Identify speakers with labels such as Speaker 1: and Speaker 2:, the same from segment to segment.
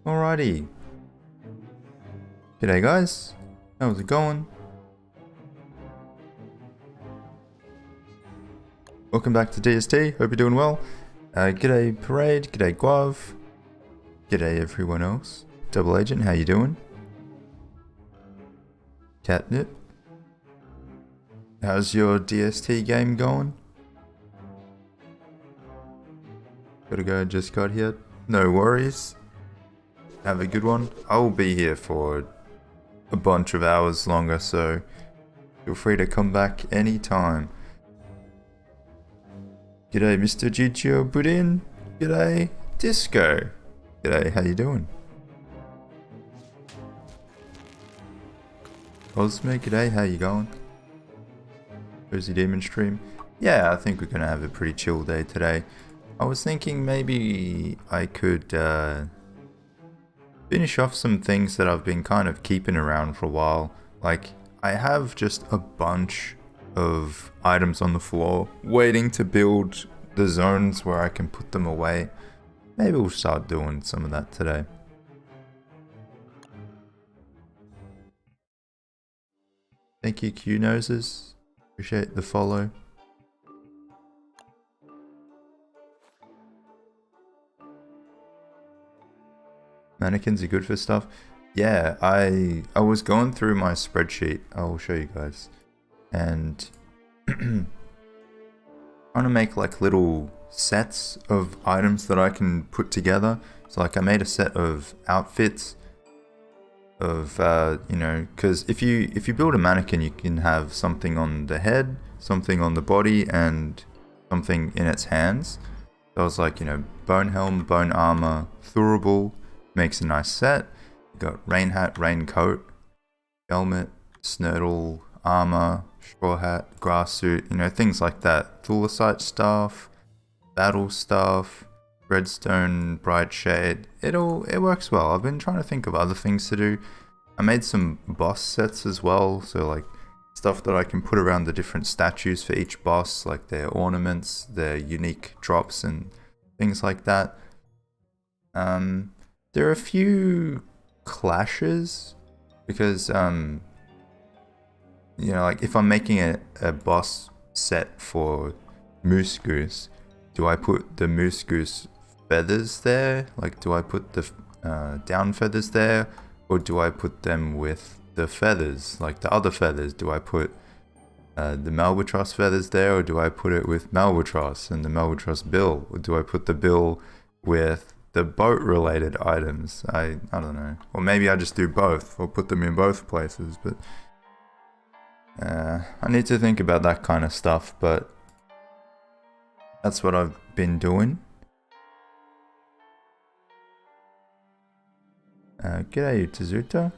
Speaker 1: Alrighty. G'day guys. How's it going? Welcome back to DST. Hope you're doing well. G'day Parade. G'day Guav. G'day everyone else. Double Agent, how you doing? Catnip. How's your DST game going? Gotta go, just got here. No worries. Have a good one. I'll be here for a bunch of hours longer, so feel free to come back anytime. G'day Mr. Gigio Budin. G'day Disco. G'day, how you doing? Cosme, g'day, how you going? Cozy Demon stream. Yeah, I think we're gonna have a pretty chill day today. I was thinking maybe I could finish off some things that I've been kind of keeping around for a while. Like, I have just a bunch of items on the floor waiting to build the zones where I can put them away. Maybe we'll start doing some of that today. Thank you, Q Noses. Appreciate the follow. Mannequins are good for stuff. Yeah, I was going through my spreadsheet. I'll show you guys. And trying to make like little sets of items that I can put together. So like I made a set of outfits of you know, because if you build a mannequin, you can have something on the head, something on the body, and something in its hands. So I was like, you know, bone helm, bone armor, thurable, makes a nice set. You got rain hat, raincoat, helmet, snurdle, armor, straw hat, grass suit, you know, things like that. Thulecite staff, battle staff, redstone, bright shade. It works well. I've been trying to think of other things to do. I made some boss sets as well, so like stuff that I can put around the different statues for each boss, like their ornaments, their unique drops and things like that. There are a few clashes because you know, like if I'm making a boss set for Moose Goose, do I put the Moose Goose feathers there? Like, do I put the down feathers there? Or do I put them with the feathers, like the other feathers? Do I put the Malbatross feathers there? Or do I put it with Malbatross and the Malbatross bill? Or do I put the bill with the boat related items? I don't know. Or maybe I just do both, or put them in both places, but I need to think about that kind of stuff, but that's what I've been doing. G'day Tezuta.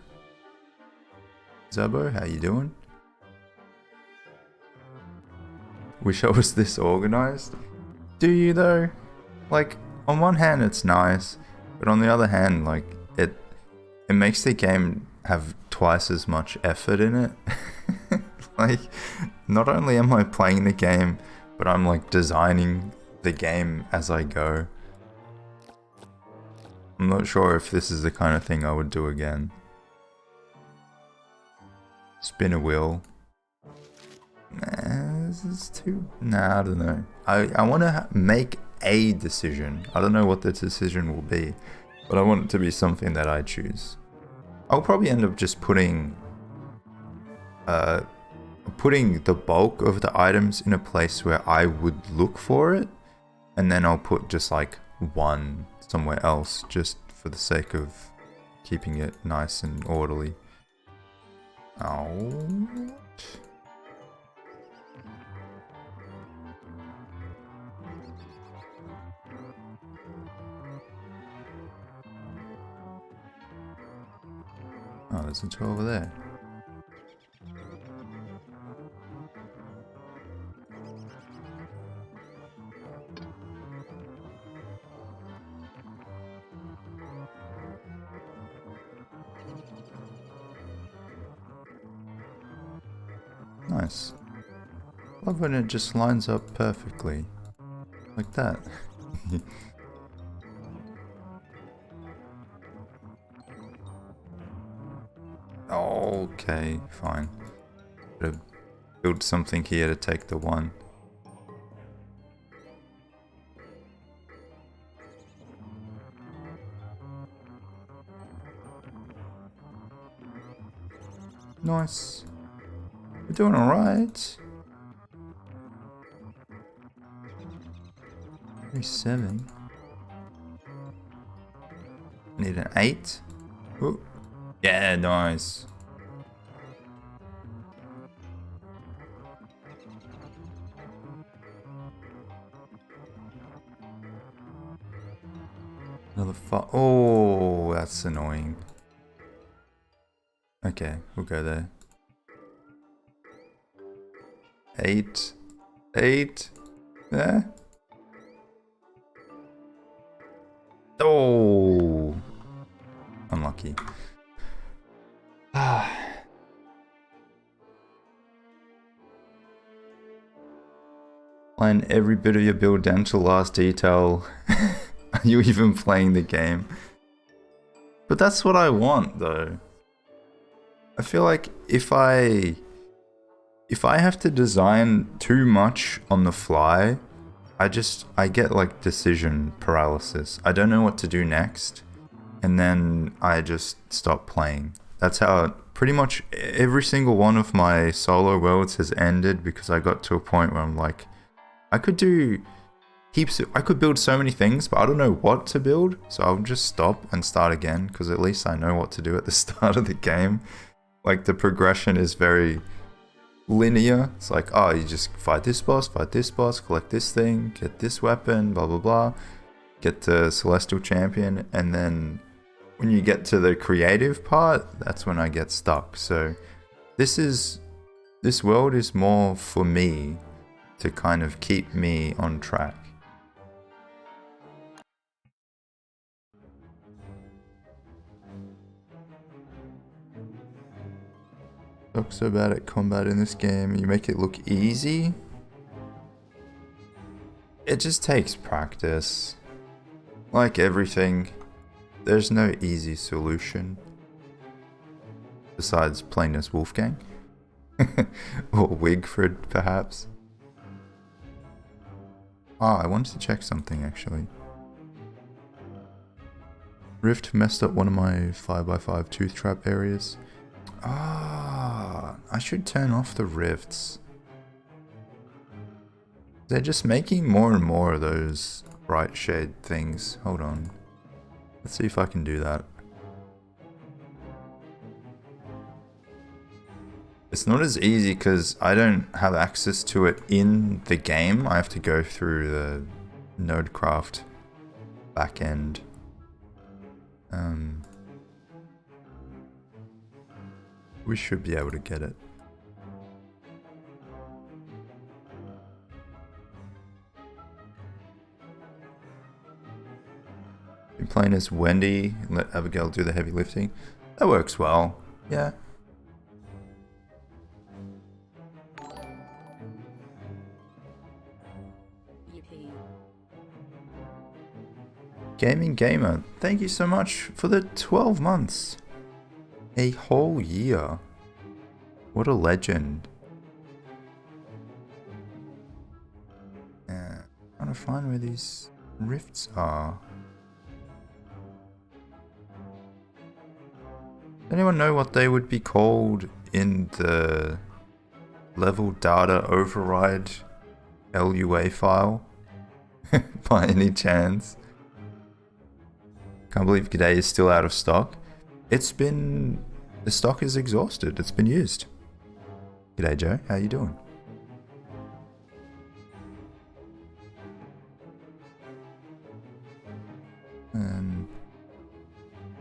Speaker 1: Zabo, how you doing? Wish I was this organized. Do you though? Like, on one hand it's nice, but on the other hand, like, it makes the game have twice as much effort in it. Like, not only am I playing the game, but I'm like designing the game as I go. I'm not sure if this is the kind of thing I would do again. Spin a wheel. Nah, this is too... Nah, I don't know. I want to make a decision. I don't know what the decision will be, but I want it to be something that I choose. I'll probably end up just putting the bulk of the items in a place where I would look for it, and then I'll put just like one somewhere else, just for the sake of keeping it nice and orderly. Oh. Oh, there's a two over there. Nice. Love when it just lines up perfectly. Like that. Okay, fine. Gotta build something here to take the one. Nice. We're doing alright. 37. Need an 8. Ooh. Yeah, nice. Another 5. Oh, that's annoying. Okay, we'll go there. 8. 8. Yeah. Oh. Unlucky. Plan every bit of your build down to last detail. Are you even playing the game? But that's what I want, though. I feel like if I have to design too much on the fly, I get like decision paralysis. I don't know what to do next, and then I just stop playing. That's how pretty much every single one of my solo worlds has ended, because I got to a point where I'm like, I could do I could build so many things, but I don't know what to build, so I'll just stop and start again, because at least I know what to do at the start of the game. Like, the progression is very linear. It's like, oh, you just fight this boss, collect this thing, get this weapon, blah blah blah, get the Celestial Champion, and then when you get to the creative part, that's when I get stuck. So this world is more for me to kind of keep me on track. Suck so bad at combat in this game. You make it look easy. It just takes practice. Like everything, there's no easy solution. Besides playing as Wolfgang. Or Wigford, perhaps. Ah, I wanted to check something, actually. Rift messed up one of my 5x5 tooth trap areas. Ah, I should turn off the rifts. They're just making more and more of those bright shade things. Hold on. Let's see if I can do that. It's not as easy because I don't have access to it in the game. I have to go through the Nodecraft backend. We should be able to get it. Been playing as Wendy and let Abigail do the heavy lifting. That works well. Yeah. Yippee. Gaming Gamer, thank you so much for the 12 months. A whole year. What a legend. Trying to find where these rifts are. Does anyone know what they would be called in the level data override LUA file? By any chance? Can't believe G'day is still out of stock. The stock is exhausted. It's been used. G'day Joe, how you doing?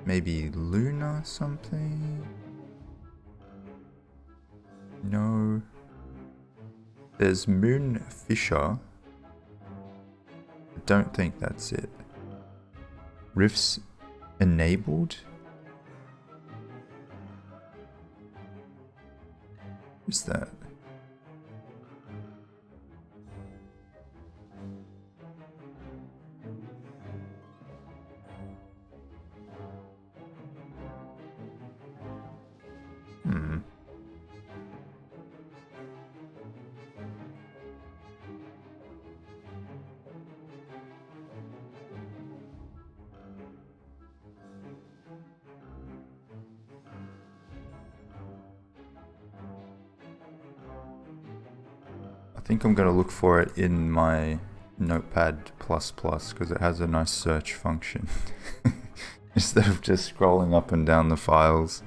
Speaker 1: Maybe Luna something? No. There's Moon Fisher. I don't think that's it. Rifts enabled? What's that? think I'm gonna look for it in my Notepad++ because it has a nice search function instead of just scrolling up and down the files.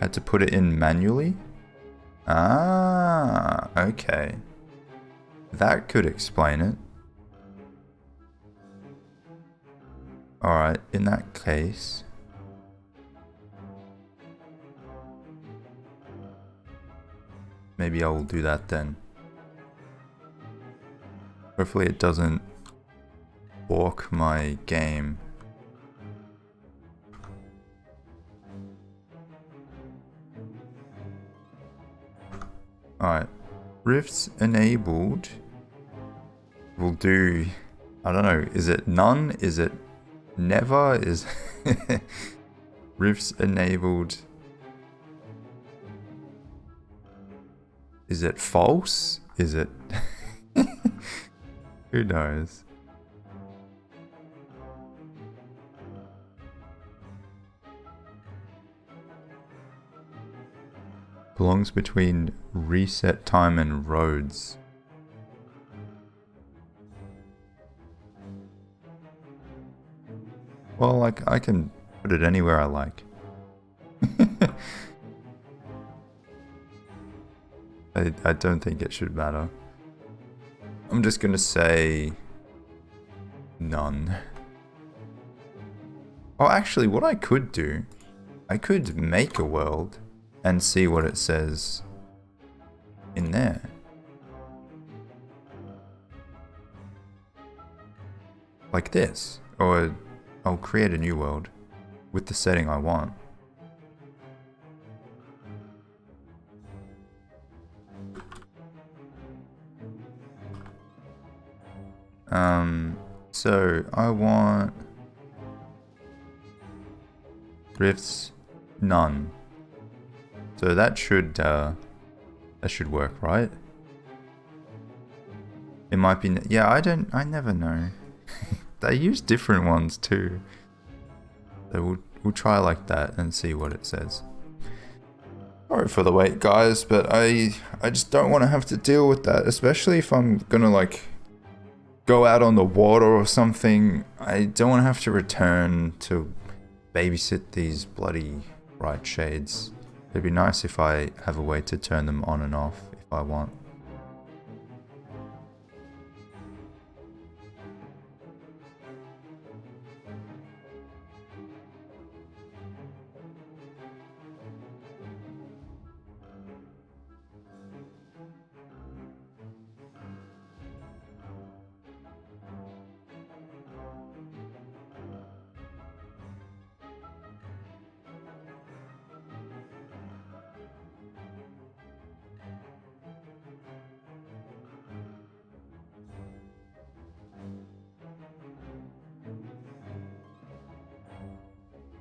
Speaker 1: Had to put it in manually? Ah, okay. That could explain it. Alright, in that case... maybe I will do that then. Hopefully it doesn't fork my game. Alright, rifts enabled will do, I don't know, is it none? Is it never? Is rifts enabled, is it false? Is it, who knows? Belongs between reset time and roads. Well, like, I can put it anywhere I like. I don't think it should matter. I'm just gonna say... none. Oh, actually, what I could do... I could make a world and see what it says in there. Like this. Or I'll create a new world with the setting I want. So I want rifts none. So that should work, right? It might be, yeah, I never know. They use different ones too. So we'll try like that and see what it says. Sorry for the wait, guys, but I just don't want to have to deal with that, especially if I'm gonna like go out on the water or something. I don't want to have to return to babysit these bloody bright shades. It'd be nice if I have a way to turn them on and off if I want.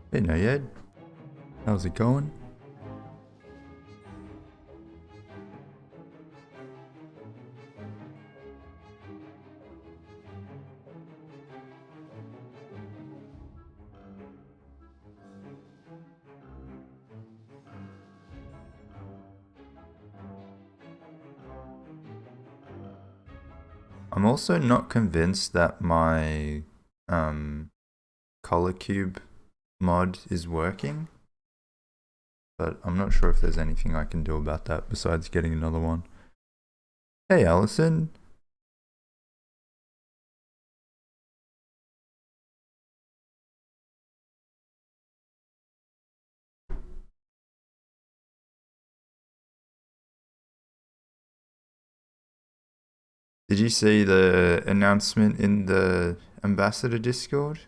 Speaker 1: Hey Nayed, how's it going? I'm also not convinced that my color cube mod is working, but I'm not sure if there's anything I can do about that besides getting another one. Hey Allison. Did you see the announcement in the Ambassador Discord?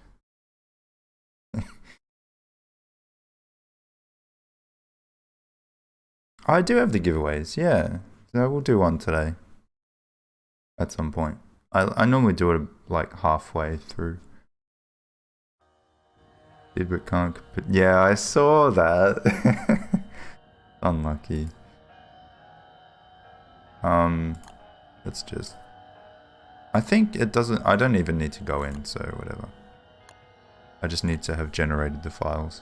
Speaker 1: I do have the giveaways, yeah. So we'll do one today. At some point. I normally do it like halfway through. But can't. Yeah, I saw that. Unlucky. Let's just I think it doesn't, I don't even need to go in, so whatever. I just need to have generated the files.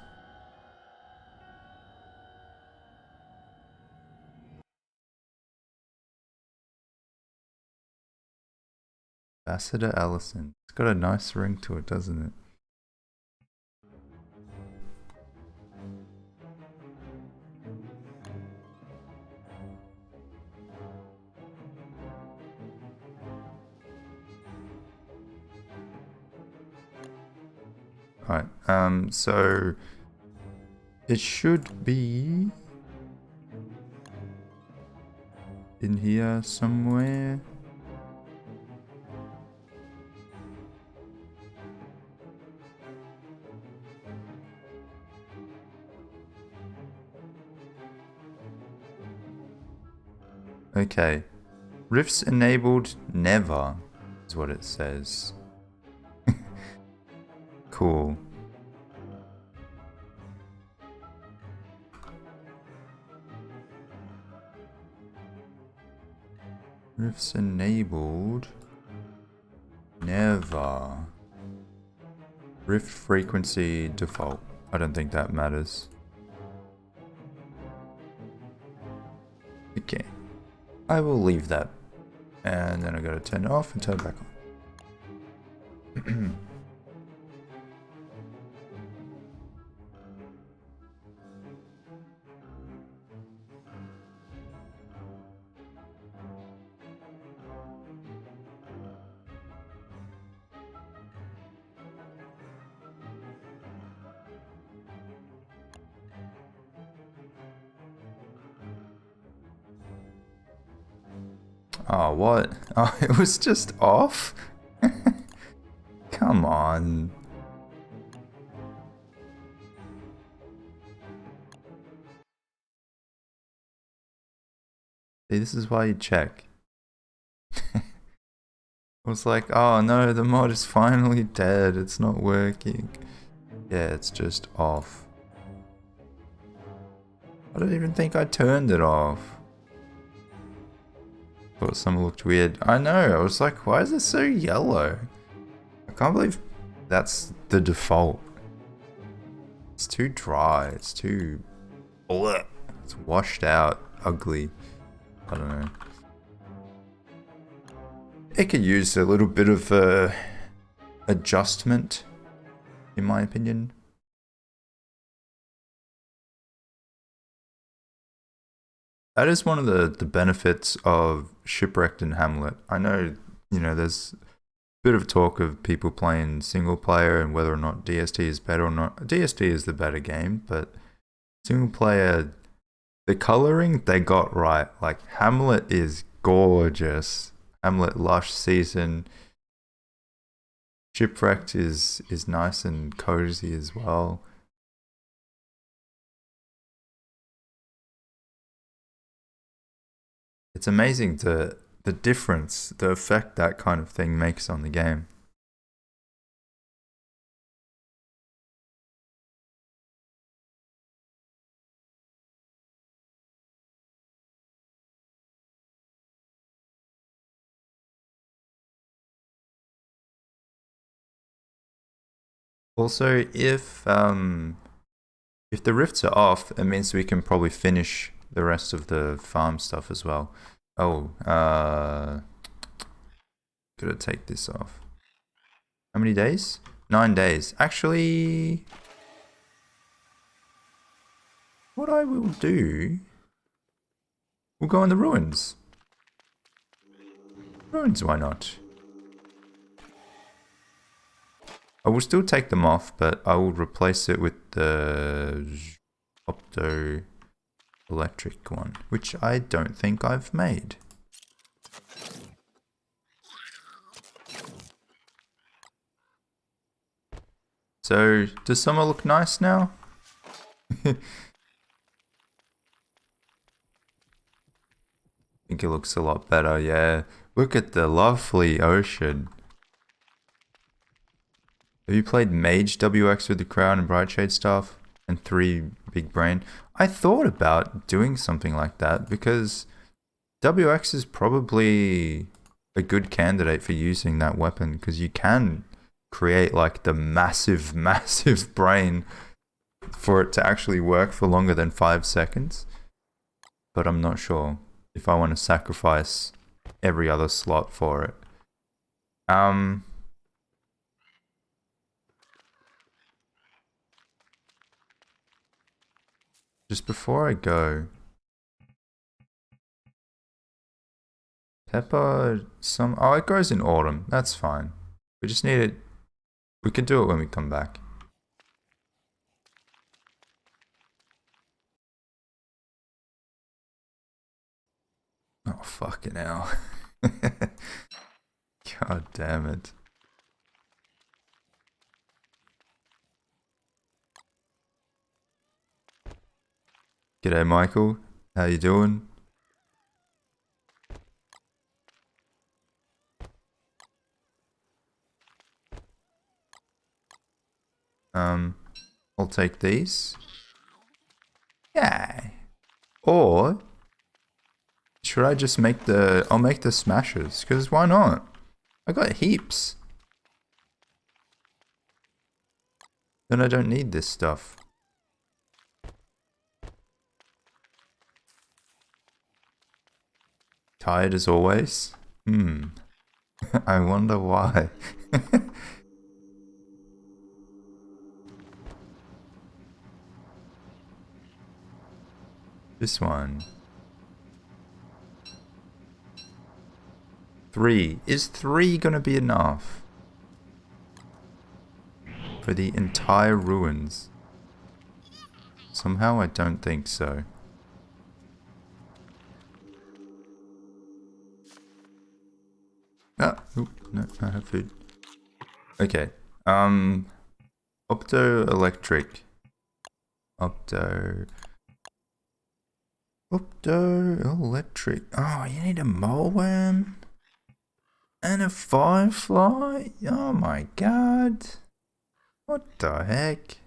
Speaker 1: Ambassador Allison. It's got a nice ring to it, doesn't it? Alright, so it should be in here somewhere. Okay. Rifts enabled never is what it says. Cool. Rifts enabled never. Rift frequency default. I don't think that matters. Okay. I will leave that. And then I gotta turn it off and turn it back on. Oh, what? Oh, it was just off? Come on. See, this is why you check. I was like, oh no, the mod is finally dead. It's not working. Yeah, it's just off. I don't even think I turned it off. Thought someone looked weird. I know, I was like, why is it so yellow? I can't believe that's the default. It's too dry, it's too... bleh. It's washed out, ugly. I don't know. It could use a little bit of adjustment, in my opinion. That is one of the benefits of Shipwrecked and Hamlet. I know, you know, there's a bit of talk of people playing single player and whether or not DST is better or not. DST is the better game, but single player, the coloring they got right. Like, Hamlet is gorgeous. Hamlet lush season. Shipwrecked is nice and cozy as well. It's amazing the difference, the effect that kind of thing makes on the game. Also, if the rifts are off, it means we can probably finish the rest of the farm stuff as well. Oh, gotta take this off. How many days? 9 days. Actually, what I will do, we'll go in the ruins. Ruins, why not? I will still take them off, but I will replace it with the opto electric one, which I don't think I've made. So, does summer look nice now? I think it looks a lot better, yeah. Look at the lovely ocean. Have you played Mage WX with the Crown and Brightshade stuff? And 3 Big Brain? I thought about doing something like that because WX is probably a good candidate for using that weapon, because you can create like the massive, massive brain for it to actually work for longer than 5 seconds. But I'm not sure if I want to sacrifice every other slot for it. Just before I go, pepper, oh, it grows in autumn. That's fine. We just need it. We can do it when we come back. Oh, fucking hell. God damn it. G'day, Michael. How you doing? I'll take these. Yeah. Or should I just make I'll make the smashers, because why not? I got heaps. Then I don't need this stuff. Tired as always? I wonder why. This one. 3. Is 3 gonna be enough? For the entire ruins? Somehow I don't think so. Ah, oop, no, I have food. Okay. Optoelectric. Optoelectric. Oh, you need a moleworm? And a firefly? Oh my god. What the heck?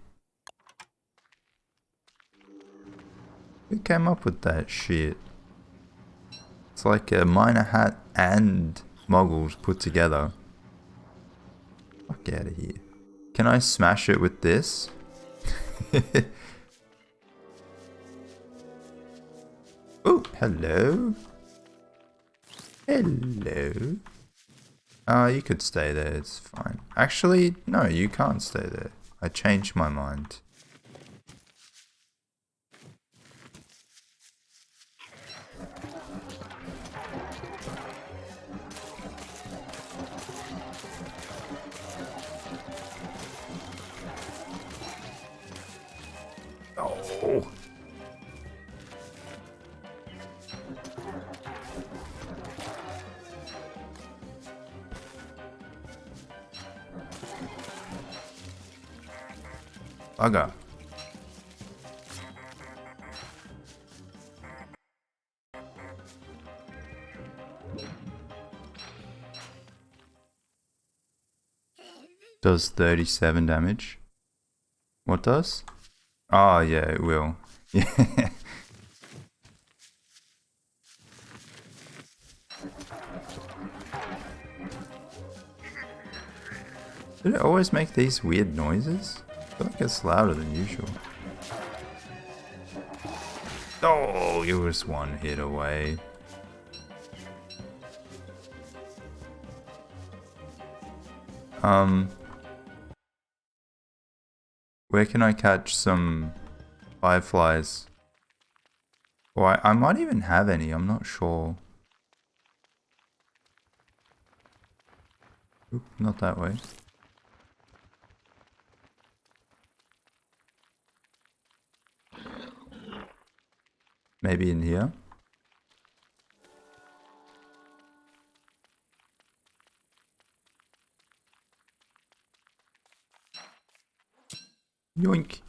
Speaker 1: Who came up with that shit? It's like a miner hat and moggles put together. Fuck out of here. Can I smash it with this? Oh, hello. Hello. You could stay there, it's fine. Actually, no, you can't stay there. I changed my mind. Oh. Bugger. Does 37 damage. What does? Oh, yeah, it will. Yeah. Did it always make these weird noises? I feel like it's louder than usual. Oh, it was one hit away. Where can I catch some fireflies? Or I might even have any, I'm not sure. Oop, not that way. Maybe in here? Yoink.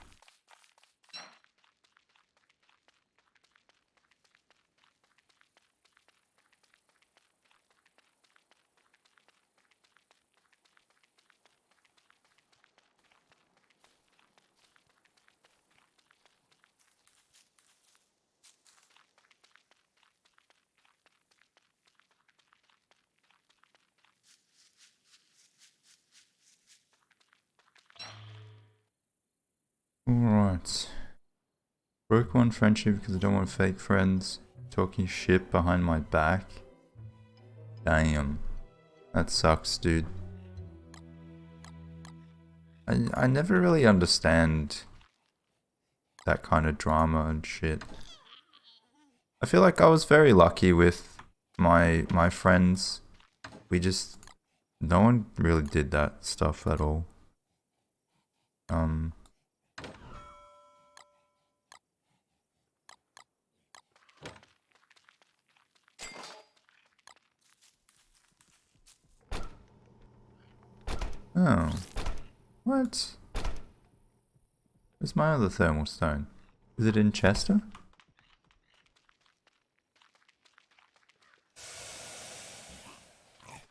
Speaker 1: Alright. Broke one friendship because I don't want fake friends talking shit behind my back. Damn. That sucks, dude. I never really understand that kind of drama and shit. I feel like I was very lucky with my friends. We just... No one really did that stuff at all. Oh. What? Where's my other thermal stone? Is it in Chester?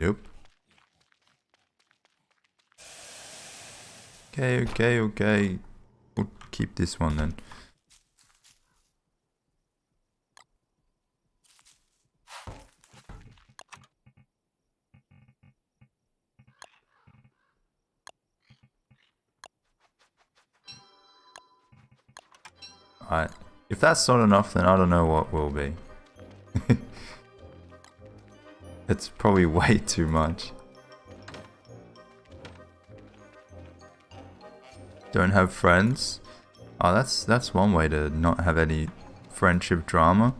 Speaker 1: Yep. Okay. We'll keep this one then. Alright. If that's not enough, then I don't know what will be. It's probably way too much. Don't have friends? Oh, that's one way to not have any friendship drama.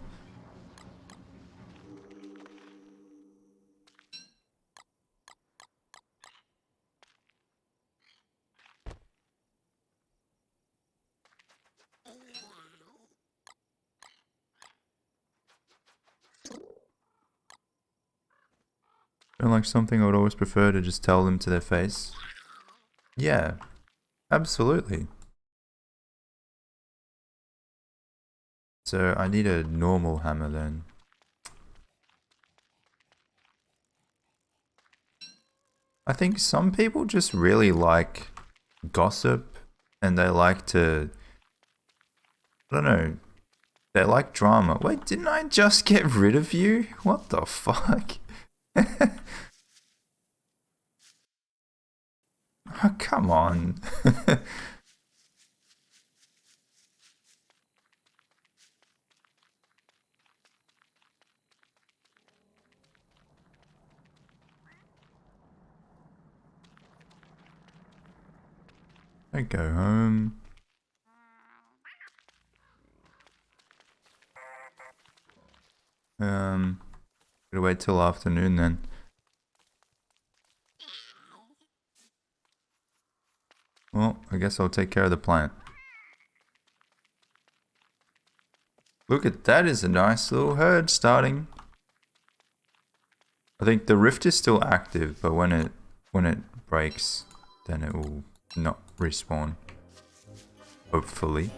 Speaker 1: Don't like something, I would always prefer to just tell them to their face. Yeah, absolutely. So I need a normal hammer then. I think some people just really like gossip and they like to... I don't know. They like drama. Wait, didn't I just get rid of you? What the fuck? Oh, come on. I go home. Gotta wait till afternoon then. Well, I guess I'll take care of the plant. Look at that, is a nice little herd starting. I think the rift is still active, but when it breaks, then it will not respawn. Hopefully.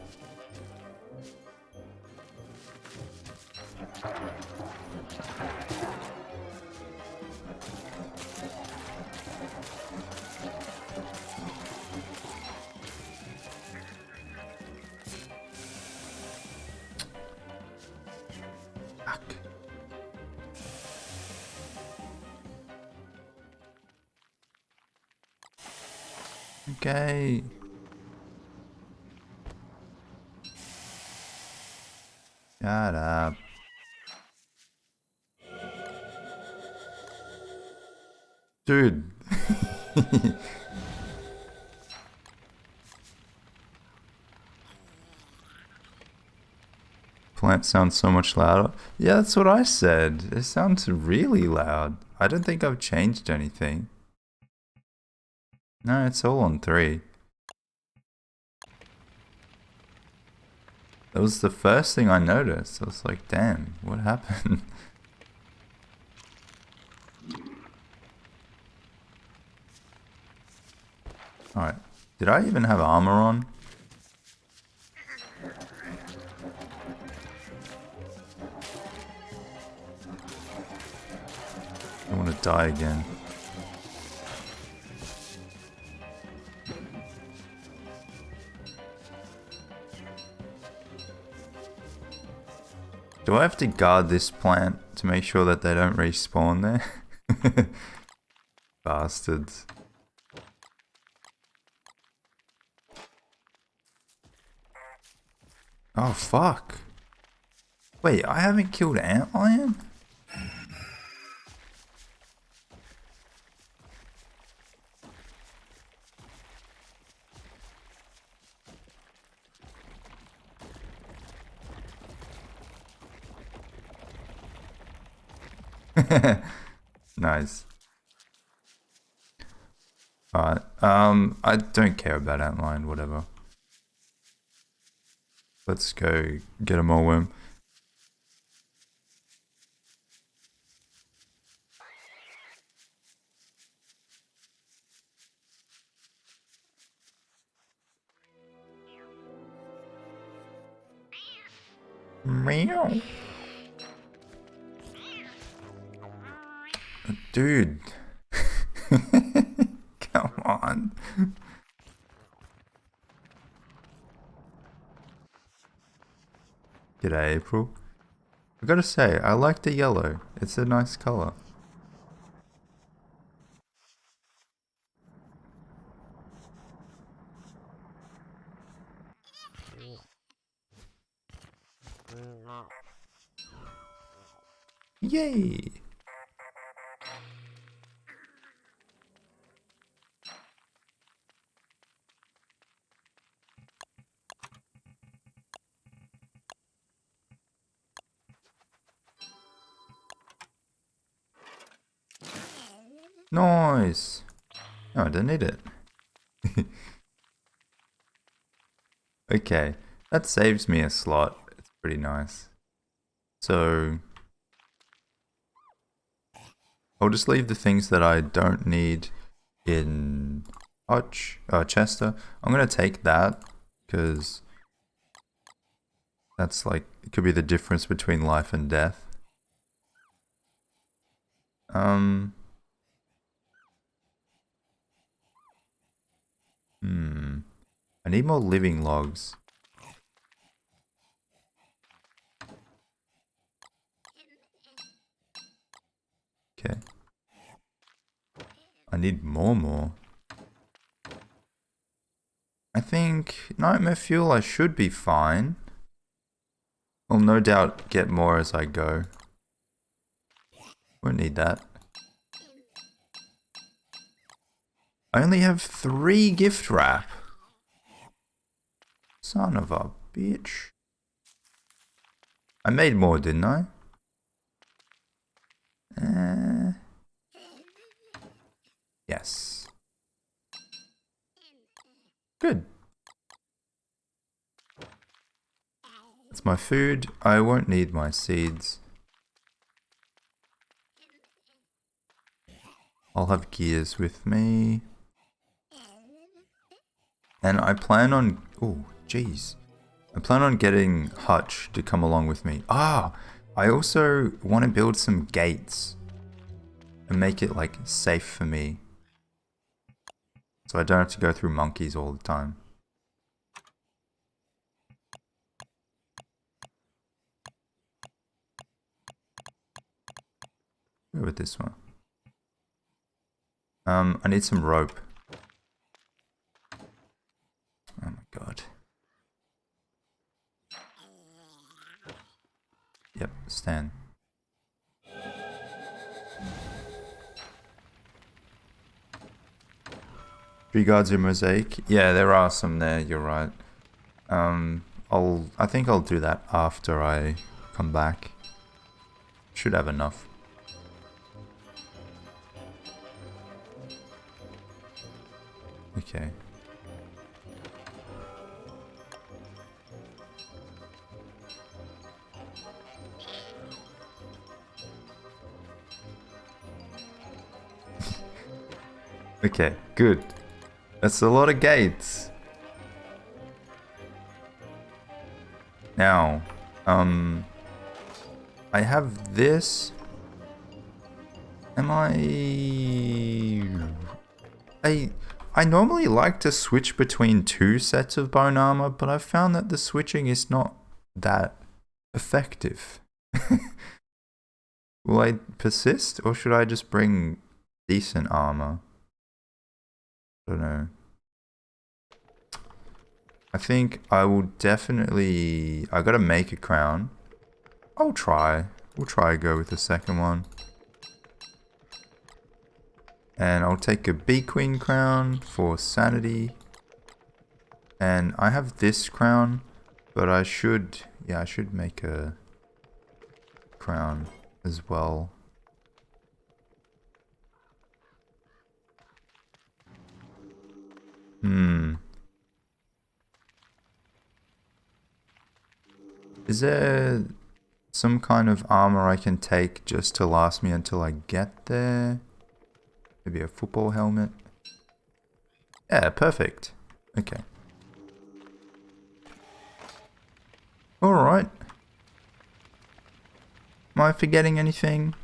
Speaker 1: Fuck. Okay. Shut up. Dude. Plant sounds so much louder. Yeah, that's what I said. It sounds really loud. I don't think I've changed anything. No, it's all on 3. That was the first thing I noticed. I was like, damn, what happened? Alright. Did I even have armor on? I want to die again. Do I have to guard this plant to make sure that they don't respawn there? Bastards. Oh, fuck. Wait, I haven't killed Antlion? Nice. Alright, I don't care about Antlion, whatever. Let's go get a more worm. Meow. Dude. Come on. G'day, April. I gotta say, I like the yellow. It's a nice color. Yay! Nice! Oh, I don't need it. Okay, that saves me a slot. It's pretty nice. So, I'll just leave the things that I don't need in Chester. I'm gonna take that because that's like, it could be the difference between life and death. I need more living logs. Okay. I need more. I think nightmare fuel I should be fine. I'll no doubt get more as I go. Won't need that. I only have 3 gift wrap. Son of a bitch. I made more, didn't I? Yes. Good. That's my food. I won't need my seeds. I'll have gears with me. And I plan on... Oh, jeez. I plan on getting Hutch to come along with me. Ah! I also want to build some gates. And make it, like, safe for me. So I don't have to go through monkeys all the time. Go with this one. I need some rope. Oh my god. Yep, stand. Tree guards in mosaic. Yeah, there are some there, you're right. I think I'll do that after I come back. Should have enough. Okay. Okay, good. That's a lot of gates. Now, I have this. Am I normally like to switch between 2 sets of bone armor, but I've found that the switching is not that effective. Will I persist, or should I just bring decent armor? I don't know. I think I will definitely... I gotta make a crown. I'll try. We'll try to go with the second one. And I'll take a bee queen crown for sanity. And I have this crown, but I should... Yeah, I should make a crown as well. Is there some kind of armor I can take just to last me until I get there? Maybe a football helmet? Yeah, perfect. Okay. Alright. Am I forgetting anything?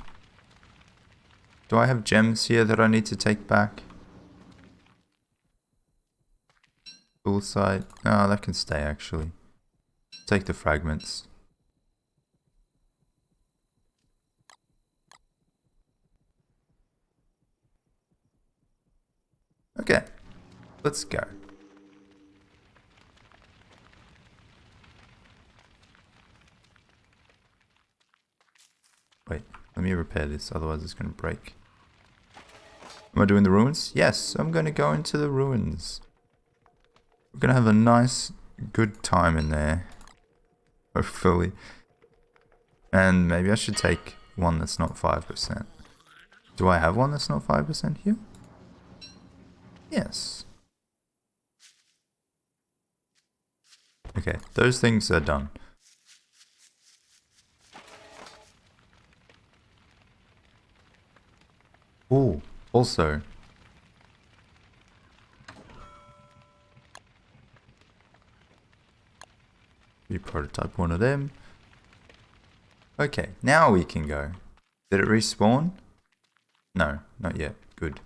Speaker 1: Do I have gems here that I need to take back? Full sight. Oh, that can stay actually. Take the fragments. Okay. Let's go. Wait, let me repair this, otherwise it's going to break. Am I doing the ruins? Yes, I'm going to go into the ruins. We're going to have a nice, good time in there. Hopefully. And maybe I should take one that's not 5%. Do I have one that's not 5% here? Yes. Okay, those things are done. Oh, also. You prototype one of them. Okay, now we can go. Did it respawn? No, not yet. Good.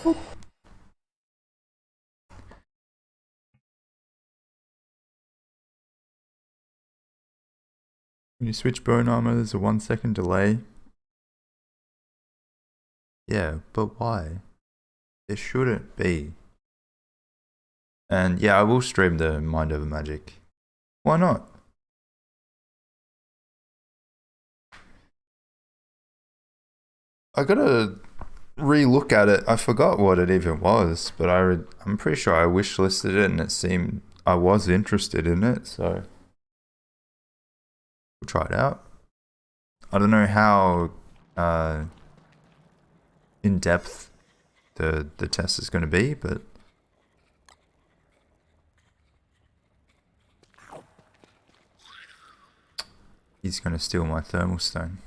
Speaker 1: Oop. When you switch bone armor, there's a 1-second delay. Yeah, but why? There shouldn't be. And yeah, I will stream the Mind Over Magic. Why not? I gotta re-look at it. I forgot what it even was, but I'm pretty sure I wishlisted it and it seemed I was interested in it, so we'll try it out. I don't know how in depth the test is going to be, but he's going to steal my thermal stone.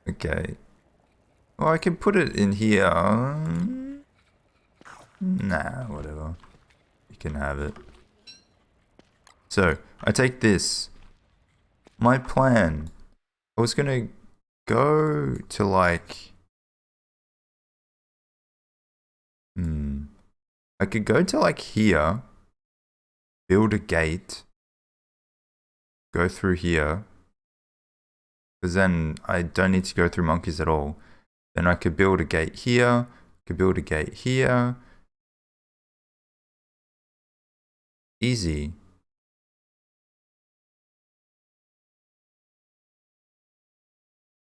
Speaker 1: Okay. Well, I can put it in here. Nah, whatever. You can have it. So, I take this. My plan. I was gonna go to like... I could go to like here. Build a gate. Go through here. Because then I don't need to go through monkeys at all. Then I could build a gate here. Could build a gate here. Easy.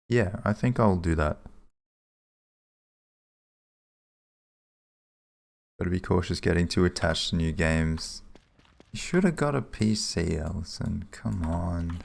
Speaker 1: Yeah, I think I'll do that. Gotta be cautious getting too attached to new games. You should have got a PC, Ellison. Come on.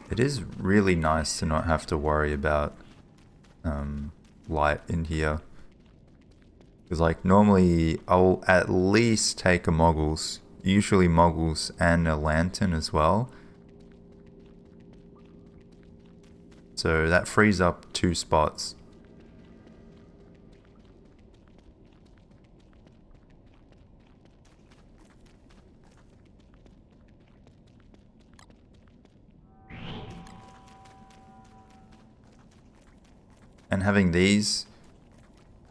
Speaker 1: It is really nice to not have to worry about light in here. Because like normally I'll at least take a moggles, usually moggles and a lantern as well. So that frees up 2 spots. And having these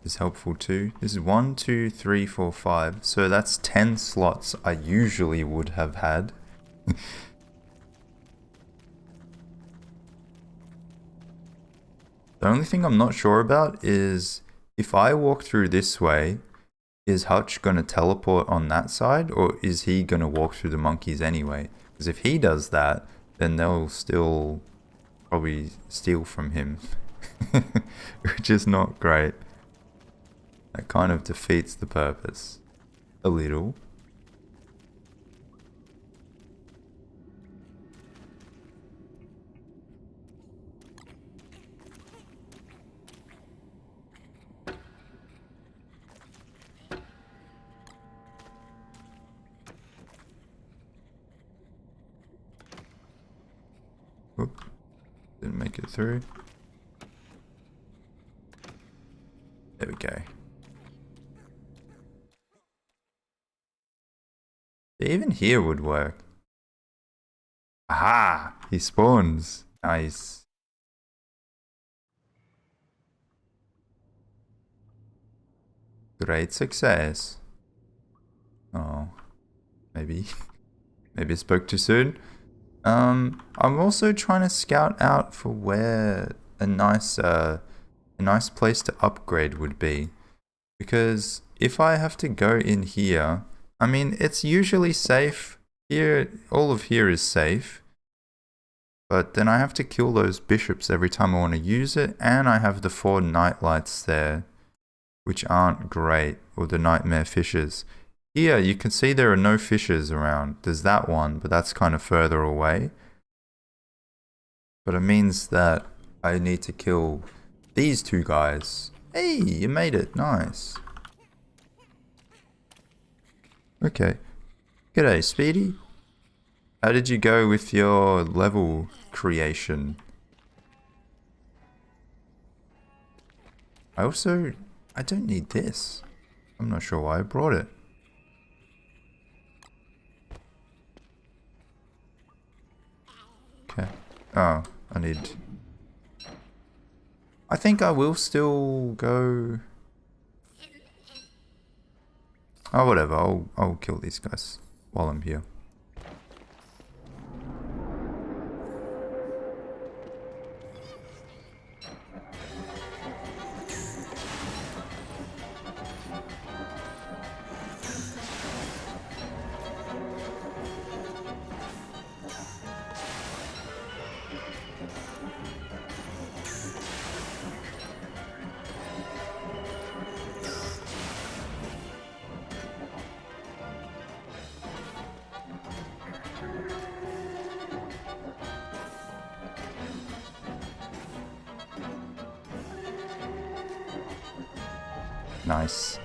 Speaker 1: is helpful too. This is 1, 2, 3, 4, 5. So that's 10 slots I usually would have had. The only thing I'm not sure about is if I walk through this way, is Hutch going to teleport on that side, or is he going to walk through the monkeys anyway? Because if he does that, then they'll still probably steal from him, which is not great. That kind of defeats the purpose a little. Oop, didn't make it through. There we go. Even here would work. Aha! He spawns. Nice. Great success. Oh, maybe. Maybe I spoke too soon. I'm also trying to scout out for where a nice place to upgrade would be. Because if I have to go in here, I mean, it's usually safe. Here, all of here is safe. But then I have to kill those bishops every time I want to use it. And I have the 4 nightlights there, which aren't great. Or the nightmare fishes. Here, you can see there are no fishes around. There's that one, but that's kind of further away. But it means that I need to kill these 2 guys. Hey, you made it. Nice. Okay. G'day, Speedy. How did you go with your level creation? I don't need this. I'm not sure why I brought it. Okay. Oh, I think I will still go... Oh, whatever. I'll kill these guys while I'm here. Nice.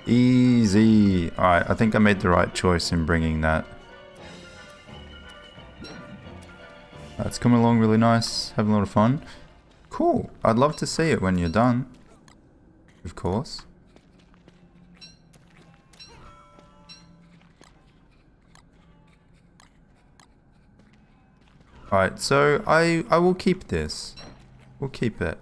Speaker 1: Easy. Alright, I think I made the right choice in bringing that. It's coming along really nice. Having a lot of fun. Cool. I'd love to see it when you're done. Of course. Alright, so I will keep this. We'll keep it.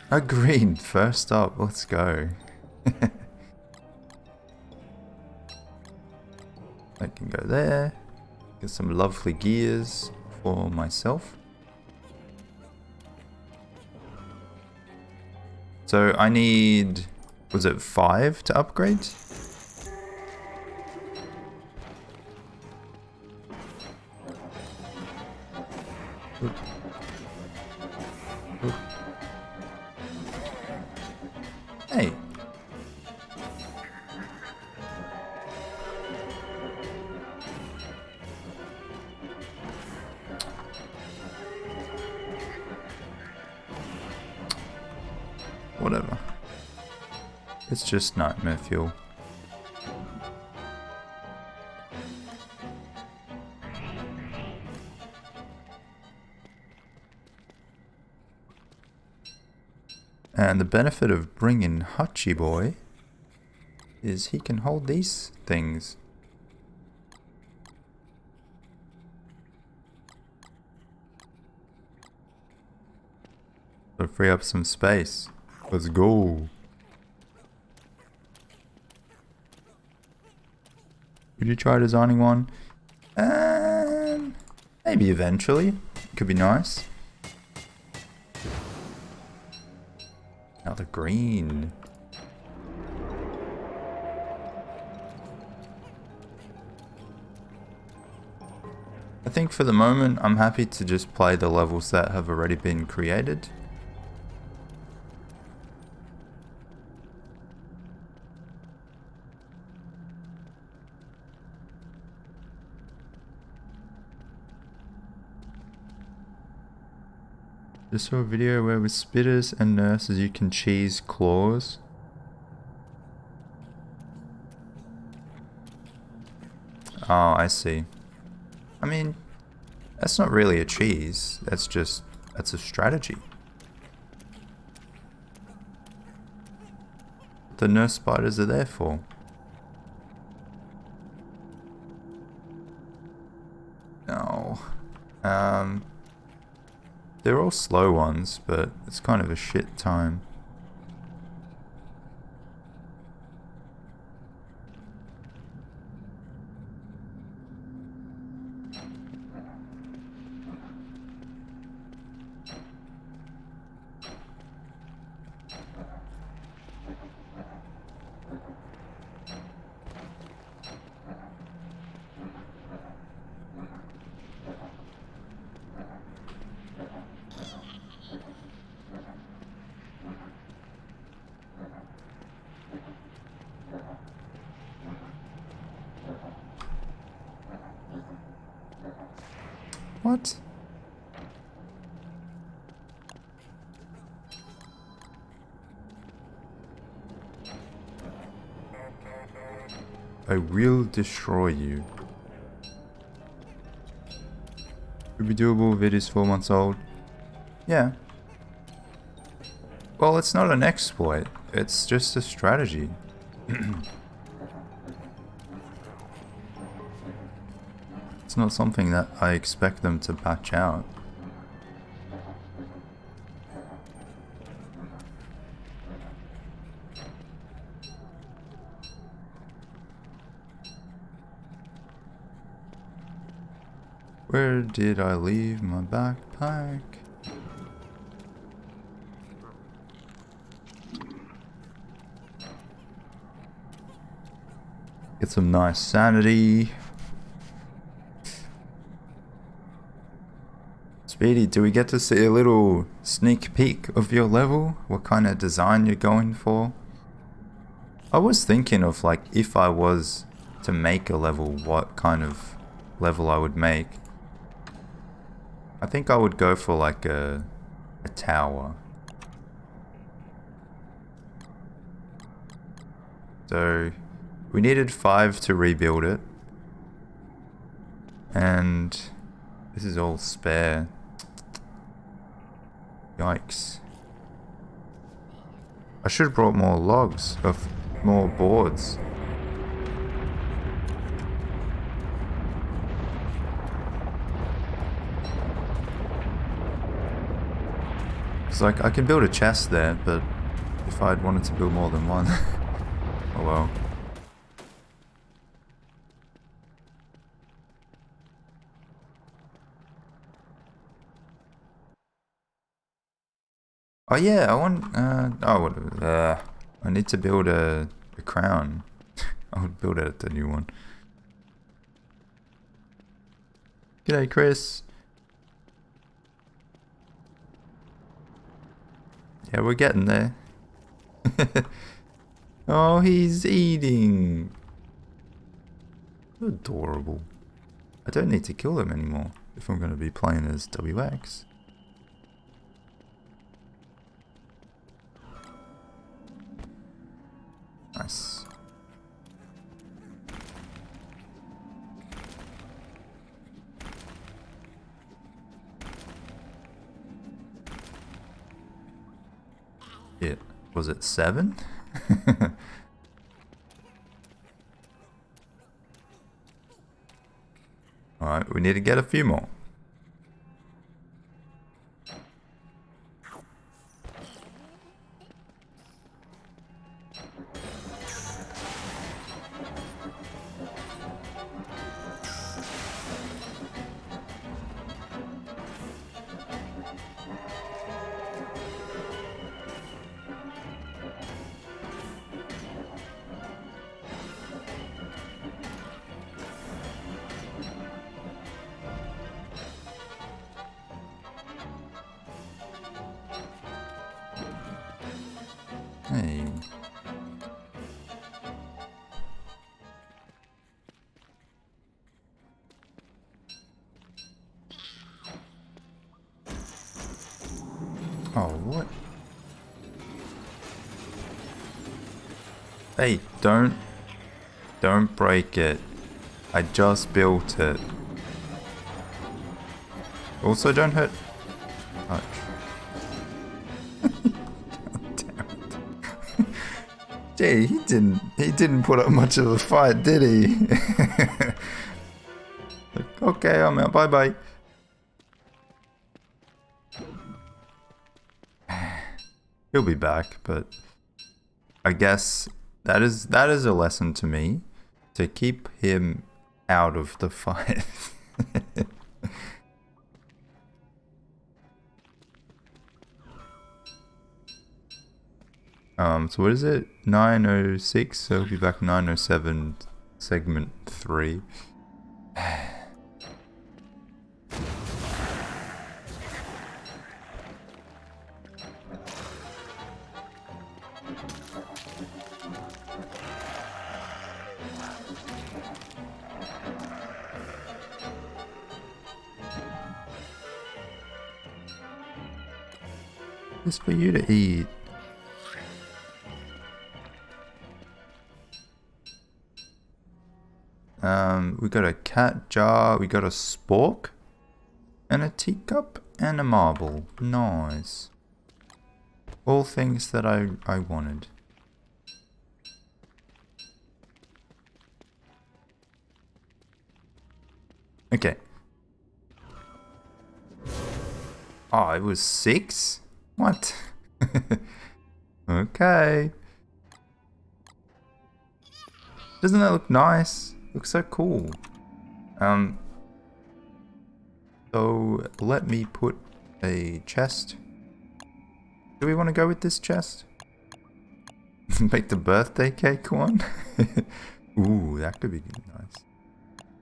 Speaker 1: Agreed. First up, let's go. I can go there. Get some lovely gears for myself. So I need, was it 5 to upgrade? Oop. Oop. Hey. Whatever. It's just nightmare fuel. And the benefit of bringing Hachi Boy is he can hold these things. So free up some space. Let's go. Would you try designing one? Maybe eventually. Could be nice. Another green. I think for the moment, I'm happy to just play the levels that have already been created. Just saw a video where with spitters and nurses you can cheese claws. Oh, I see. I mean, that's not really a cheese. That's a strategy. The nurse spiders are there for. No. They're all slow ones, but it's kind of a shit time. What? I will destroy you. Could be doable. Video's 4 months old. Yeah. Well, it's not an exploit. It's just a strategy. It's not something that I expect them to patch out. Where did I leave my backpack? Get some nice sanity. Speedy, do we get to see a little sneak peek of your level? What kind of design you're going for? I was thinking of like if I was to make a level, what kind of level I would make. I think I would go for like a tower. So we needed 5 to rebuild it. And this is all spare. Yikes. I should have brought more logs, of more boards. It's like I can build a chest there, but if I'd wanted to build more than one. Oh well. Oh yeah, I want, whatever. I need to build a crown. I would build it a new one. G'day, Chris. Yeah, we're getting there. Oh, he's eating. Adorable. I don't need to kill them anymore if I'm going to be playing as WX. Nice. It was it 7? Alright, we need to get a few more. Hey. Oh, what? Hey, don't break it. I just built it. Also, don't hurt. Touch. Gee, he didn't put up much of a fight, did he? Like, okay, I'm out. Bye bye. He'll be back, but I guess that is a lesson to me, to keep him out of the fight. So what is it? 9:06, so he'll be back 9:07, segment 3. Just for you to eat. We got a cat jar, we got a spork, and a teacup, and a marble. Nice. All things that I wanted. Okay. Oh, it was 6? What? Okay. Doesn't that look nice? Looks so cool. So let me put a chest. Do we want to go with this chest? Make the birthday cake one? Ooh, that could be nice.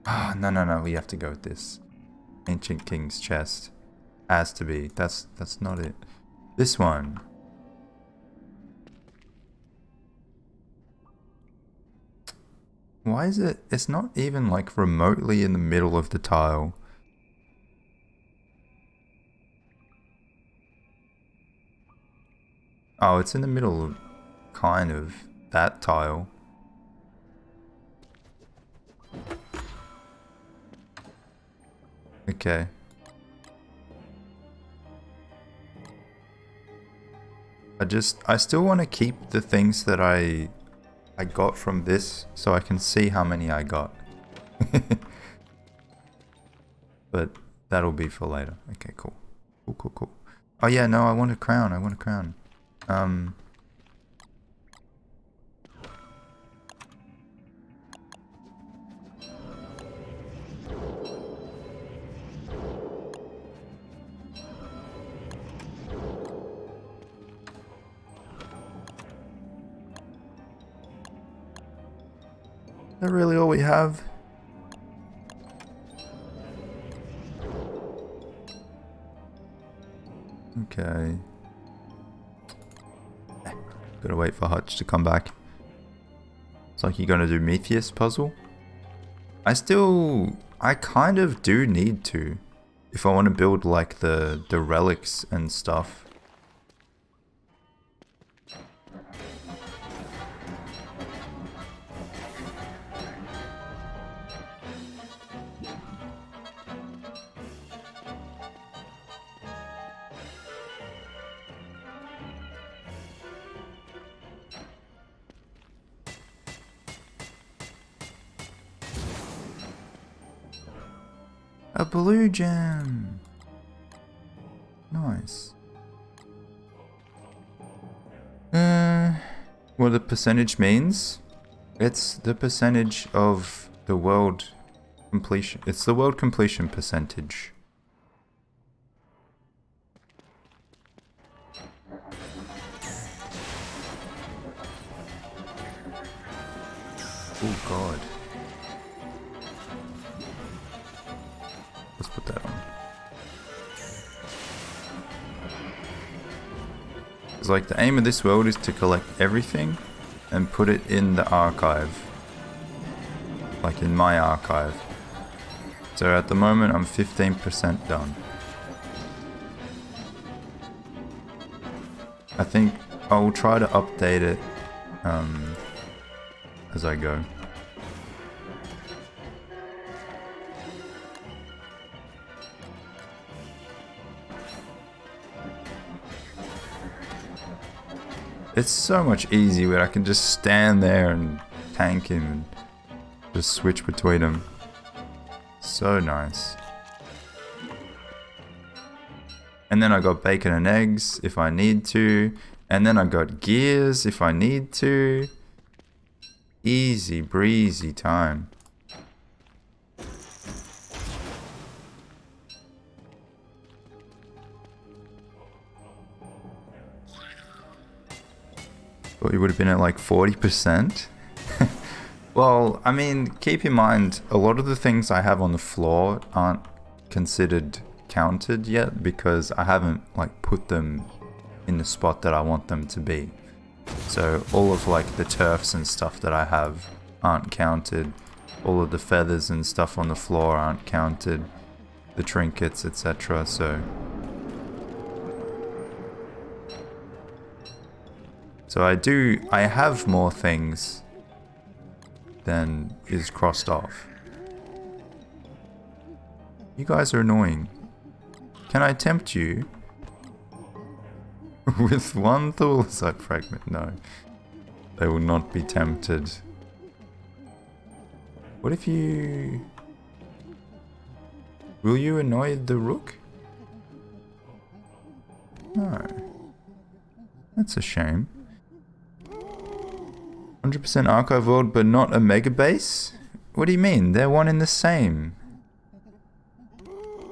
Speaker 1: Ah, no, we have to go with this. Ancient King's chest. Has to be. That's not it. This one. Why is it? It's not even like remotely in the middle of the tile. Oh, it's in the middle of kind of that tile. Okay. I still want to keep the things that I got from this so I can see how many I got. But that'll be for later. Okay, cool. Cool. Oh yeah, no, I want a crown. Is that really all we have? Okay. Gotta wait for Hutch to come back. It's like you're gonna do Metheus puzzle. I kind of do need to, if I want to build like the relics and stuff. A blue gem. Nice. What the percentage means? It's the percentage of the world completion. It's the world completion percentage. Oh god. Let's put that on. It's like the aim of this world is to collect everything and put it in the archive. Like in my archive. So at the moment I'm 15% done. I think I'll try to update it as I go. It's so much easier where I can just stand there and tank him and just switch between them. So nice. And then I got bacon and eggs if I need to. And then I got gears if I need to. Easy breezy time. Thought you would have been at like 40%. Well, I mean, keep in mind, a lot of the things I have on the floor aren't considered counted yet because I haven't like put them in the spot that I want them to be. So all of like the turfs and stuff that I have aren't counted. All of the feathers and stuff on the floor aren't counted. The trinkets, etc. So I have more things than is crossed off. You guys are annoying. Can I tempt you with one Thulisite fragment? No. They will not be tempted. What if you... Will you annoy the rook? No. That's a shame. 100% archive world, but not a mega base? What do you mean? They're one and the same.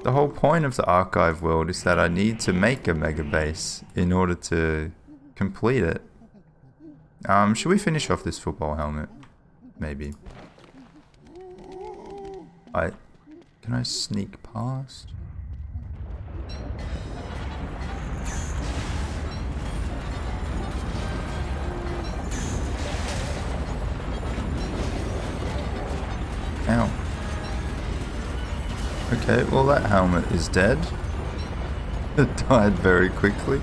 Speaker 1: The whole point of the archive world is that I need to make a mega base in order to complete it. Should we finish off this football helmet? Maybe. Can I sneak past? Ow. Okay, well that helmet is dead. It died very quickly.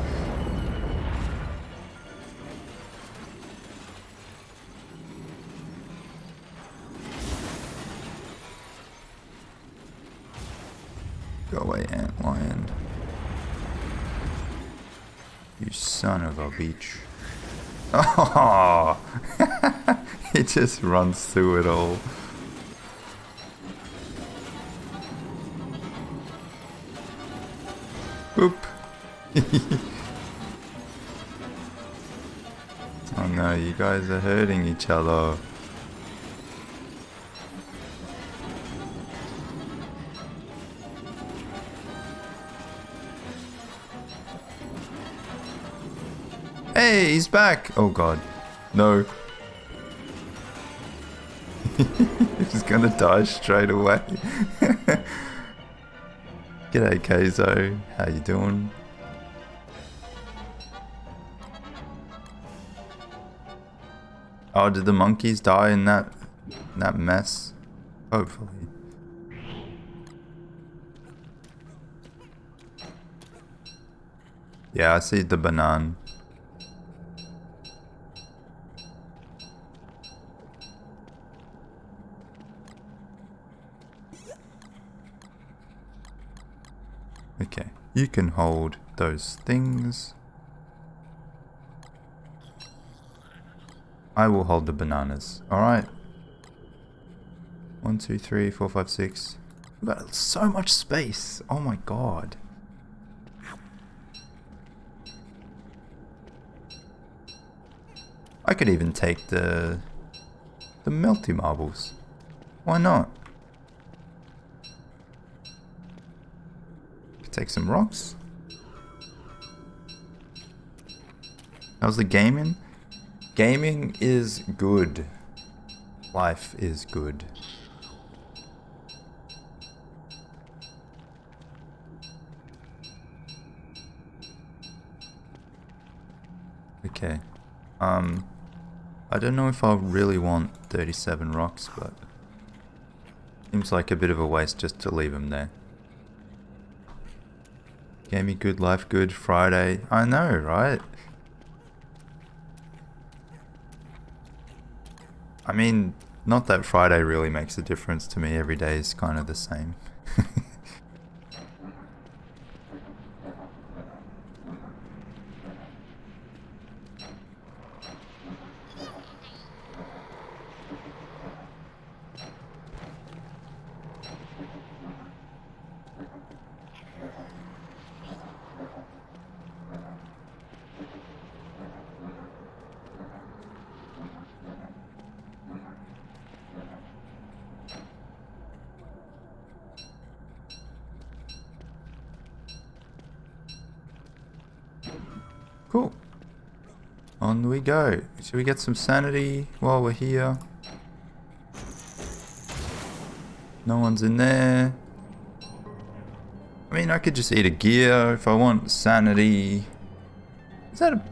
Speaker 1: Go away, antlion. You son of a bitch. Oh! He just runs through it all. Oop. Oh no, you guys are hurting each other. Hey, he's back! Oh god. No. He's gonna die straight away. G'day Keizo, how you doing? Oh, did the monkeys die in that mess? Hopefully. Yeah, I see the banana. Okay, you can hold those things. I will hold the bananas. Alright. 1, 2, 3, 4, 5, 6. We've got so much space. Oh my god. I could even take the melty marbles. Why not? Could take some rocks. How's the gaming? Gaming is good. Life is good. Okay. I don't know if I really want 37 rocks, but seems like a bit of a waste just to leave them there. Gaming good, life good, Friday. I know, right? I mean, not that Friday really makes a difference to me. Every day is kind of the same. Cool. On we go. Should we get some sanity while we're here? No one's in there. I mean, I could just eat a gear if I want sanity. Is that a...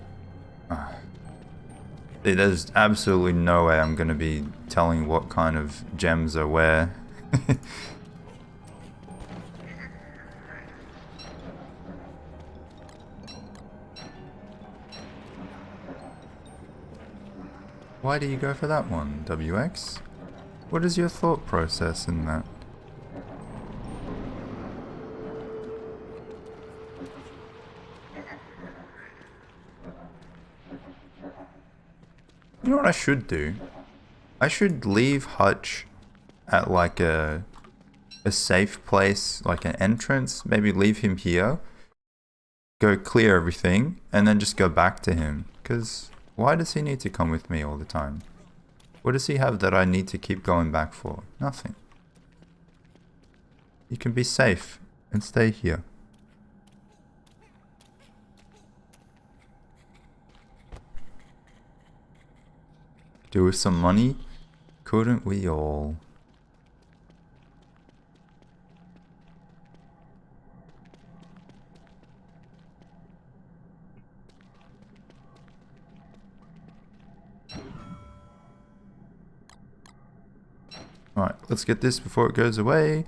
Speaker 1: See, there's absolutely no way I'm going to be telling what kind of gems are where. Why do you go for that one, WX? What is your thought process in that? You know what I should do? I should leave Hutch at like a safe place, like an entrance. Maybe leave him here. Go clear everything, and then just go back to him. Because why does he need to come with me all the time? What does he have that I need to keep going back for? Nothing. You can be safe and stay here. Do with some money? Couldn't we all? Alright, let's get this before it goes away.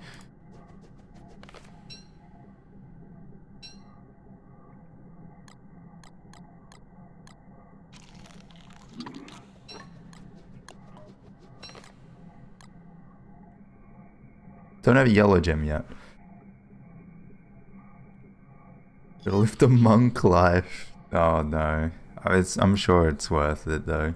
Speaker 1: Don't have a yellow gem yet. It'll lift a monk life. Oh no. I'm sure it's worth it though.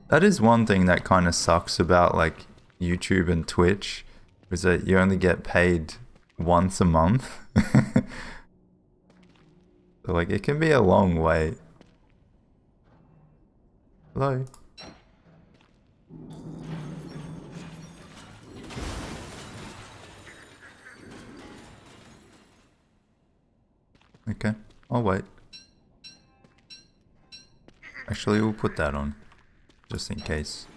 Speaker 1: That is one thing that kind of sucks about like YouTube and Twitch, is that you only get paid once a month. So like it can be a long wait. Hello. Okay, I'll wait. Actually, we'll put that on, just in case.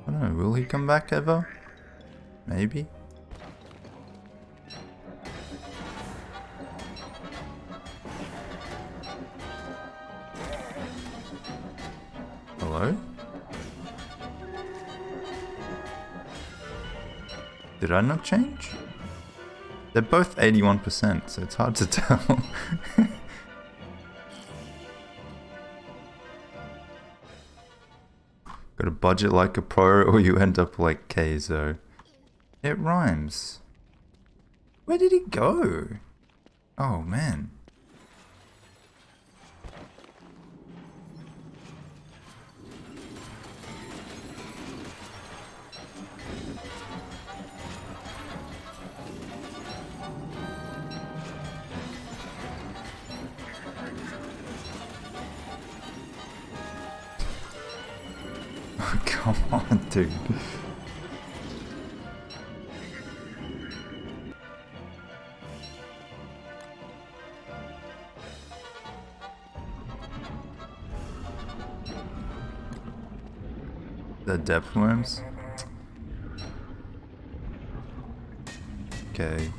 Speaker 1: I don't know, will he come back ever? Maybe? Hello? Did I not change? They're both 81%, so it's hard to tell. Got to budget like a pro or you end up like Keizo. It rhymes. Where did he go? Oh man. Come on, dude. The depth worms? Okay.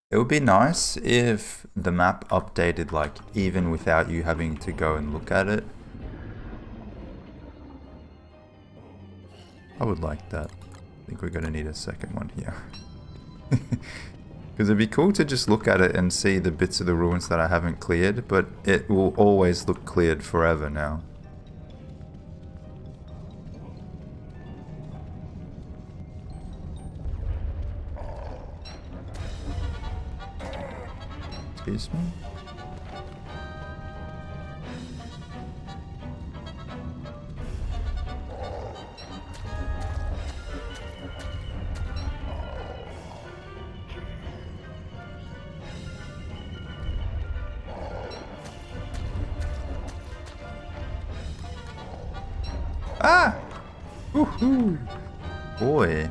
Speaker 1: It would be nice if the map updated like even without you having to go and look at it. I would like that. I think we're gonna need a second one here. Because it'd be cool to just look at it and see the bits of the ruins that I haven't cleared, but it will always look cleared forever now. Excuse me? Ah! Woohoo! Boy.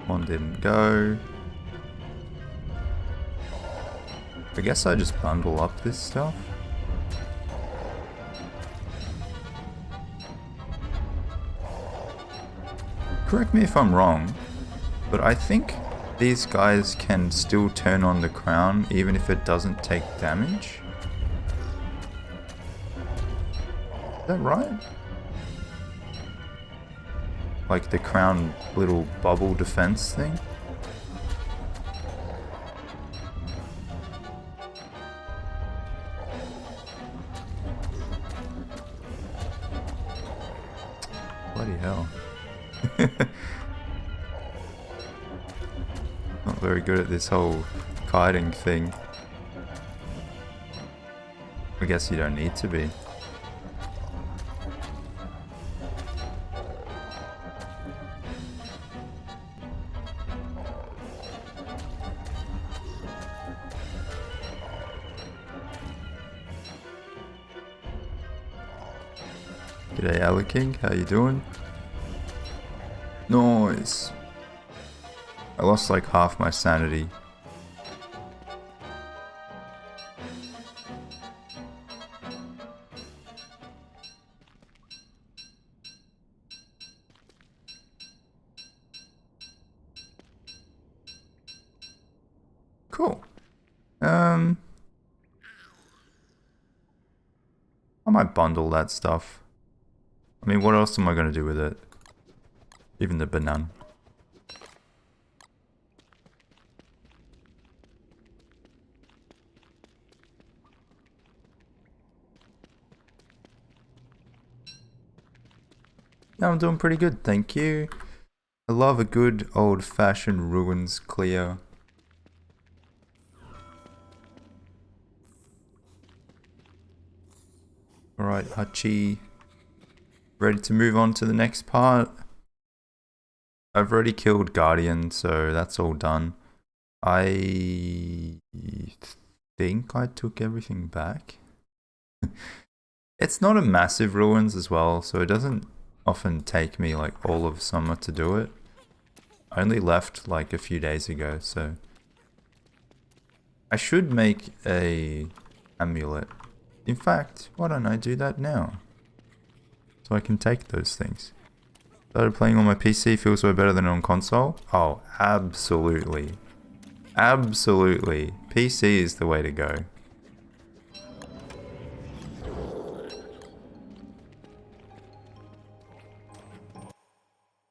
Speaker 1: One didn't go. I guess I just bundle up this stuff. Correct me if I'm wrong, but I think these guys can still turn on the crown even if it doesn't take damage. Is that right? Like the crown little bubble defense thing? Bloody hell. Not very good at this whole kiting thing. I guess you don't need to be. G'day Alley King, how you doing? Nice. I lost like half my sanity. Cool. I might bundle that stuff. I mean, what else am I going to do with it? Even the banana. Yeah, I'm doing pretty good, thank you. I love a good old-fashioned ruins clear. Alright, Hachi. Ready to move on to the next part. I've already killed Guardian, so that's all done. I think I took everything back. It's not a massive ruins as well, so it doesn't often take me like all of summer to do it. I only left like a few days ago, so I should make a amulet. In fact, why don't I do that now? So I can take those things. Started playing on my PC, feels way better than on console. Oh, absolutely. Absolutely. PC is the way to go.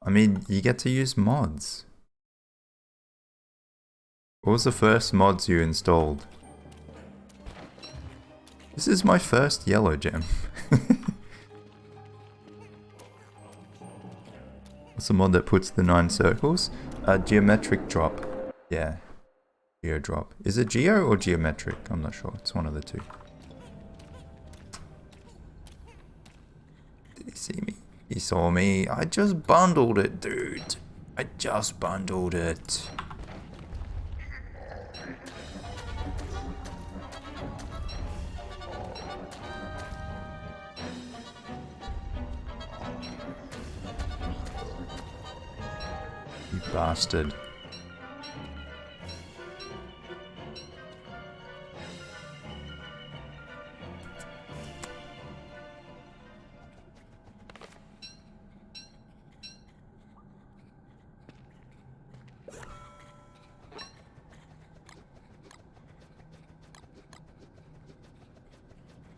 Speaker 1: I mean, you get to use mods. What was the first mods you installed? This is my first yellow gem. What's the mod that puts the 9 circles? Geometric drop. Yeah. Geo drop. Is it geo or geometric? I'm not sure. It's one of the two. Did he see me? He saw me. I just bundled it, dude. I just bundled it. You bastard.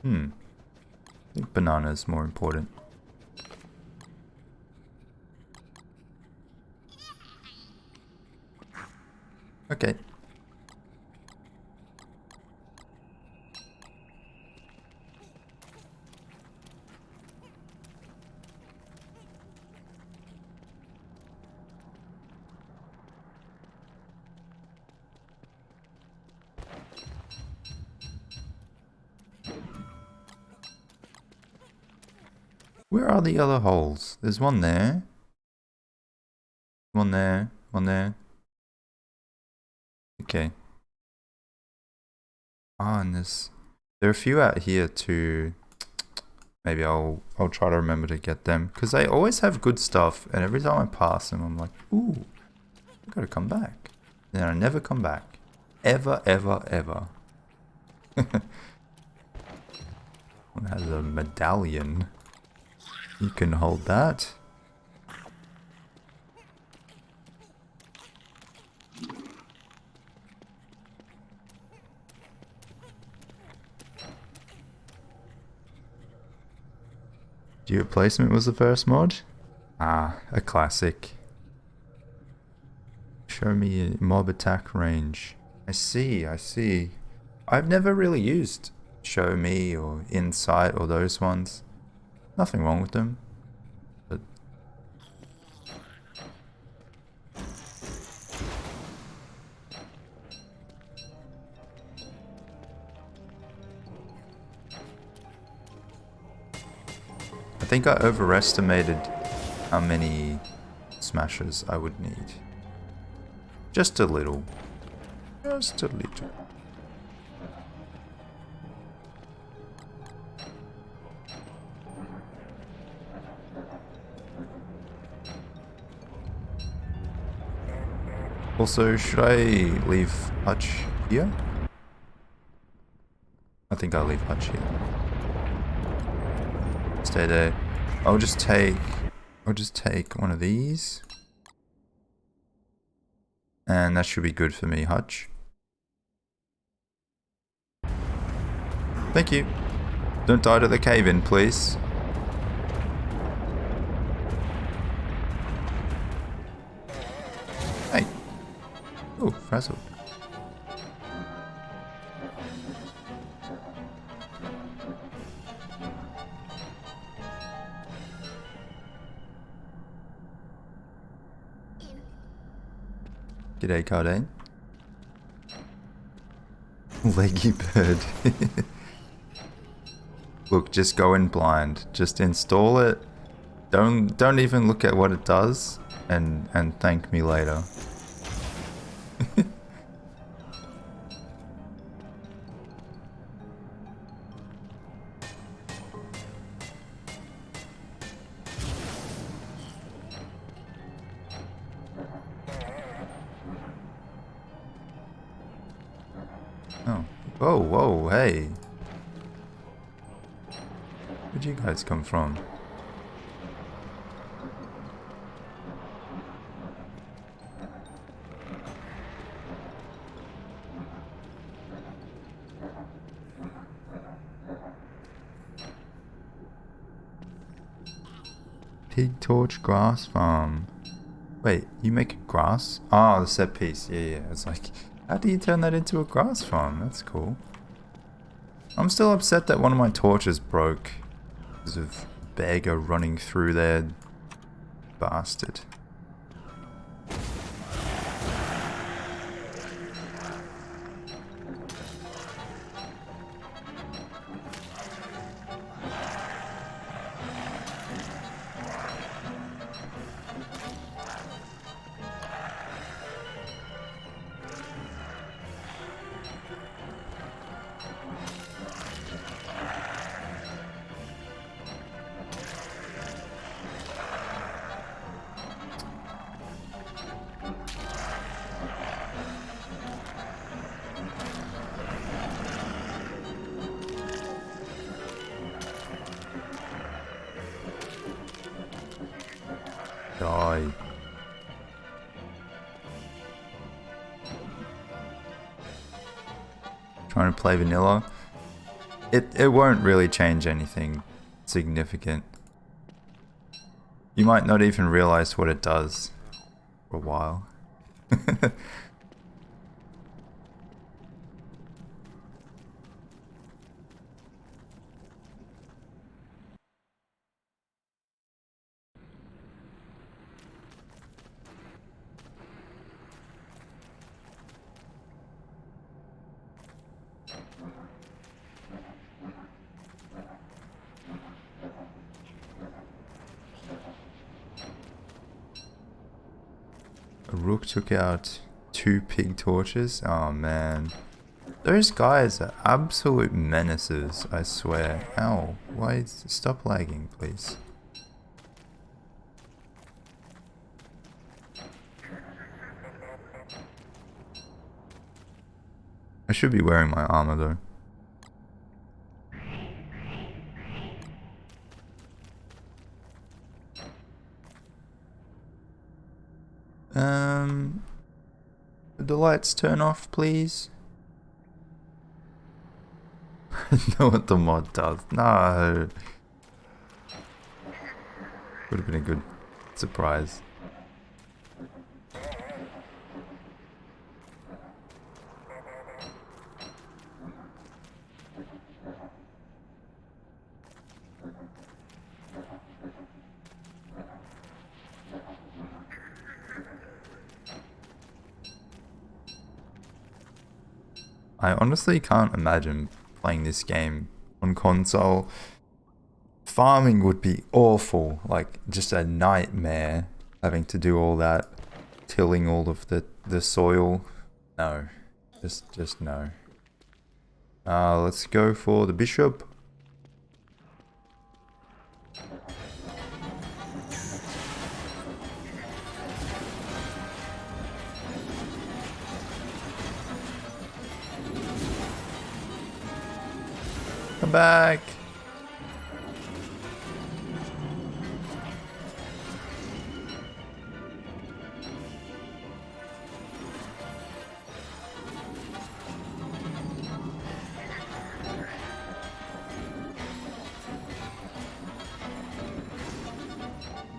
Speaker 1: I think banana is more important. Okay. Where are the other holes? There's one there. One there. One there. Okay. Ah, and there are a few out here too. Maybe I'll try to remember to get them, because they always have good stuff, and every time I pass them I'm like, ooh, I gotta come back. And then I never come back. Ever, ever, ever. One has a medallion. You can hold that. Geo placement was the first mod? Ah, a classic. Show me a mob attack range. I see, I see. I've never really used Show Me or Insight or those ones. Nothing wrong with them. But I think I overestimated how many smashes I would need. Just a little. Just a little. Also, should I leave Hutch here? I think I'll leave Hutch here. Stay there. I'll just take one of these. And that should be good for me, Hutch. Thank you. Don't die to the cave-in, please. Hey. Oh, frazzled. G'day, Cardane. Leggy bird. Look, just go in blind. Just install it. Don't even look at what it does, and thank me later. Oh. Whoa, whoa, hey. Where'd you guys come from? Pig torch grass farm. Wait, you make grass? Oh, the set piece. Yeah. It's like, how do you turn that into a grass farm? That's cool. I'm still upset that one of my torches broke because of beggar running through there. Bastard. Die. Trying to play vanilla. It won't really change anything significant. You might not even realize what it does for a while. A rook took out 2 pig torches. Oh man. Those guys are absolute menaces, I swear. Ow. Why? Stop lagging, please. I should be wearing my armor though. Would the lights turn off, please? I know what the mod does. No. Would have been a good surprise. I honestly can't imagine playing this game on console. Farming would be awful, like just a nightmare having to do all that, tilling all of the soil. No, just no. Let's go for the bishop. Come back.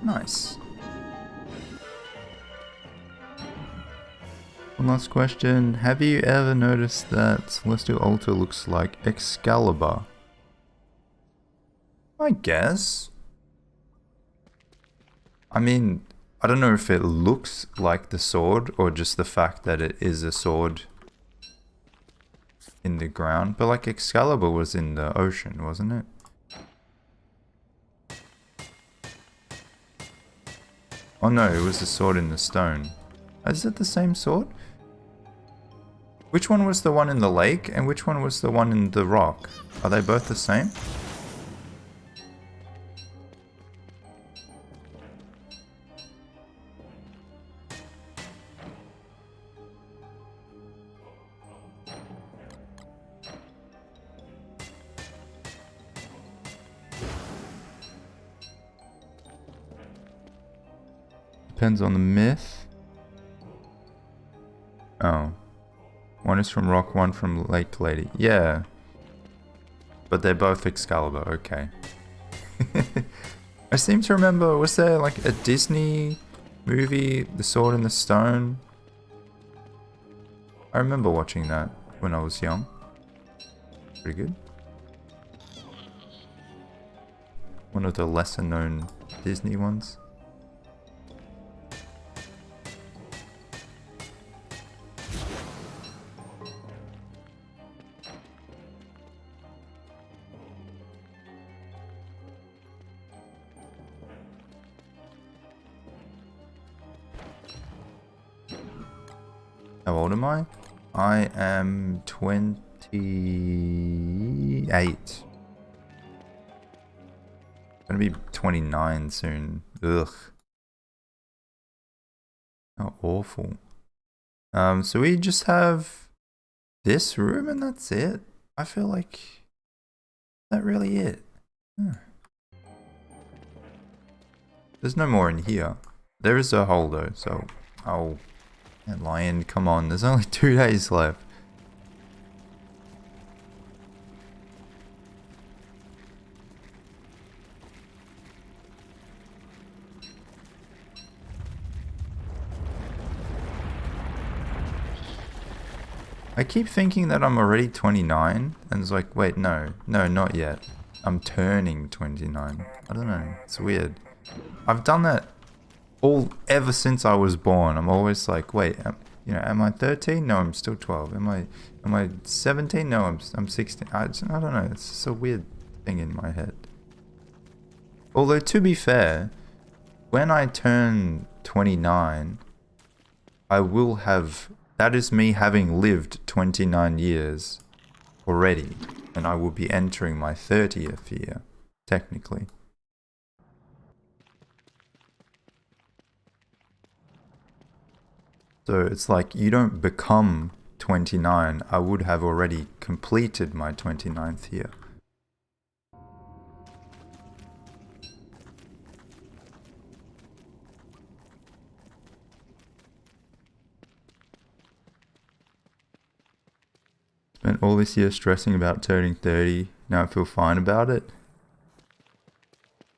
Speaker 1: Nice. One last question. Have you ever noticed that Celestial Altar looks like Excalibur? I guess. I mean, I don't know if it looks like the sword or just the fact that it is a sword in the ground. But like Excalibur was in the ocean, wasn't it? Oh no, it was the sword in the stone. Is it the same sword? Which one was the one in the lake and which one was the one in the rock? Are they both the same? Depends on the myth. Oh. One is from Rock, one from Lake Lady. Yeah. But they're both Excalibur, okay. I seem to remember, was there like a Disney movie, The Sword and the Stone? I remember watching that when I was young. Pretty good. One of the lesser known Disney ones. How old am I? I am 28. Gonna be 29 soon. Ugh. How awful. So we just have this room and that's it. I feel like that really it. There's no more in here. There is a hole though, so I'll... And Lion, come on, there's only 2 days left. I keep thinking that I'm already 29, and it's like, wait, no, not yet. I'm turning 29. I don't know, it's weird. I've done that ever since I was born. I'm always like, wait, am I 13? No, I'm still 12. Am I 17? No, I'm 16. I don't know. It's just a weird thing in my head. Although to be fair, when I turn 29, I will have... That is me having lived 29 years already, and I will be entering my 30th year, technically. So it's like you don't become 29. I would have already completed my 29th year. Spent all this year stressing about turning 30. Now I feel fine about it.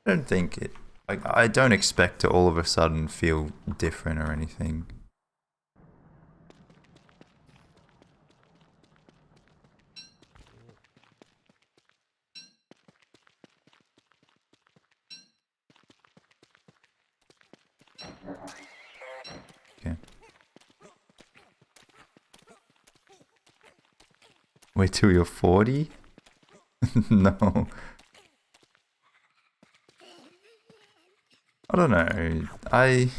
Speaker 1: I don't think it... Like, I don't expect to all of a sudden feel different or anything. Okay. Wait till you're 40? No. I don't know. I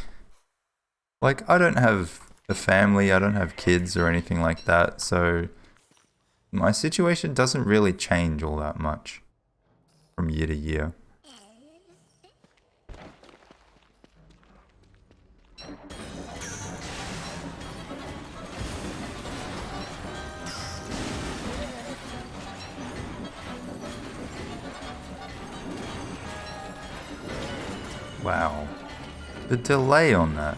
Speaker 1: don't have a family, I don't have kids or anything like that, so my situation doesn't really change all that much from year to year. Wow. The delay on that.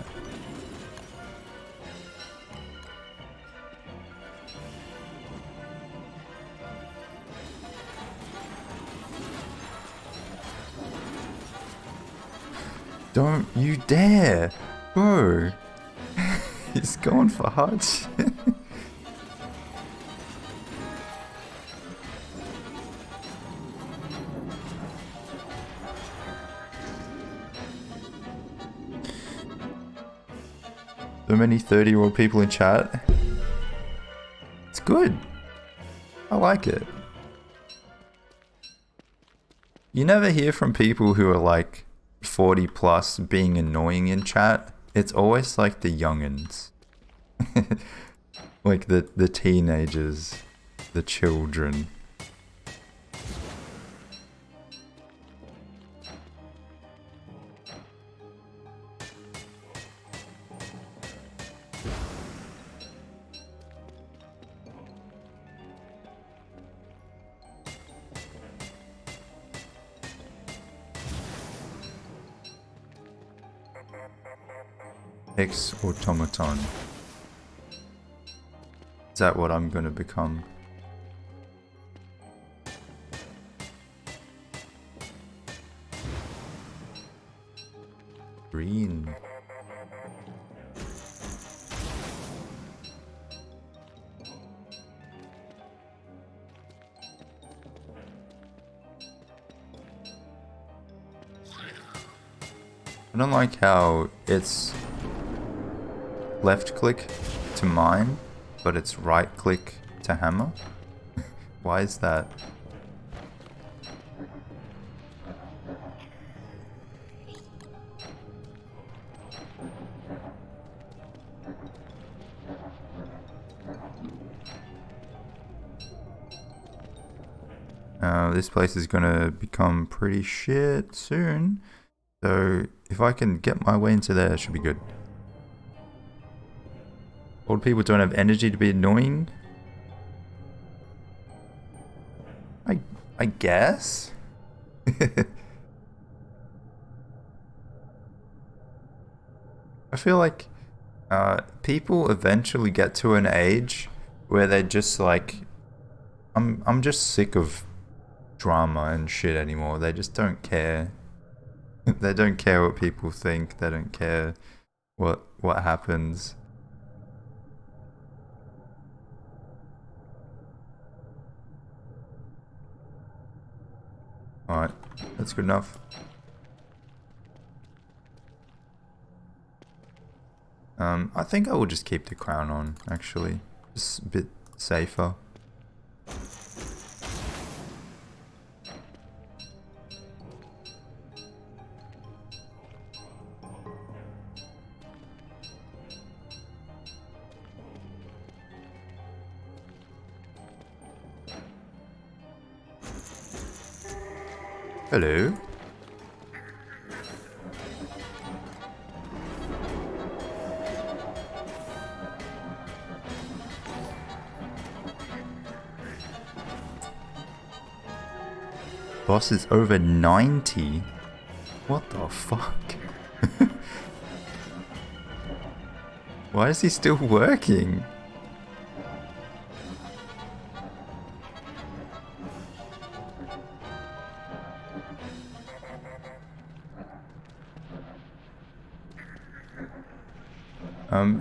Speaker 1: Don't you dare! Bro! He's going for hard shit. So many 30-year-old people in chat. It's good. I like it. You never hear from people who are like 40 plus being annoying in chat. It's always like the youngins. Like the teenagers, the children. Ex automaton. Is that what I'm gonna become? Green. I don't like how it's left click to mine, but it's right click to hammer. Why is that? This place is gonna become pretty shit soon. So if I can get my way into there, it should be good. Old people don't have energy to be annoying. I guess. I feel like people eventually get to an age where they're just like, I'm just sick of drama and shit anymore. They just don't care. They don't care what people think. They don't care what happens. Alright, that's good enough. I think I will just keep the crown on, actually. Just a bit safer. Hello. Boss is over 90. What the fuck? Why is he still working?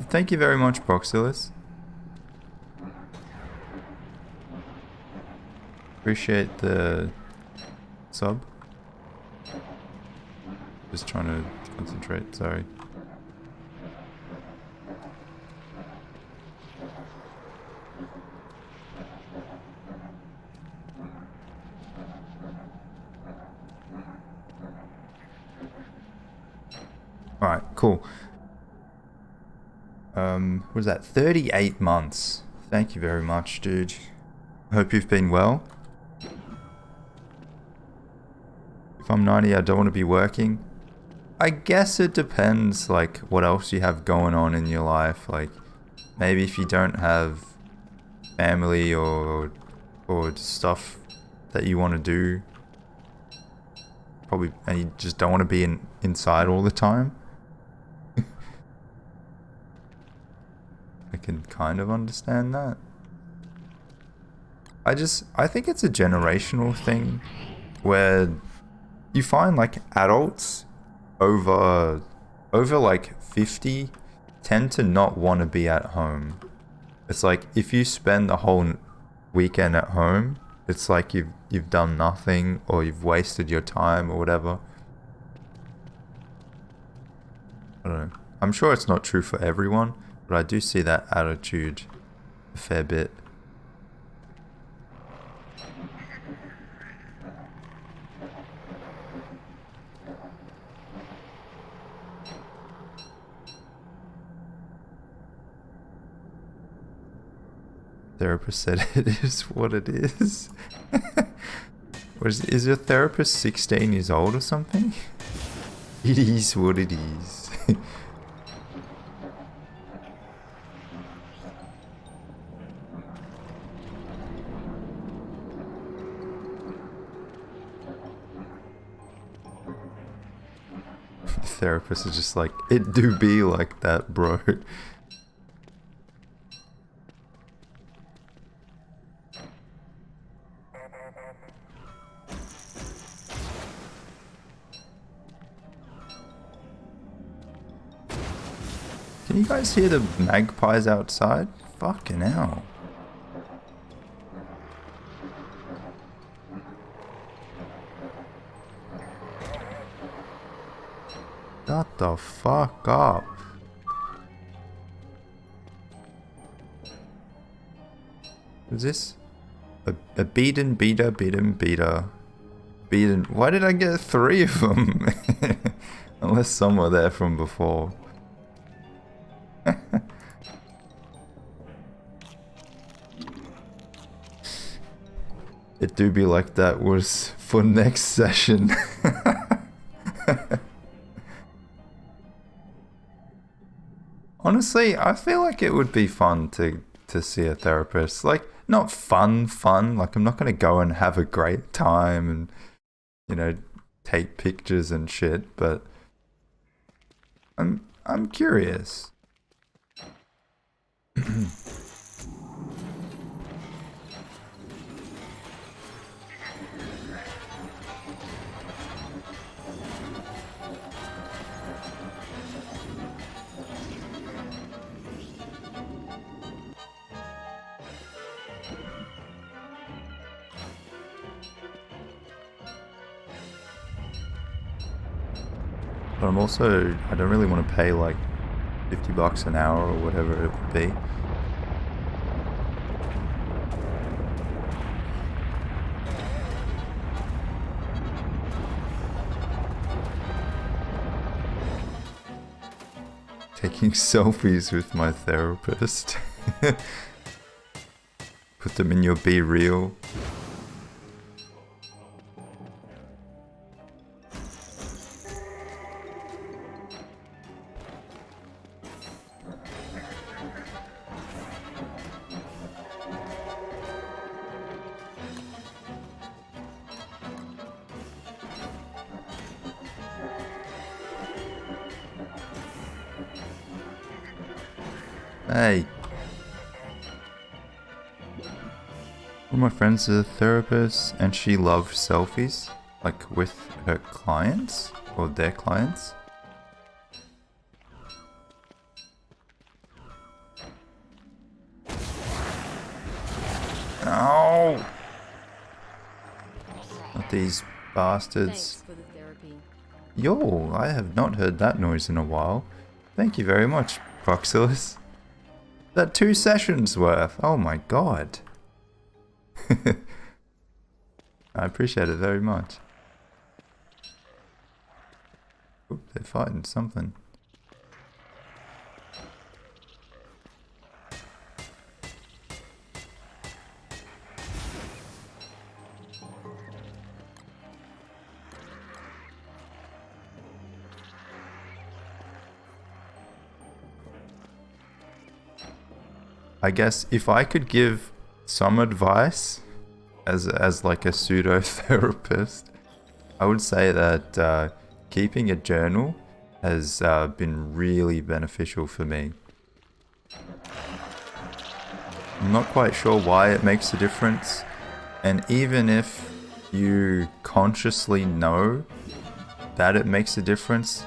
Speaker 1: Thank you very much, Proxilus. Appreciate the sub. Just trying to concentrate, sorry. Alright, cool. What is that? 38 months. Thank you very much, dude. Hope you've been well. If I'm 90, I don't want to be working. I guess it depends, like, what else you have going on in your life. Like, maybe if you don't have family or stuff that you want to do, probably, and you just don't want to be inside all the time. I can kind of understand that. I think it's a generational thing where you find like adults over like 50 tend to not want to be at home. It's like if you spend the whole weekend at home, it's like you've done nothing or you've wasted your time or whatever. I don't know. I'm sure it's not true for everyone, but I do see that attitude a fair bit. Therapist said it is what it is. Is your therapist 16 years old or something? It is what it is. The therapist is just like, it do be like that, bro. Can you guys hear the magpies outside? Fucking hell. Shut the fuck up. Who's this? A beaten, beater, beaten, beater. Beaten. Why did I get 3 of them? Unless some were there from before. It do be like that was for next session. Honestly, I feel like it would be fun to see a therapist. Like, not fun, like I'm not gonna go and have a great time and, you know, take pictures and shit, but I'm curious. But I'm also, I don't really want to pay like $50 an hour or whatever it would be. Taking selfies with my therapist. Put them in your Be Real. Hey. One of my friends is a therapist and she loves selfies, like with her clients or their clients. No! Not these bastards. Yo, I have not heard that noise in a while. Thank you very much, Proxilus. That 2 sessions worth. Oh my god. I appreciate it very much. Oop, they're fighting something. I guess if I could give some advice as like a pseudo therapist, I would say that keeping a journal has been really beneficial for me. I'm not quite sure why it makes a difference, and even if you consciously know that it makes a difference,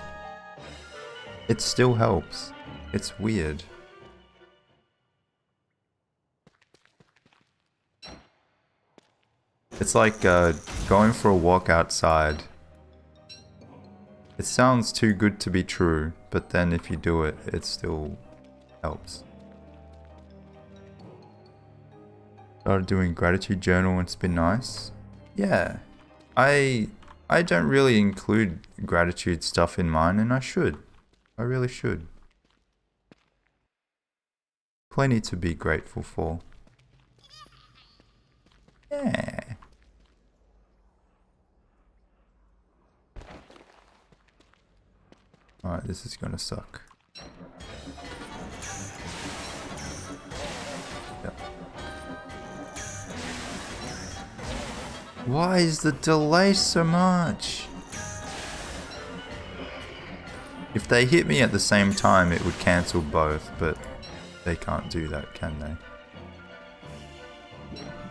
Speaker 1: it still helps. It's weird. It's like going for a walk outside. It sounds too good to be true, but then if you do it, it still helps. Started doing gratitude journal and it's been nice. Yeah, I don't really include gratitude stuff in mine, and I should. I really should. Plenty to be grateful for. Yeah. Alright, this is gonna suck. Yep. Why is the delay so much? If they hit me at the same time, it would cancel both, but they can't do that, can they?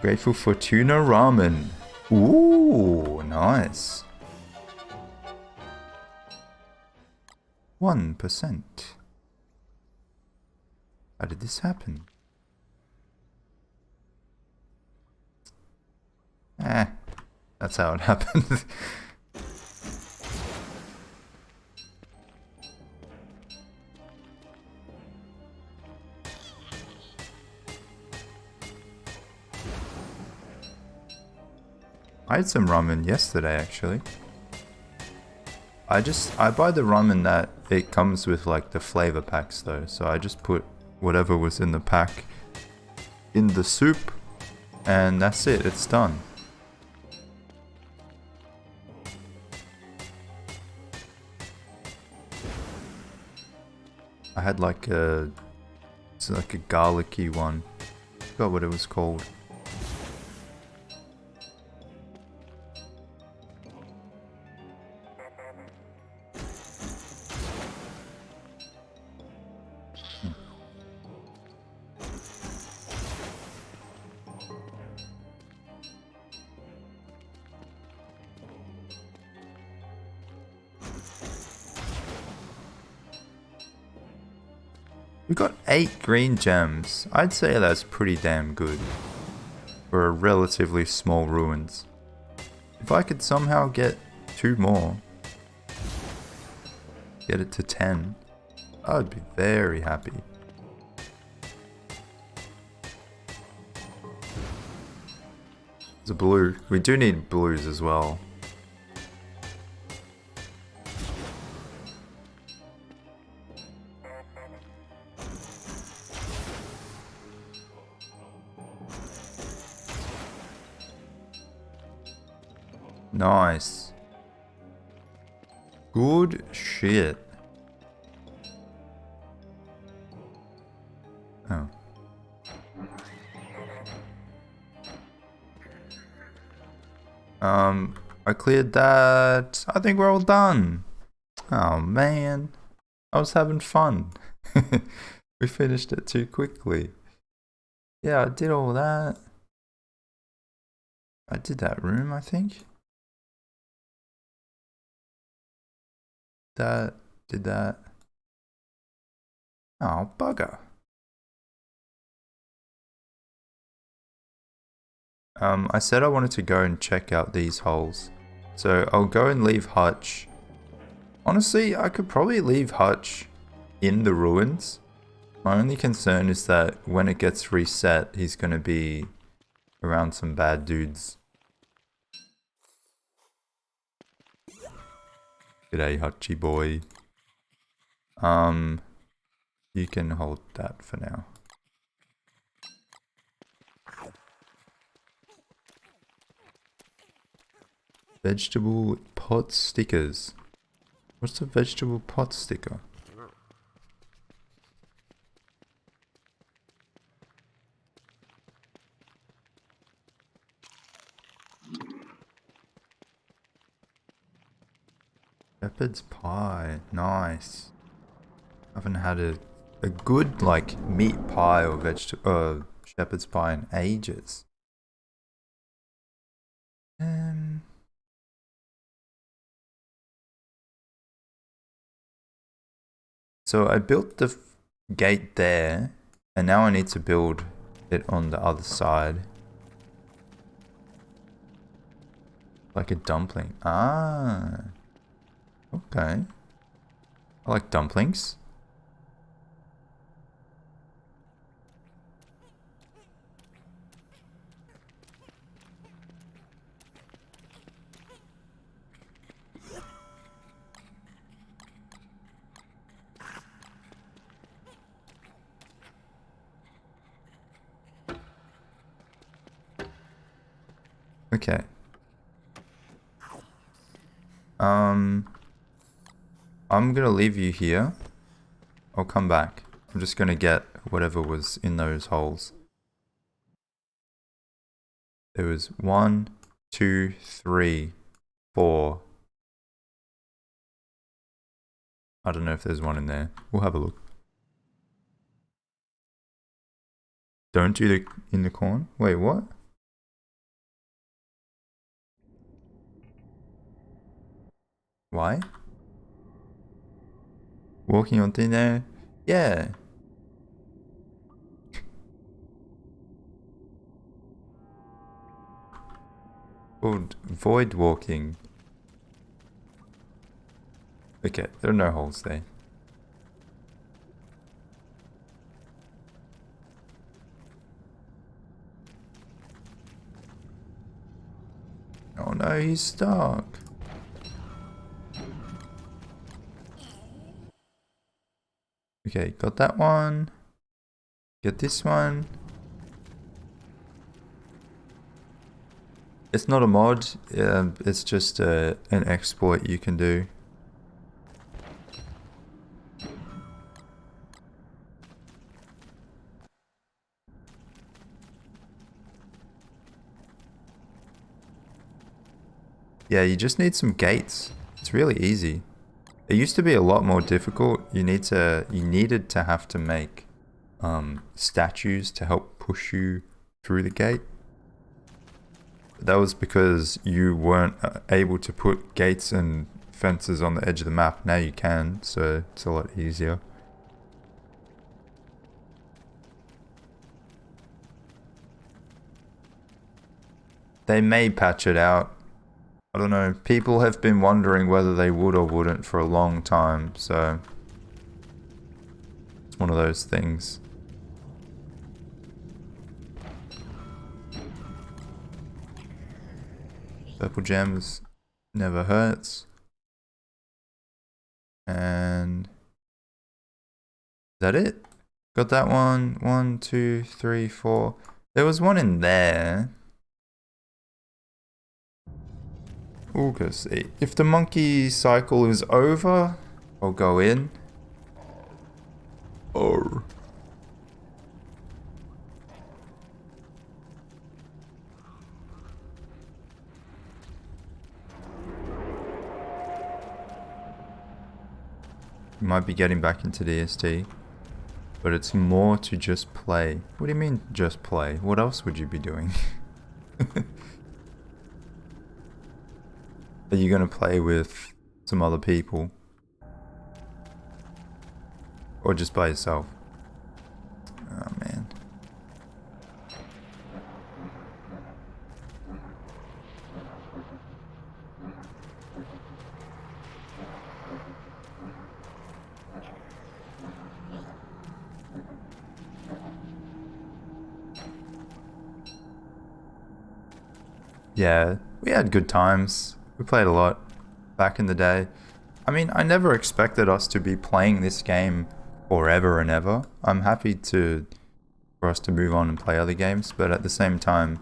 Speaker 1: Grateful for tuna ramen. Ooh, nice. 1%. How did this happen? That's how it happened. I had some ramen yesterday actually. I buy the ramen that it comes with like the flavor packs though, so I just put whatever was in the pack in the soup and that's it, it's done. I had like it's like a garlicky one. Forgot what it was called. We got 8 green gems. I'd say that's pretty damn good for a relatively small ruins. If I could somehow get 2 more, get it to 10, I'd be very happy. There's a blue. We do need blues as well. Nice. Good shit. Oh. I cleared that. I think we're all done. Oh man. I was having fun. We finished it too quickly. Yeah, I did all that. I did that room, I think. Did that. Oh, bugger. I said I wanted to go and check out these holes. So I'll go and leave Hutch. Honestly, I could probably leave Hutch in the ruins. My only concern is that when it gets reset, he's going to be around some bad dudes. G'day, Hutchy boy. You can hold that for now. Vegetable pot stickers. What's a vegetable pot sticker? Shepherd's pie. Nice. I haven't had a good like meat pie or vegetable shepherd's pie in ages. So I built the gate there, and now I need to build it on the other side. Like a dumpling. Ah. Okay. I like dumplings. Okay. I'm gonna leave you here. I'll come back. I'm just gonna get whatever was in those holes. There was 1, 2, 3, 4. I don't know if there's one in there. We'll have a look. Don't do the in the corn. Wait, what? Why? Walking on thin air? Yeah. Called void walking. Okay, there are no holes there. Oh no, he's stuck. Okay, got that one. Get this one. It's not a mod, it's just an exploit you can do. Yeah, you just need some gates. It's really easy. It used to be a lot more difficult. You needed to have to make statues to help push you through the gate. That was because you weren't able to put gates and fences on the edge of the map. Now you can, so it's a lot easier. They may patch it out. I don't know. People have been wondering whether they would or wouldn't for a long time, so it's one of those things. Purple gems never hurts. And is that it? Got that one. 1, 2, 3, 4. There was one in there. We'll go see. If the monkey cycle is over, I'll go in. Oh. You might be getting back into DST, but it's more to just play. What do you mean just play? What else would you be doing? Are you gonna play with some other people? Or just by yourself? Oh man. Yeah, we had good times. We played a lot back in the day. I mean, I never expected us to be playing this game forever and ever. I'm happy for us to move on and play other games, but at the same time,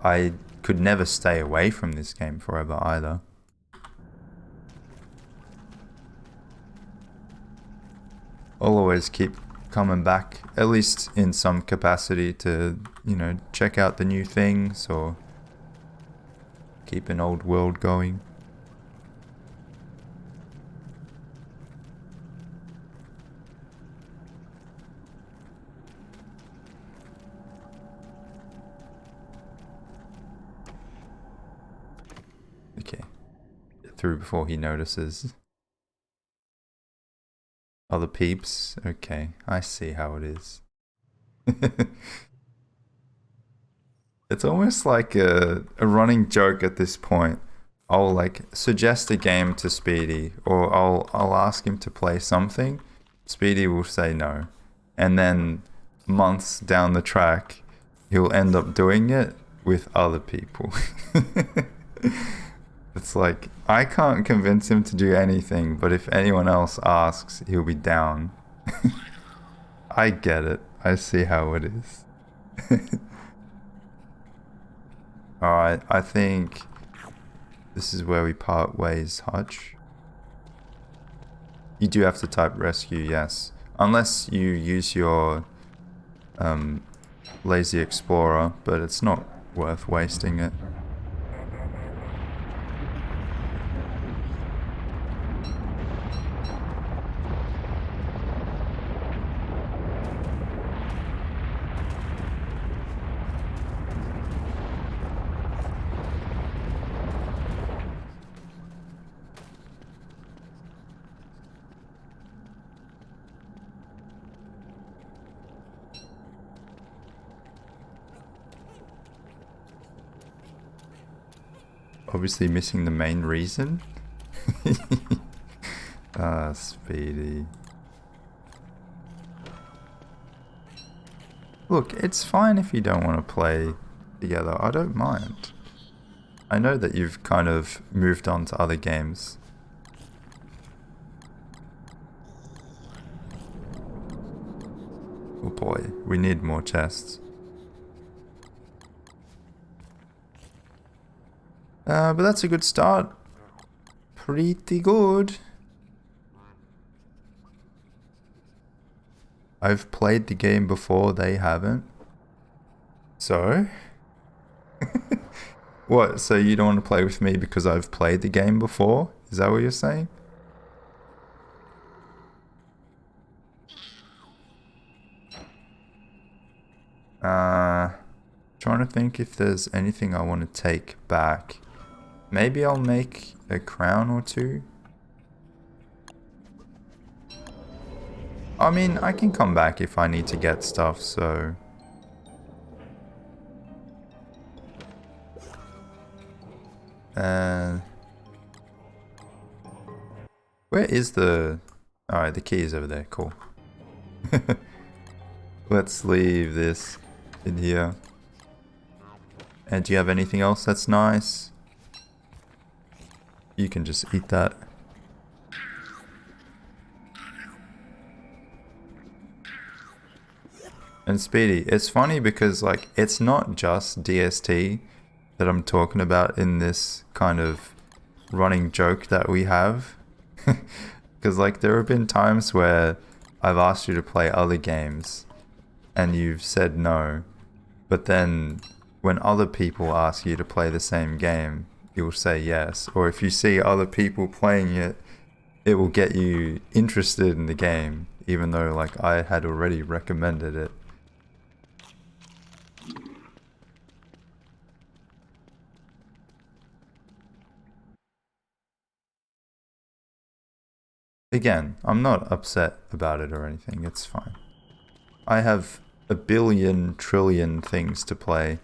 Speaker 1: I could never stay away from this game forever either. I'll always keep coming back, at least in some capacity, to, you know, check out the new things or keep an old world going. Okay. Get through before he notices. Other peeps? Okay, I see how it is. It's almost like a running joke at this point. I'll like suggest a game to Speedy, or I'll ask him to play something. Speedy will say no. And then months down the track, he'll end up doing it with other people. It's like, I can't convince him to do anything, but if anyone else asks, he'll be down. I get it. I see how it is. Alright, I think this is where we part ways, Hutch. You do have to type rescue, yes. Unless you use your lazy explorer, but it's not worth wasting it. obviously missing the main reason. Ah, Speedy. Look, it's fine if you don't want to play together. I don't mind. I know that you've kind of moved on to other games. Oh boy, we need more chests. But that's a good start. Pretty good. I've played the game before, they haven't. So? What, so you don't want to play with me because I've played the game before? Is that what you're saying? Trying to think if there's anything I want to take back. Maybe I'll make a crown or two. I mean, I can come back if I need to get stuff, so... Where is the... Alright, the key is over there, cool. Let's leave this in here. And do you have anything else that's nice? You can just eat that. And Speedy, it's funny because like it's not just DST that I'm talking about in this kind of running joke that we have. Because like there have been times where I've asked you to play other games and you've said no. But then when other people ask you to play the same game, you'll say yes. Or if you see other people playing it, it will get you interested in the game, even though like I had already recommended it. Again, I'm not upset about it or anything, it's fine. I have a billion trillion things to play.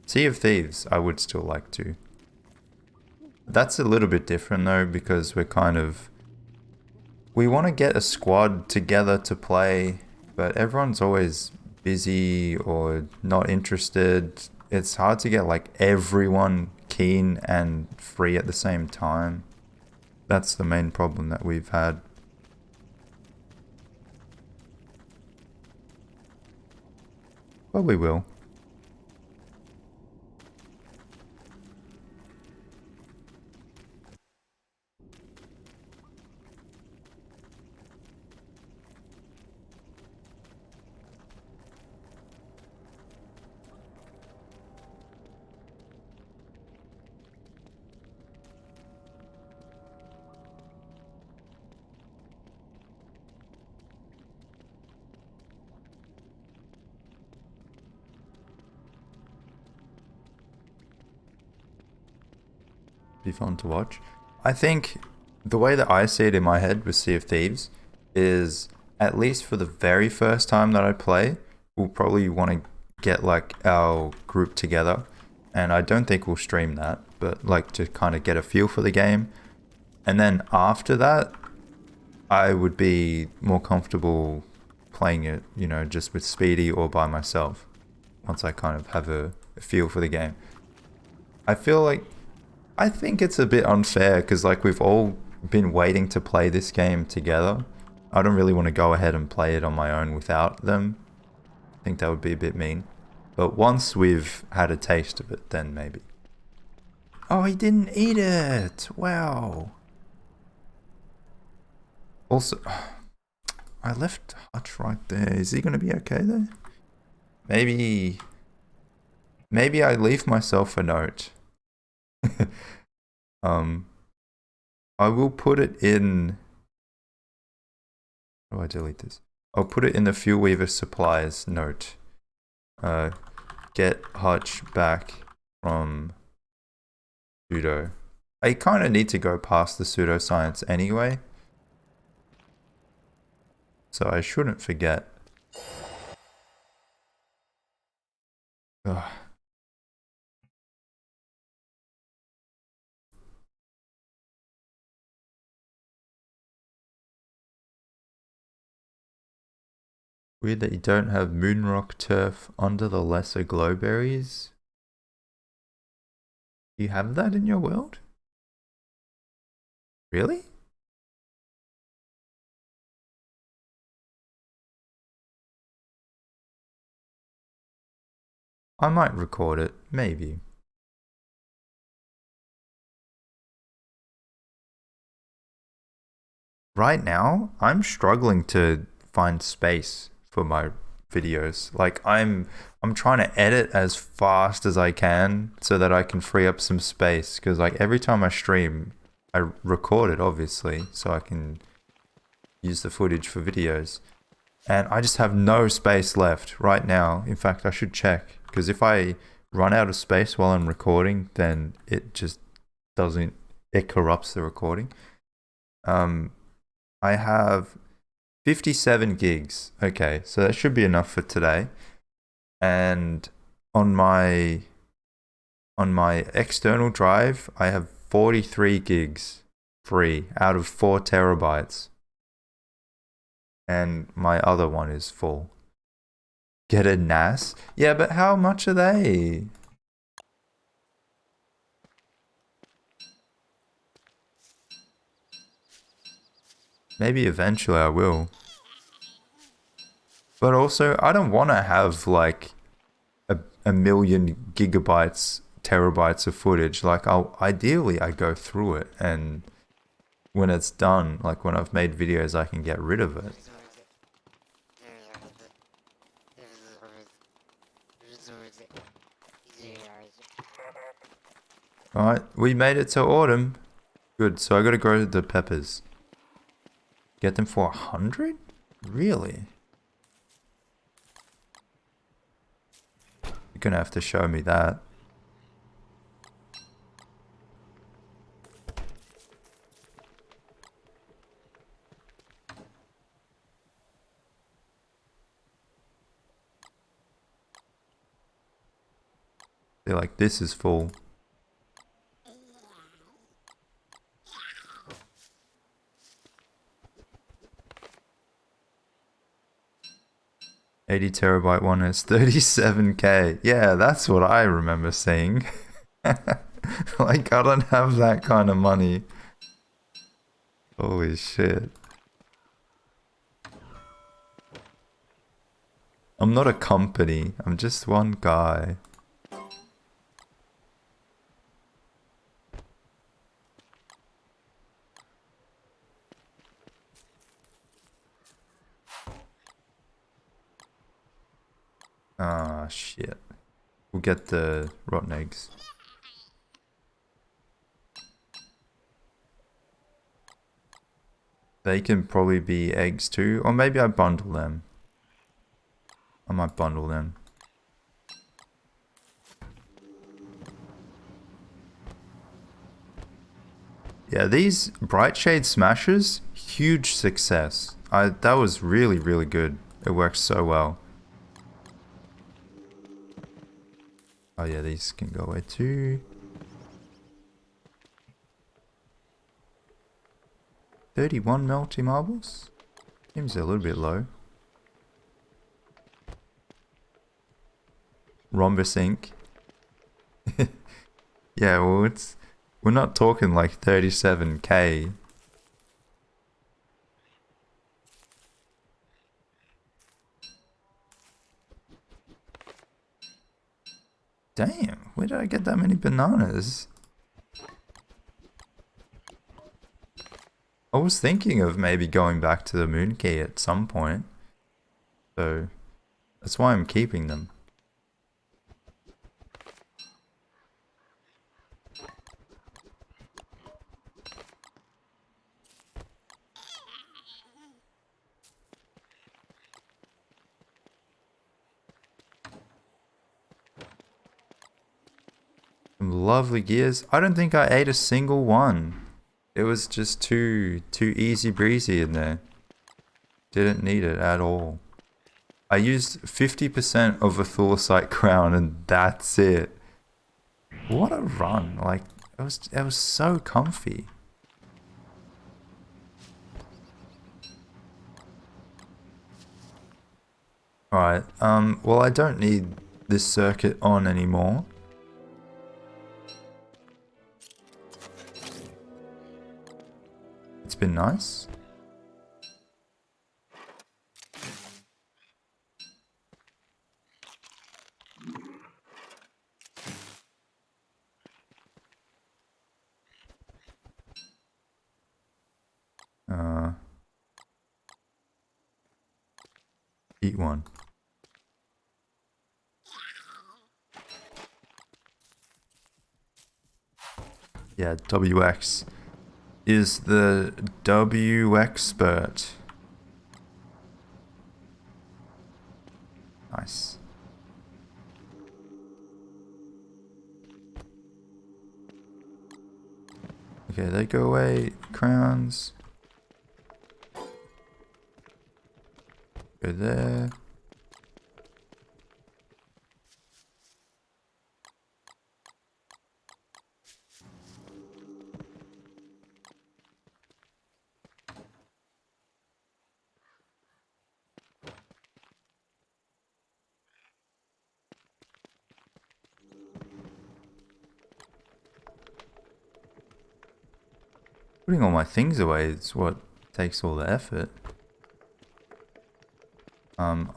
Speaker 1: Sea of Thieves, I would still like to. That's a little bit different though, because we're kind of... We want to get a squad together to play, but everyone's always busy or not interested. It's hard to get like everyone keen and free at the same time. That's the main problem that we've had. But we will. Be fun to watch. I think the way that I see it in my head with Sea of Thieves is, at least for the very first time that I play, we'll probably want to get like our group together, and I don't think we'll stream that, but like to kind of get a feel for the game. And then after that, I would be more comfortable playing it, you know, just with Speedy or by myself, once I kind of have a feel for the game. I feel like, I think it's a bit unfair because like we've all been waiting to play this game together. I don't really want to go ahead and play it on my own without them. I think that would be a bit mean. But once we've had a taste of it, then maybe. Oh, he didn't eat it! Wow. Also, I left Hutch right there. Is he gonna be okay there? Maybe I leave myself a note. I will put it in... How do I delete this? I'll put it in the Fuel Weaver supplies note. Get Hutch back from pseudo. I kind of need to go past the pseudoscience anyway, so I shouldn't forget. Ugh. Weird that you don't have moonrock turf under the lesser glowberries. You have that in your world? Really? I might record it, maybe. Right now, I'm struggling to find space for my videos. Like I'm trying to edit as fast as I can so that I can free up some space because like every time I stream, I record it obviously so I can use the footage for videos. And I just have no space left right now. In fact, I should check because if I run out of space while I'm recording, then it just doesn't, it corrupts the recording. I have 57 gigs. Okay, so that should be enough for today. And on my external drive, I have 43 gigs free out of 4 terabytes. And my other one is full. Get a NAS? Yeah, but how much are they? Maybe eventually I will. But also, I don't want to have like a million gigabytes, terabytes of footage. Like, ideally I go through it, and when it's done, like when I've made videos, I can get rid of it. Alright, we made it to autumn. Good, so I gotta grow the peppers. Get them for 100? Really? You're gonna have to show me that. They're like, this is full. $80 terabyte one is 37k. Yeah, that's what I remember seeing. Like, I don't have that kind of money. Holy shit. I'm not a company. I'm just one guy. Ah, shit. We'll get the rotten eggs. They can probably be eggs too. Or maybe I bundle them. I might bundle them. Yeah, these Bright Shade Smashers, huge success. That was really, really good. It worked so well. Oh yeah, these can go away too. 31 melty marbles? Seems a little bit low. Rhombus ink. Yeah, well, we're not talking like 37k. Damn, where did I get that many bananas? I was thinking of maybe going back to the moon key at some point. So, that's why I'm keeping them. Some lovely gears. I don't think I ate a single one. It was just too easy breezy in there. Didn't need it at all. I used 50% of a thulecite crown and that's it. What a run. Like, it was so comfy. Alright, well I don't need this circuit on anymore. It's been nice. Eat one. Yeah, WX is the W expert. Nice. Okay, they go away. Crowns. Go there. Putting all my things away is what takes all the effort.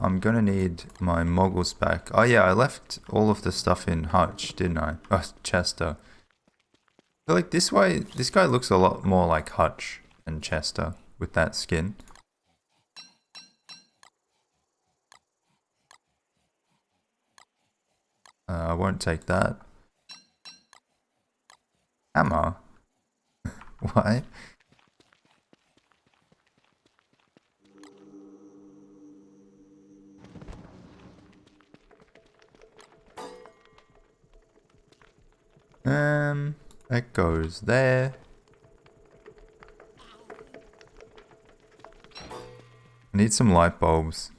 Speaker 1: I'm gonna need my moggles back. Oh yeah, I left all of the stuff in Hutch, didn't I? Oh, Chester. I feel like this guy looks a lot more like Hutch than Chester with that skin. I won't take that. Hammer? Why? That goes there. I need some light bulbs.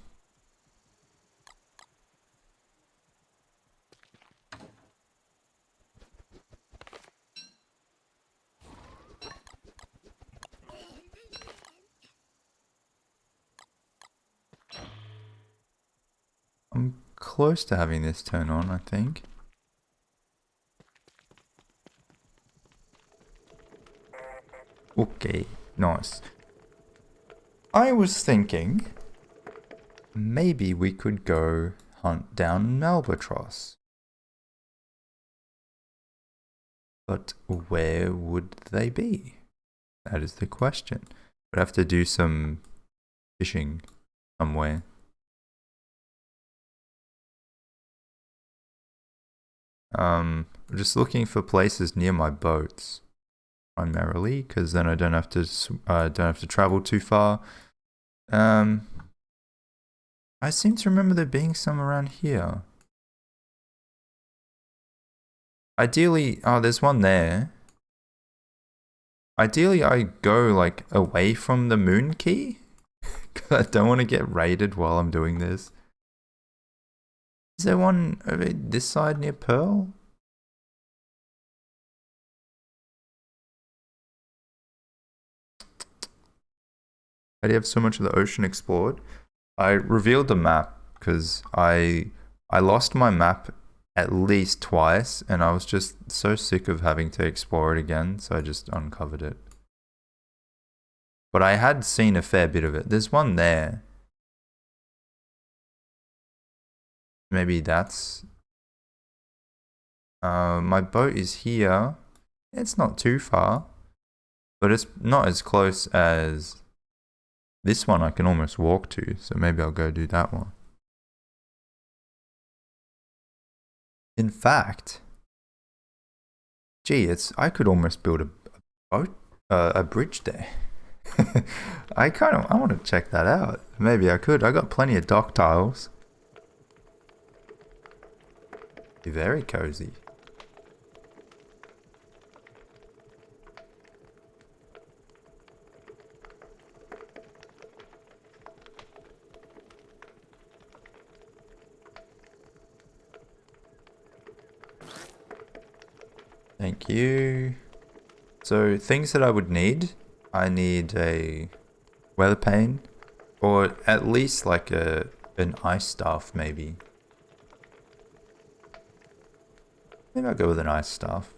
Speaker 1: I'm close to having this turn on, I think. Okay, nice. I was thinking maybe we could go hunt down Malbatross. But where would they be? That is the question. I'd have to do some fishing somewhere. Just looking for places near my boats, primarily, because then I don't have to travel too far. I seem to remember there being some around here. Ideally, oh, there's one there. Ideally, I go like away from the moon key, because I don't want to get raided while I'm doing this. Is there one over this side near Pearl? I do have so much of the ocean explored. I revealed the map because I lost my map at least twice, and I was just so sick of having to explore it again, so I just uncovered it. But I had seen a fair bit of it. There's one there. Maybe that's... my boat is here. It's not too far, but it's not as close as this one I can almost walk to, so maybe I'll go do that one. In fact, gee, I could almost build a boat, a bridge there. I want to check that out. Maybe I could. I got plenty of dock tiles. Be very cozy. Thank you. So things that I would need, I need a weather pane, or at least like a An ice staff, maybe. Maybe I'll go with an ice staff.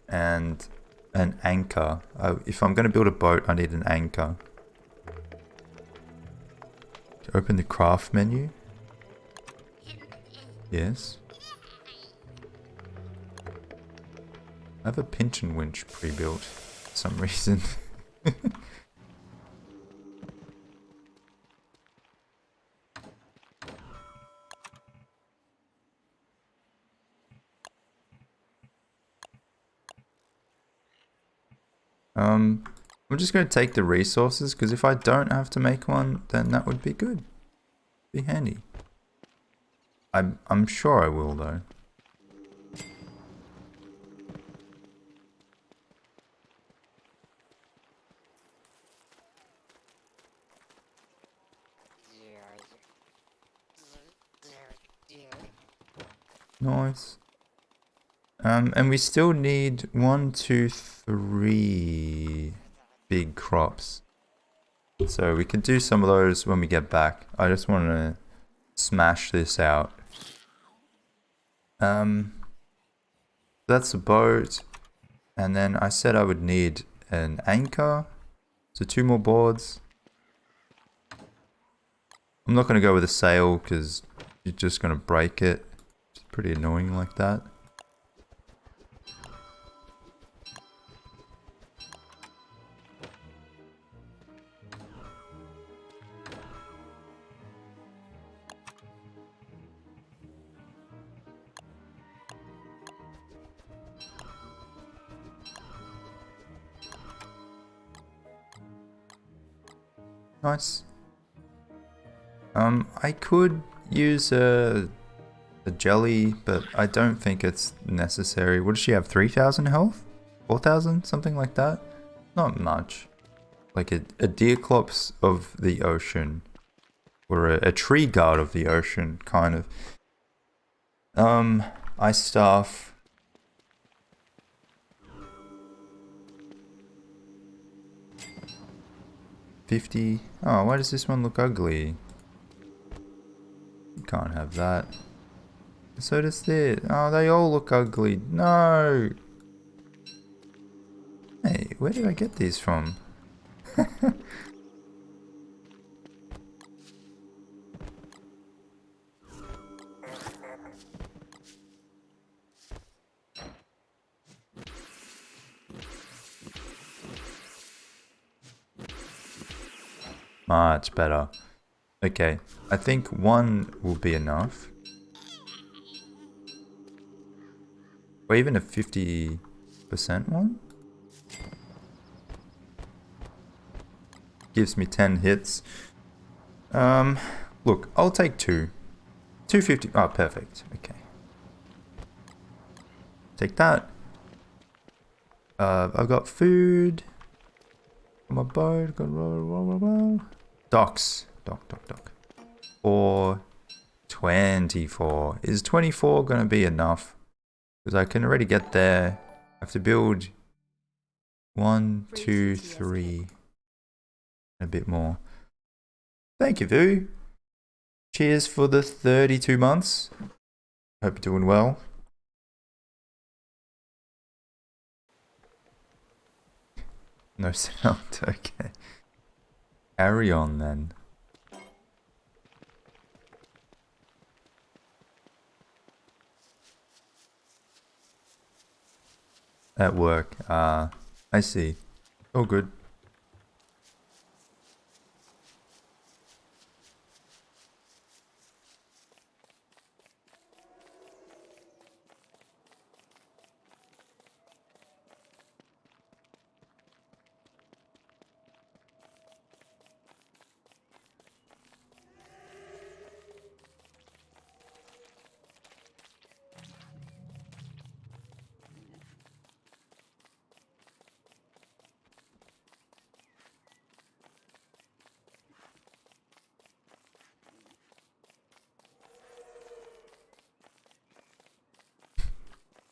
Speaker 1: And an anchor. If I'm going to build a boat, I need an anchor. Open the craft menu. Yes. I have a pinch and winch pre-built for some reason. I'm just going to take the resources, because if I don't have to make one, then that would be good. Be handy. I'm sure I will, though. Nice. And we still need 1, 2, 3 big crops. So we can do some of those when we get back. I just want to smash this out. That's the boat. And then I said I would need an anchor. So 2 more boards. I'm not going to go with a sail because you're just going to break it. It's pretty annoying like that. Nice. I could use a jelly, but I don't think it's necessary. What does she have? 3,000 health? 4,000? Something like that? Not much. Like a Deerclops of the ocean. Or a tree guard of the ocean, kind of. Ice staff. $50. Oh, why does this one look ugly? You can't have that. So does this. Oh, they all look ugly. No! Hey, where did I get these from? Much better. Okay, I think 1 will be enough. Or even a 50% one? Gives me 10 hits. Look, I'll take 2. 250. Oh, perfect. Okay. Take that. I've got food. On my boat. Got docks. Dock. Or 24. Is 24 gonna be enough? Because I can already get there. I have to build 1, 2, 3. A bit more. Thank you, Vu. Cheers for the 32 months. Hope you're doing well. No sound, okay. Carry on then. At work, I see. All good.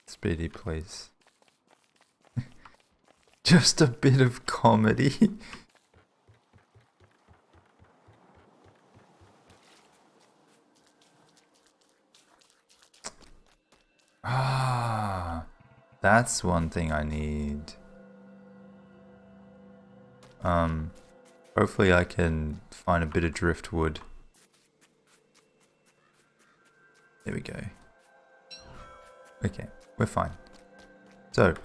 Speaker 1: Speedy, please. Just a bit of comedy. Ah, that's one thing I need. Hopefully I can find a bit of driftwood. There we go. Okay, we're fine. So,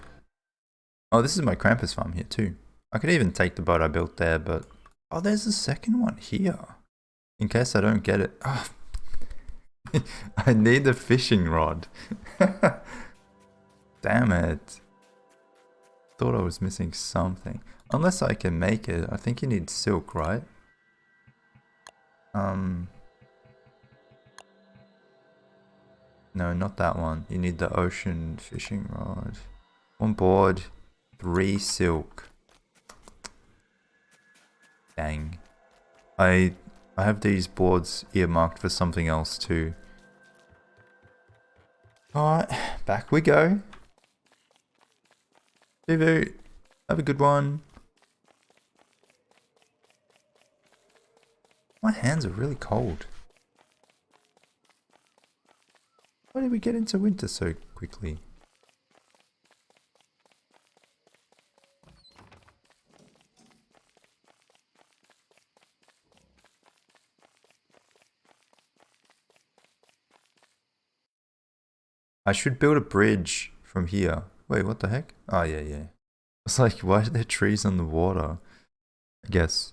Speaker 1: oh, this is my Krampus farm here too. I could even take the boat I built there, but... Oh, there's a second one here. In case I don't get it. Oh. I need the fishing rod. Damn it. Thought I was missing something. Unless I can make it. I think you need silk, right? No, not that one. You need the ocean fishing rod. On board, 3 silk. Dang. I have these boards earmarked for something else too. Alright, back we go. Vivu, have a good one. My hands are really cold. Why did we get into winter so quickly? I should build a bridge from here. Wait, what the heck? Oh, yeah. It's like, why are there trees on the water? I guess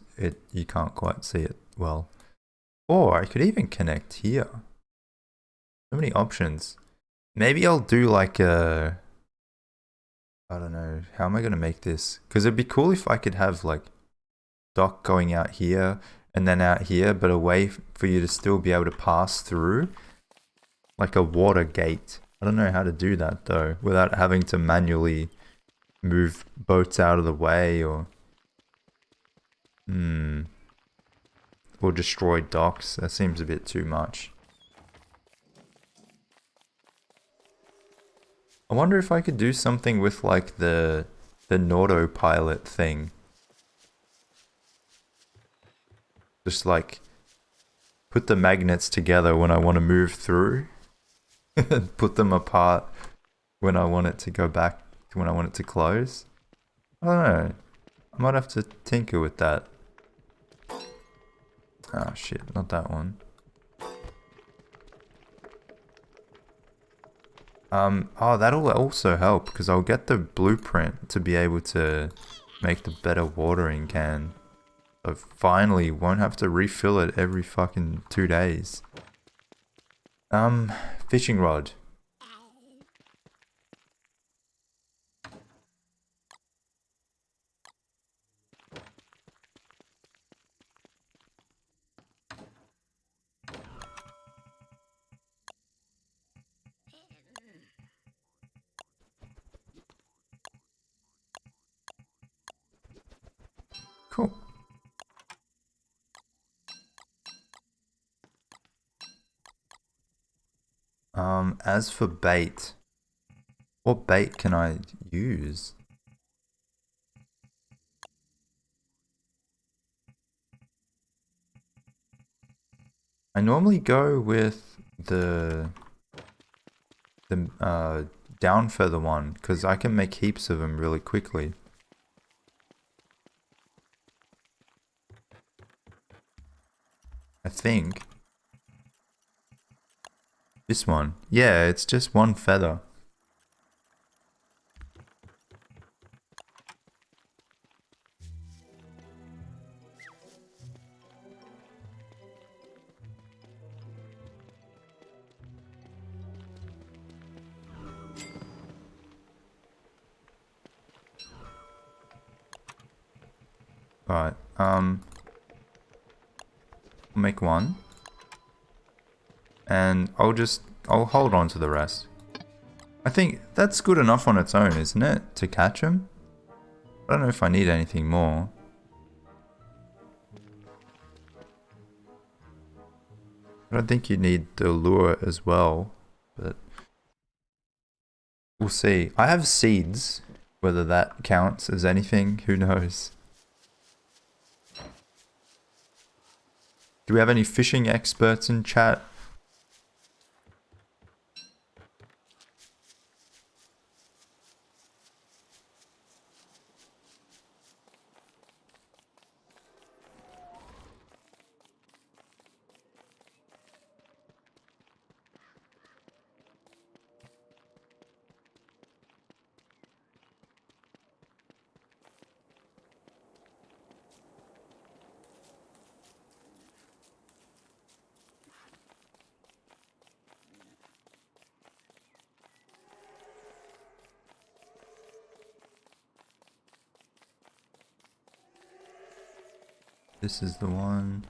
Speaker 1: you can't quite see it well. Or I could even connect here. So many options. Maybe I'll do like a... I don't know. How am I going to make this? Because it'd be cool if I could have like dock going out here and then out here, but a way for you to still be able to pass through. Like a water gate. I don't know how to do that though, without having to manually move boats out of the way or... Or destroy docks. That seems a bit too much. I wonder if I could do something with like the Nautopilot thing. Just like put the magnets together when I want to move through. And put them apart when I want it to go back, when I want it to close. I don't know. I might have to tinker with that. Oh shit, not that one. Oh, that'll also help because I'll get the blueprint to be able to make the better watering can. So finally won't have to refill it every fucking 2 days. Fishing rod. Cool. As for bait, what bait can I use? I normally go with the down feather one because I can make heaps of them really quickly. I think. This one. Yeah, it's just 1 feather. Alright, I'll make 1. And I'll hold on to the rest. I think that's good enough on its own, isn't it? To catch them? I don't know if I need anything more. I don't think you need the lure as well, but we'll see. I have seeds. Whether that counts as anything, who knows? Do we have any fishing experts in chat? This is the one.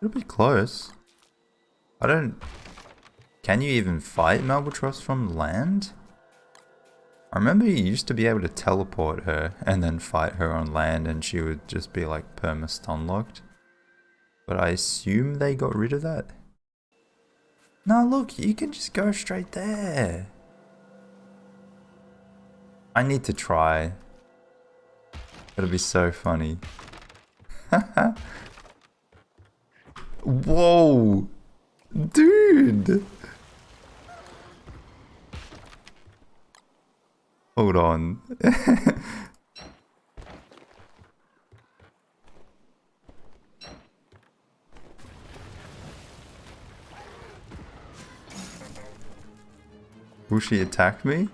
Speaker 1: It'll be close. I don't... Can you even fight Malbatross from land? I remember you used to be able to teleport her and then fight her on land and she would just be like perma-stun locked. But I assume they got rid of that. No, look, you can just go straight there. I need to try. It'll be so funny. Whoa! Dude! Hold on. Will she attack me?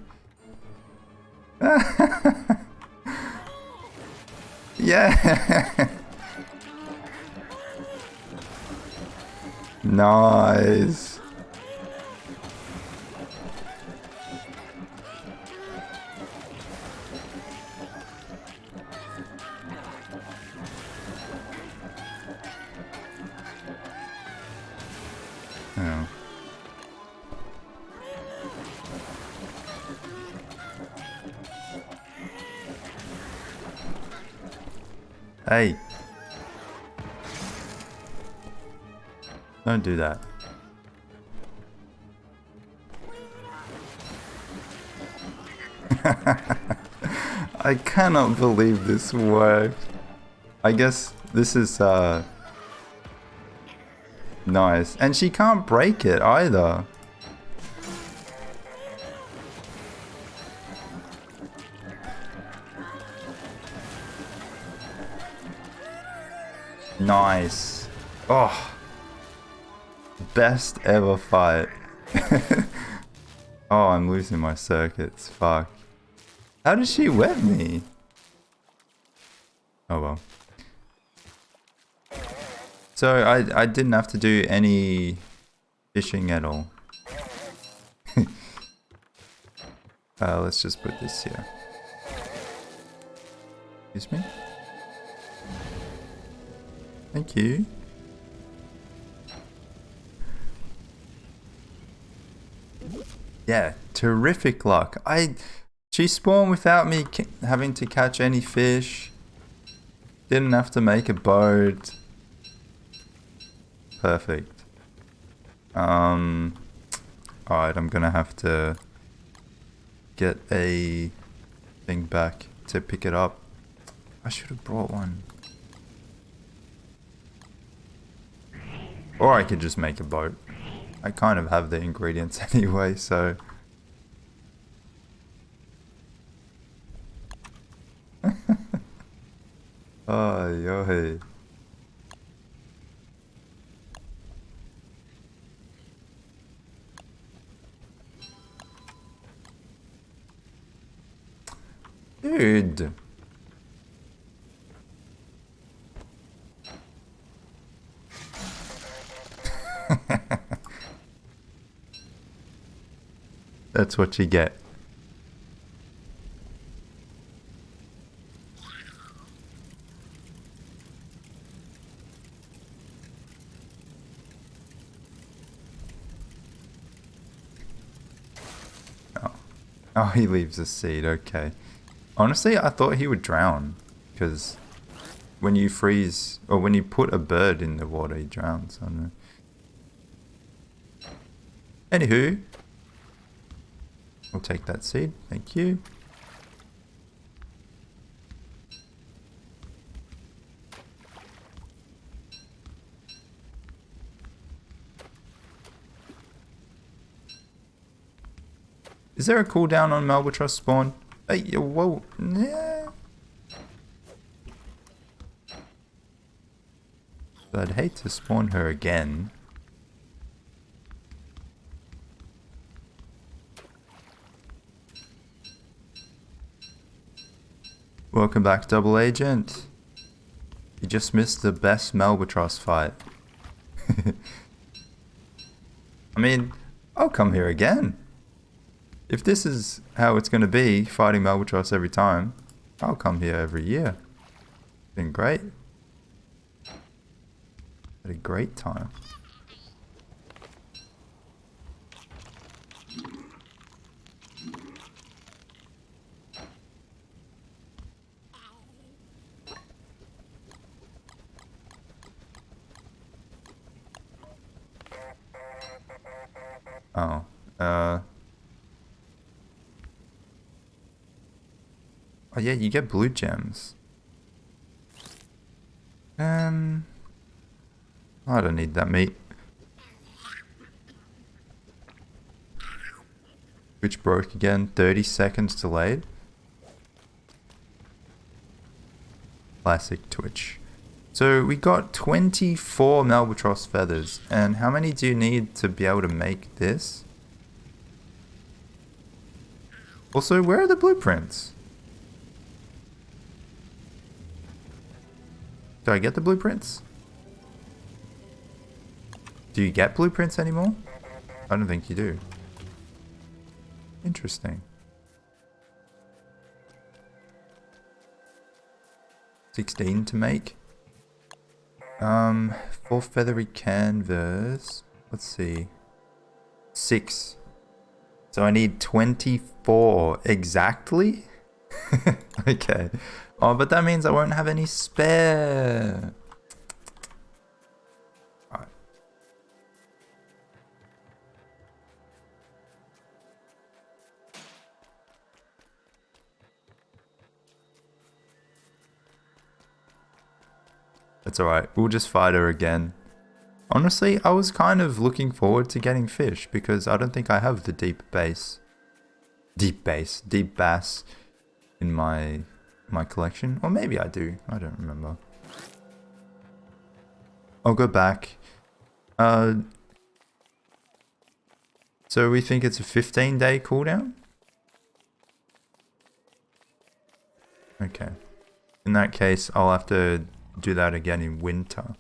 Speaker 1: Yeah! Nice! Oh. Hey! Don't do that. I cannot believe this worked. I guess this is nice. And she can't break it either. Nice. Oh. Best ever fight. Oh, I'm losing my circuits. Fuck. How did she wet me? Oh well. So I didn't have to do any fishing at all. Let's just put this here. Excuse me? Thank you. Yeah, terrific luck. She spawned without me having to catch any fish. Didn't have to make a boat. Perfect. Alright, I'm gonna have to get a thing back to pick it up. I should have brought one. Or I could just make a boat. I kind of have the ingredients anyway, so... Oh, yo. Dude. That's what you get. Oh, he leaves a seed, okay. Honestly, I thought he would drown. Because when you freeze, or when you put a bird in the water, he drowns. I don't know. Anywho. We'll take that seed, thank you. Is there a cooldown on Malbatross spawn? Hey, whoa. Yeah. But I'd hate to spawn her again. Welcome back, Double Agent. You just missed the best Malbatross fight. I mean, I'll come here again. If this is how it's going to be, fighting Malbatross every time, I'll come here every year. Been great. Had a great time. Oh, oh yeah, you get blue gems. I don't need that meat. Which broke again, 30 seconds delayed. Classic Twitch. So we got 24 Malbatross feathers, and how many do you need to be able to make this? Also, where are the blueprints? Do I get the blueprints? Do you get blueprints anymore? I don't think you do. Interesting. 16 to make. 4 feathery canvas. Let's see. 6. So I need 24 exactly? Okay. Oh, but that means I won't have any spare. Alright. That's alright. We'll just fight her again. Honestly, I was kind of looking forward to getting fish because I don't think I have the deep bass in my collection. Or maybe I do. I don't remember. I'll go back. So we think it's a 15-day cooldown? Okay. In that case, I'll have to do that again in winter.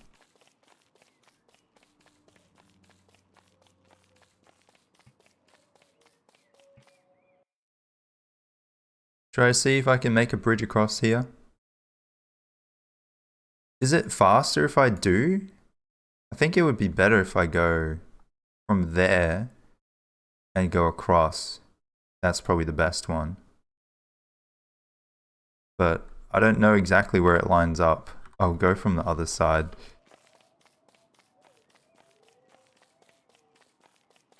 Speaker 1: Try to see if I can make a bridge across here. Is it faster if I do? I think it would be better if I go from there and go across. That's probably the best one. But I don't know exactly where it lines up. I'll go from the other side.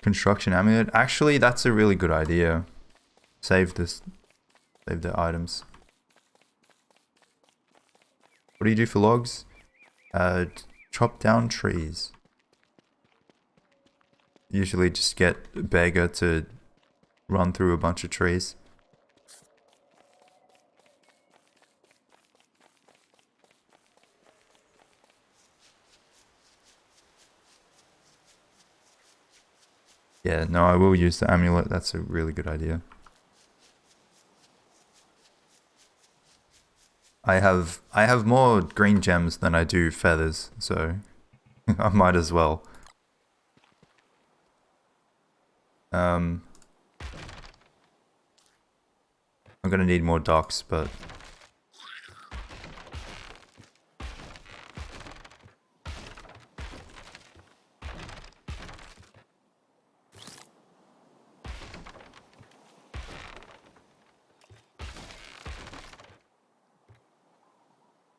Speaker 1: Construction amulet. Actually, that's a really good idea. Save this. Save the items. What do you do for logs? Chop down trees. Usually just get a beggar to run through a bunch of trees. Yeah, no, I will use the amulet. That's a really good idea. I have more green gems than I do feathers, so I might as well. I'm gonna need more docks, but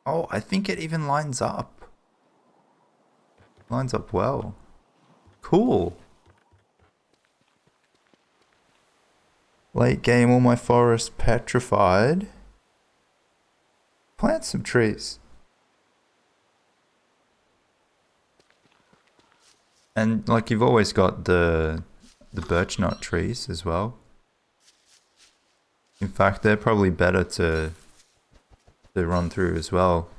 Speaker 1: oh, I think it even lines up. Lines up well. Cool. Late game, all my forests petrified. Plant some trees. And like you've always got the birch nut trees as well. In fact, they're probably better to run through as well.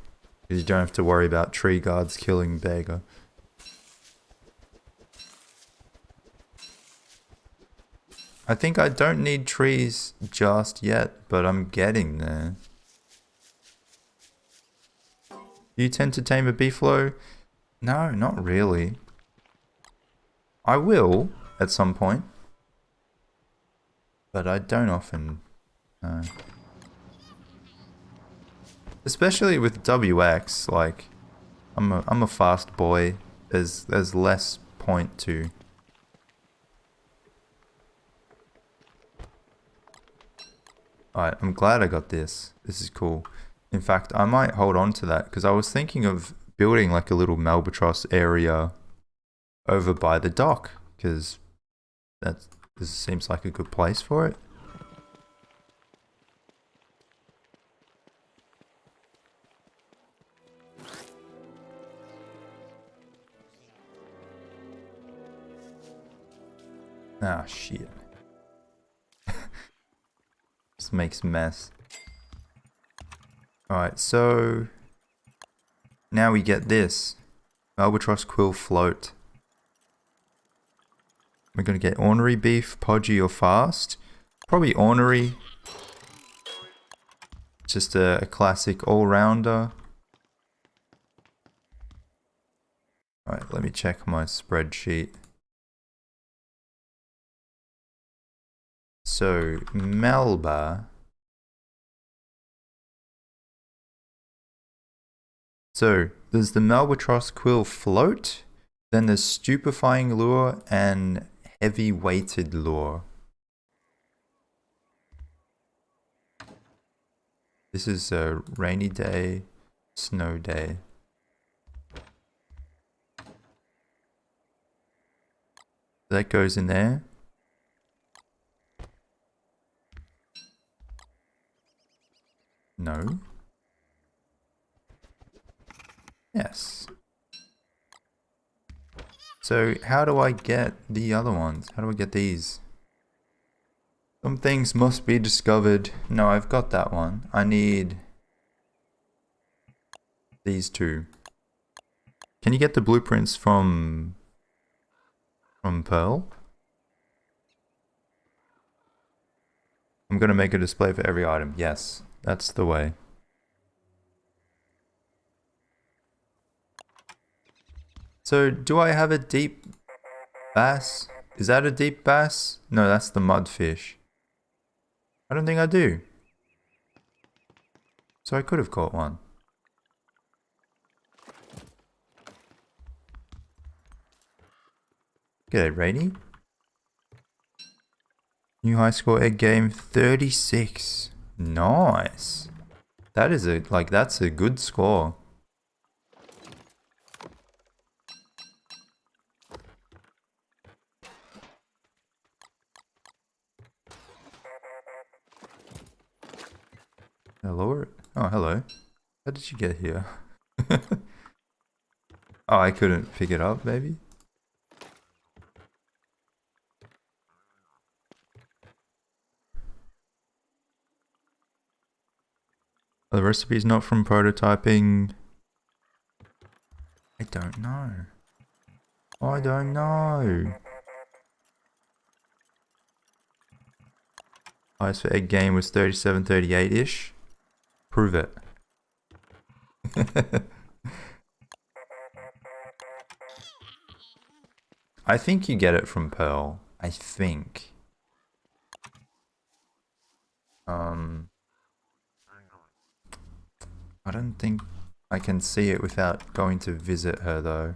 Speaker 1: Because you don't have to worry about tree guards killing Beggar. I think I don't need trees just yet, but I'm getting there. Do you tend to tame a beefalo? No, not really. I will at some point. But I don't often. Especially with WX, like I'm a fast boy. There's less point to. Alright, I'm glad I got this. This is cool. In fact, I might hold on to that because I was thinking of building like a little Malbatross area over by the dock because this seems like a good place for it. Ah, shit. This makes mess. Alright, so now we get this. Malbatross quill float. We're gonna get ornery beef, podgy or fast. Probably ornery. Just a classic all-rounder. Alright, let me check my spreadsheet. So, Melba. So, there's the Malbatross quill float. Then there's stupefying lure and heavy weighted lure. This is a rainy day, snow day. That goes in there. No. Yes. So how do I get the other ones? How do I get these? Some things must be discovered. No, I've got that one. I need these two. Can you get the blueprints from Pearl? I'm gonna make a display for every item. Yes, that's the way. So do I have a deep bass? Is that a deep bass? No, that's the mudfish. I don't think I do. So I could have caught one. G'day, Rainy. New high score egg game 36. Nice. That is that's a good score. Hello? Oh, hello. How did you get here? Oh, I couldn't pick it up, maybe? Are the recipes not from prototyping? I don't know. I don't know. Highest for egg game was 37-38-ish. Prove it. I think you get it from Pearl. I think. I don't think I can see it without going to visit her though.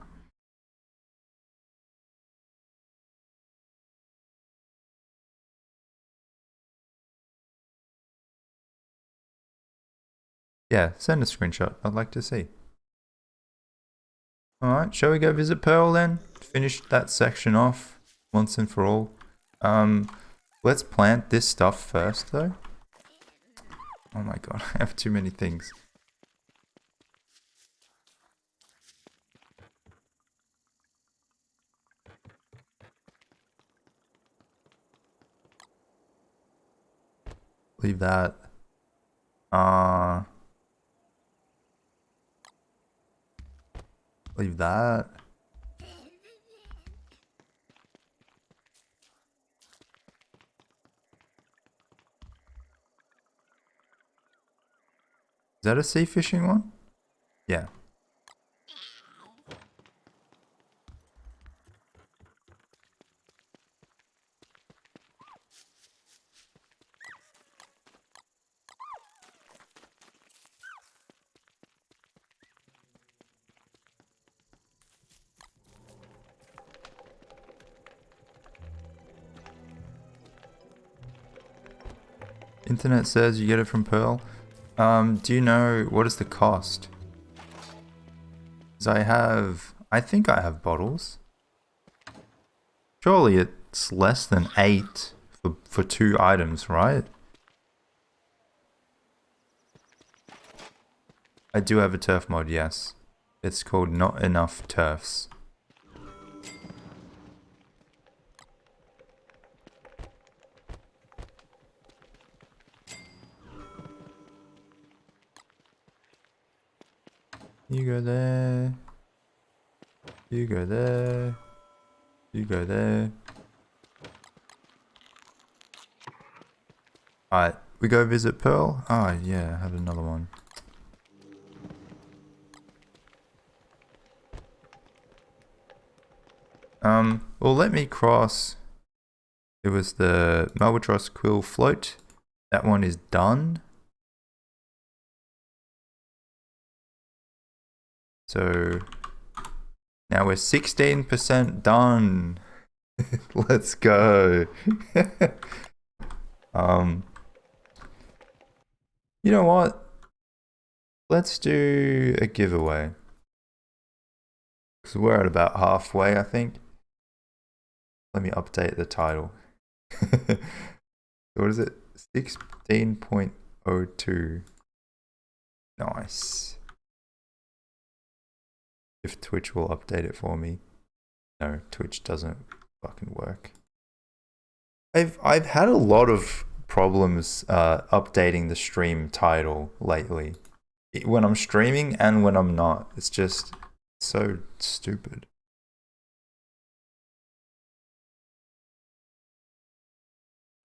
Speaker 1: Yeah, send a screenshot. I'd like to see. Alright, shall we go visit Pearl then? Finish that section off once and for all. Let's plant this stuff first though. Oh my god, I have too many things. leave that. Leave that. Is that a sea fishing one? Yeah. Internet says you get it from Pearl. Do you know what is the cost? Because I think I have bottles. Surely it's less than 8 for 2 items, right? I do have a turf mod, yes. It's called Not Enough Turfs. You go there. You go there. You go there. Alright, we go visit Pearl. Oh yeah, I have another one. Well, let me cross. It was the Malbatross Quill Float. That one is done. So now we're 16% done. Let's go. You know what? Let's do a giveaway. Because we're at about halfway, I think. Let me update the title. What is it? 16.02. Nice. If Twitch will update it for me. No, Twitch doesn't fucking work. I've had a lot of problems updating the stream title lately. When I'm streaming and when I'm not. It's just so stupid.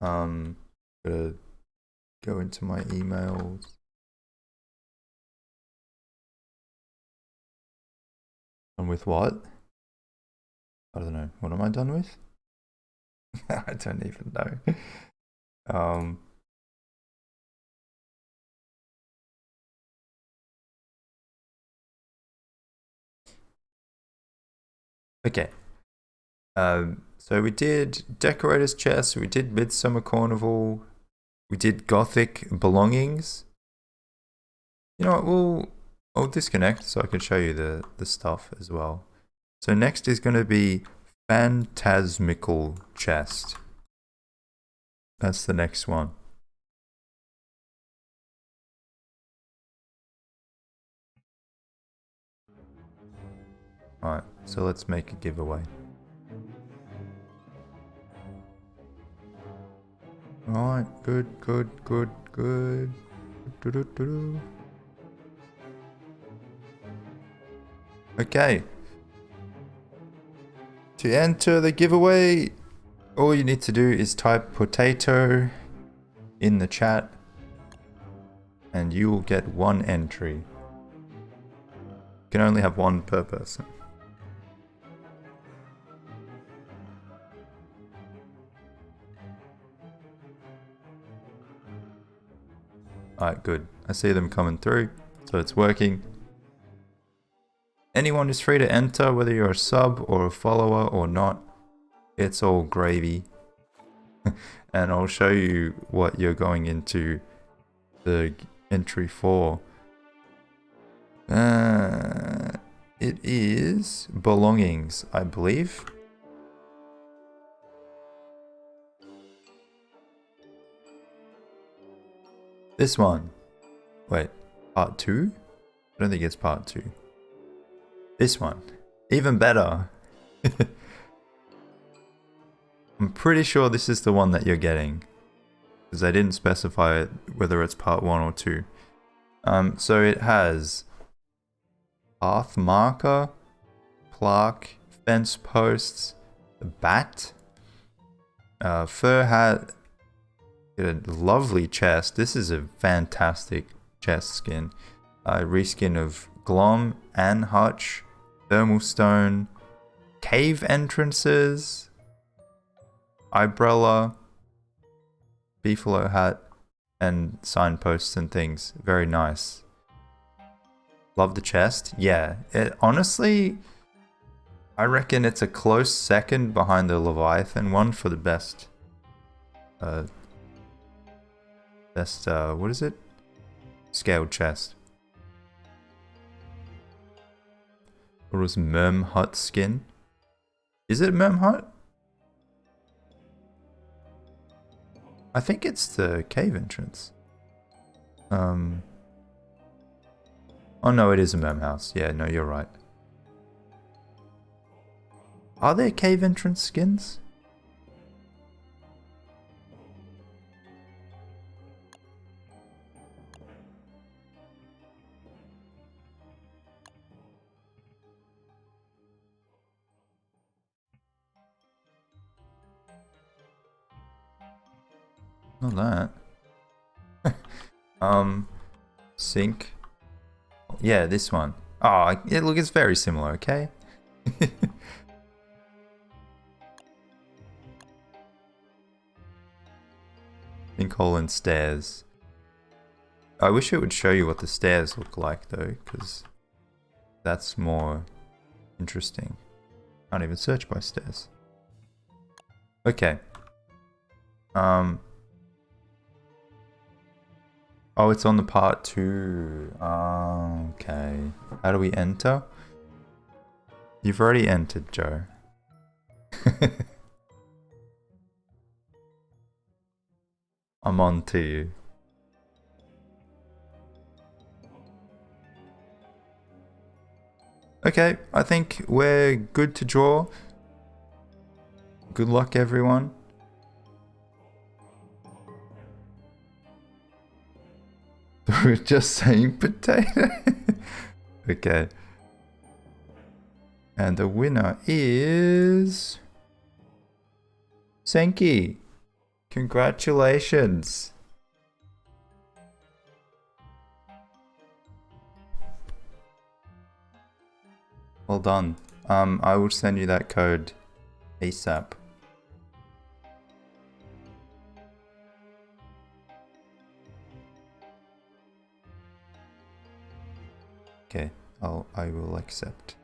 Speaker 1: Gotta go into my emails. Done with what? I don't know. What am I done with? I don't even know. Okay. So we did Decorator's Chest, we did Midsummer Carnival, we did Gothic Belongings. You know what, I'll disconnect so I can show you the stuff as well. So next is going to be Phantasmical Chest. That's the next one. Alright, so let's make a giveaway. Alright, good. Do-do-do-do. Okay. To enter the giveaway, all you need to do is type potato in the chat and you will get 1 entry. You can only have 1 per person. Alright, good. I see them coming through, so it's working. Anyone is free to enter, whether you're a sub or a follower or not. It's all gravy. And I'll show you what you're going into the entry for. It is belongings, I believe. This one. Wait, part 2? I don't think it's part 2. This one. Even better. I'm pretty sure this is the one that you're getting. because they didn't specify it, whether it's part 1 or 2. So it has path marker, plaque, fence posts, a bat, fur hat, a lovely chest. This is a fantastic chest skin. Reskin of Glom and Hutch, thermal stone, cave entrances, umbrella, beefalo hat, and signposts and things. Very nice. Love the chest. Yeah, it honestly, I reckon it's a close second behind the Leviathan one for the best. What is it? Scaled chest. What was Merm Hut skin? Is it Merm Hut? I think it's the cave entrance. Oh no, it is a Merm house. Yeah, no, you're right. Are there cave entrance skins? Not that. Sink. Yeah, this one. Oh, yeah, look, it's very similar, okay? Sinkhole and stairs. I wish it would show you what the stairs look like though, because that's more interesting. Can't even search by stairs. Okay. Oh, it's on the part 2. Okay. How do we enter? You've already entered, Joe. I'm on to you. Okay, I think we're good to draw. Good luck, everyone. We're just saying potato. Okay. And the winner is Senki. Congratulations. Well done. I will send you that code ASAP. Okay, I will accept.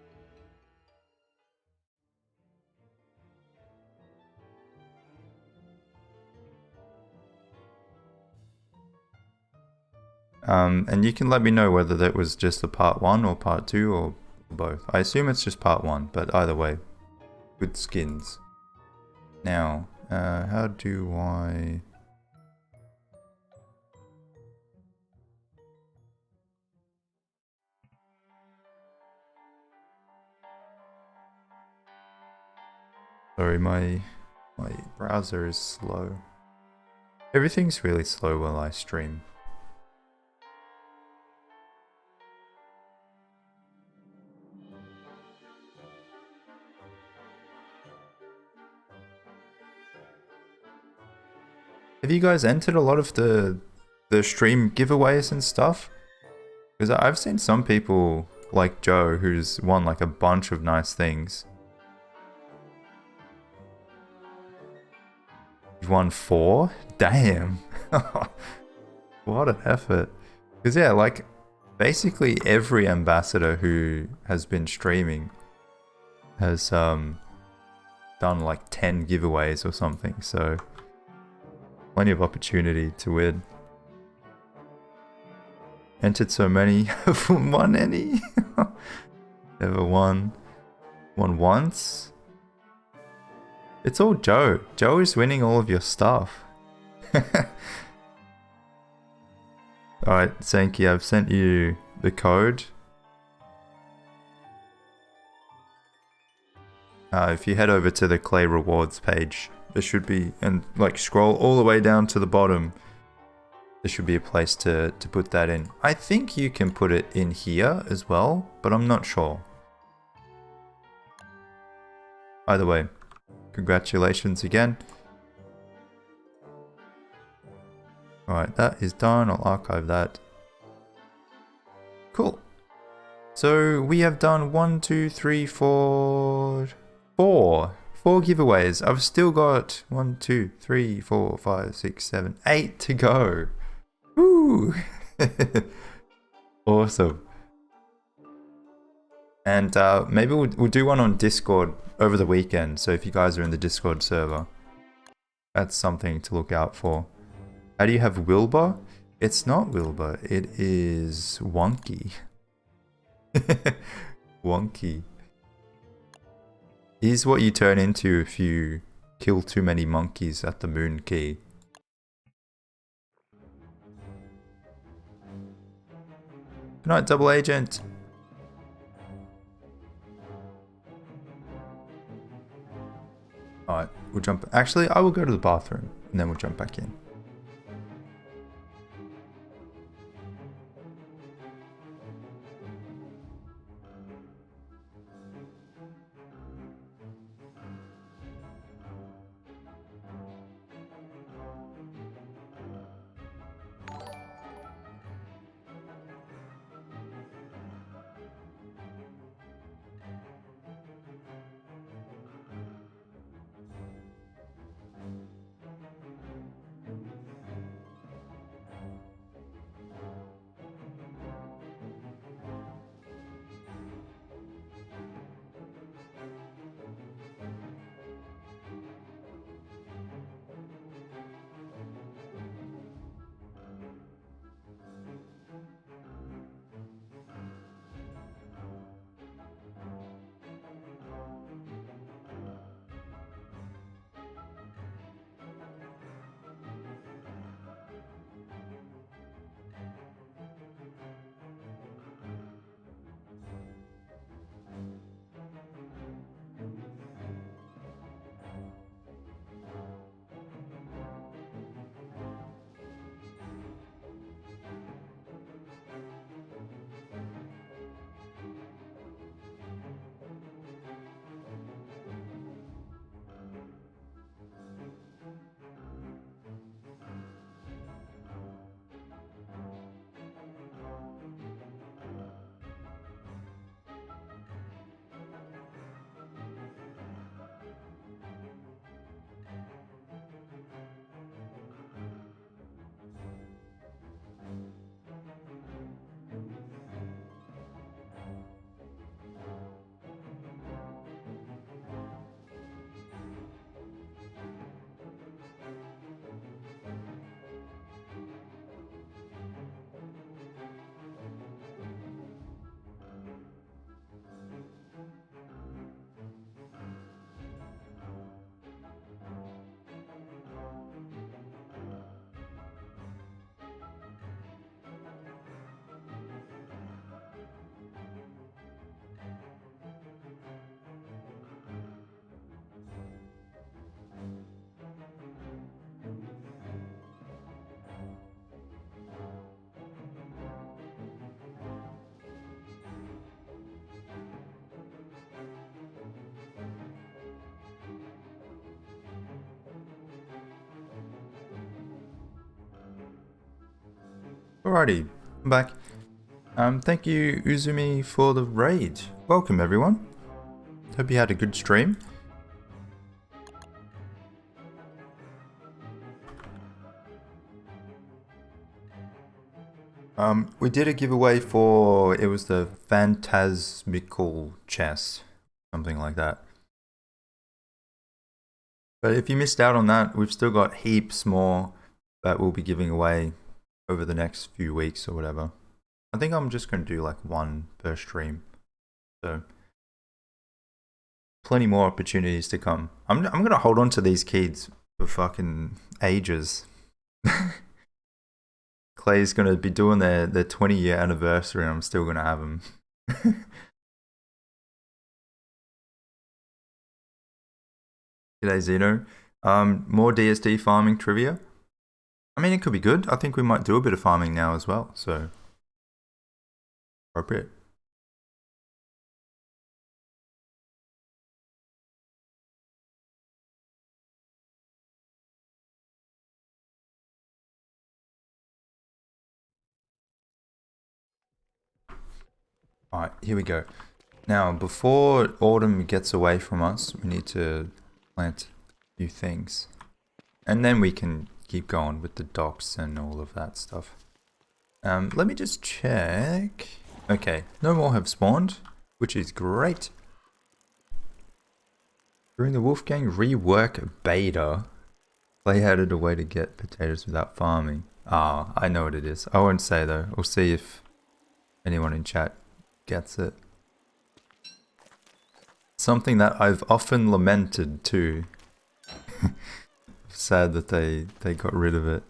Speaker 1: And you can let me know whether that was just the part 1 or part 2 or both. I assume it's just part 1, but either way, good skins. Now, how do I... Sorry, my browser is slow. Everything's really slow while I stream. Have you guys entered a lot of the stream giveaways and stuff? Because I've seen some people like Joe who's won like a bunch of nice things. You've won 4? Damn. What an effort. Because yeah, like basically every ambassador who has been streaming has done like 10 giveaways or something, so plenty of opportunity to win. Entered so many, haven't won any. Never won. Won once. It's all Joe. Joe is winning all of your stuff. Alright, Senki, I've sent you the code. If you head over to the Klei rewards page, there should be, and like scroll all the way down to the bottom, there should be a place to put that in. I think you can put it in here as well, but I'm not sure. Either way, congratulations again. Alright, that is done. I'll archive that. Cool. So we have done 1, 2, 3, 4 giveaways. I've still got 1, 2, 3, 4, 5, 6, 7, 8 to go. Woo! Awesome. And maybe we'll do one on Discord over the weekend. So if you guys are in the Discord server, that's something to look out for. How do you have Wilbur? It's not Wilbur. It is Wonky. Wonky. He's what you turn into if you kill too many monkeys at the moon key. Good night, double agent. Alright, we'll jump. Actually, I will go to the bathroom and then we'll jump back in. Alrighty, I'm back. Thank you, Uzumi, for the raid. Welcome, everyone. Hope you had a good stream. We did a giveaway for, it was the Phantasmical chest, something like that. But if you missed out on that, we've still got heaps more that we'll be giving away over the next few weeks or whatever. I think I'm just going to do like one per stream. So plenty more opportunities to come. I'm going to hold on to these keys for fucking ages. Klei's going to be doing their 20-year anniversary and I'm still going to have them. G'day Zeno. More DSD farming trivia. I mean, it could be good. I think we might do a bit of farming now as well, so appropriate. Alright, here we go. Now, before autumn gets away from us, we need to plant a few things. And then we can keep going with the docks and all of that stuff. Let me just check. Okay, no more have spawned, which is great. During the Wolfgang rework beta, Klei added a way to get potatoes without farming. Ah, I know what it is. I won't say though. We'll see if anyone in chat gets it. Something that I've often lamented too. Sad that they got rid of it.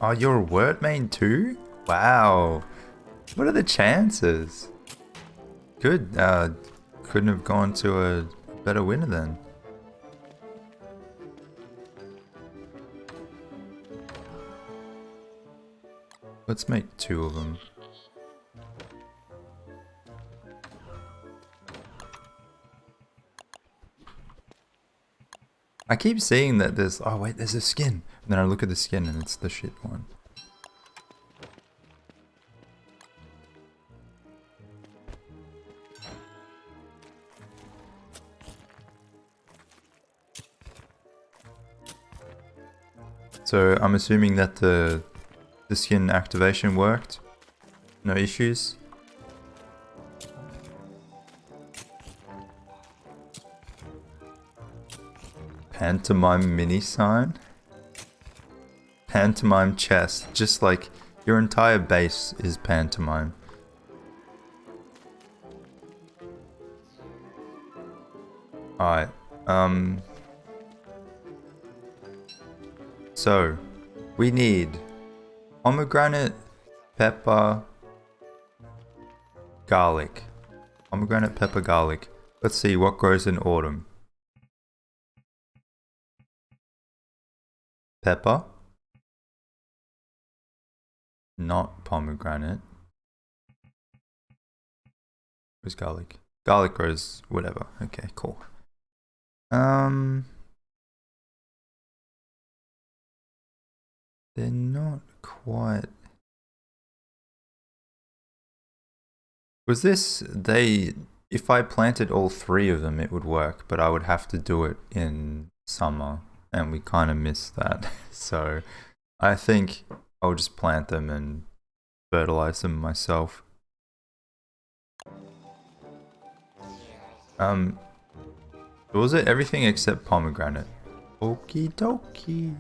Speaker 1: Oh, you're a word main too? Wow. What are the chances? Good. Couldn't have gone to a better winner then. Let's make 2 of them. I keep seeing that there's... Oh wait, there's a skin. And then I look at the skin and it's the shit one. So I'm assuming that the skin activation worked. No issues. Pantomime mini sign. Pantomime chest. Just like your entire base is pantomime. Alright. So, we need pomegranate, pepper, garlic. Pomegranate, pepper, garlic. Let's see what grows in autumn. Pepper. Not pomegranate. Where's garlic? Garlic grows whatever. Okay, cool. They're not quite... Was this... If I planted all 3 of them, it would work, but I would have to do it in summer, and we kind of missed that. So I think I'll just plant them and fertilize them myself. Was it everything except pomegranate? Okie dokie.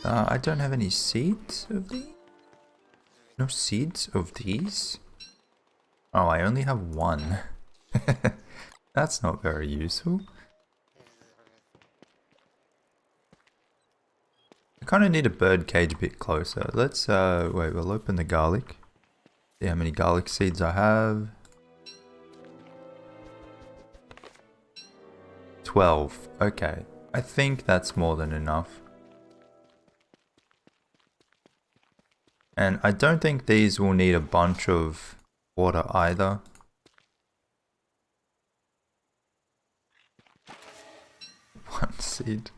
Speaker 1: I don't have any seeds of these? No seeds of these? Oh, I only have 1. That's not very useful. I kind of need a bird cage a bit closer. Let's, wait, we'll open the garlic. See how many garlic seeds I have. 12. Okay. I think that's more than enough. And I don't think these will need a bunch of water either. One seed.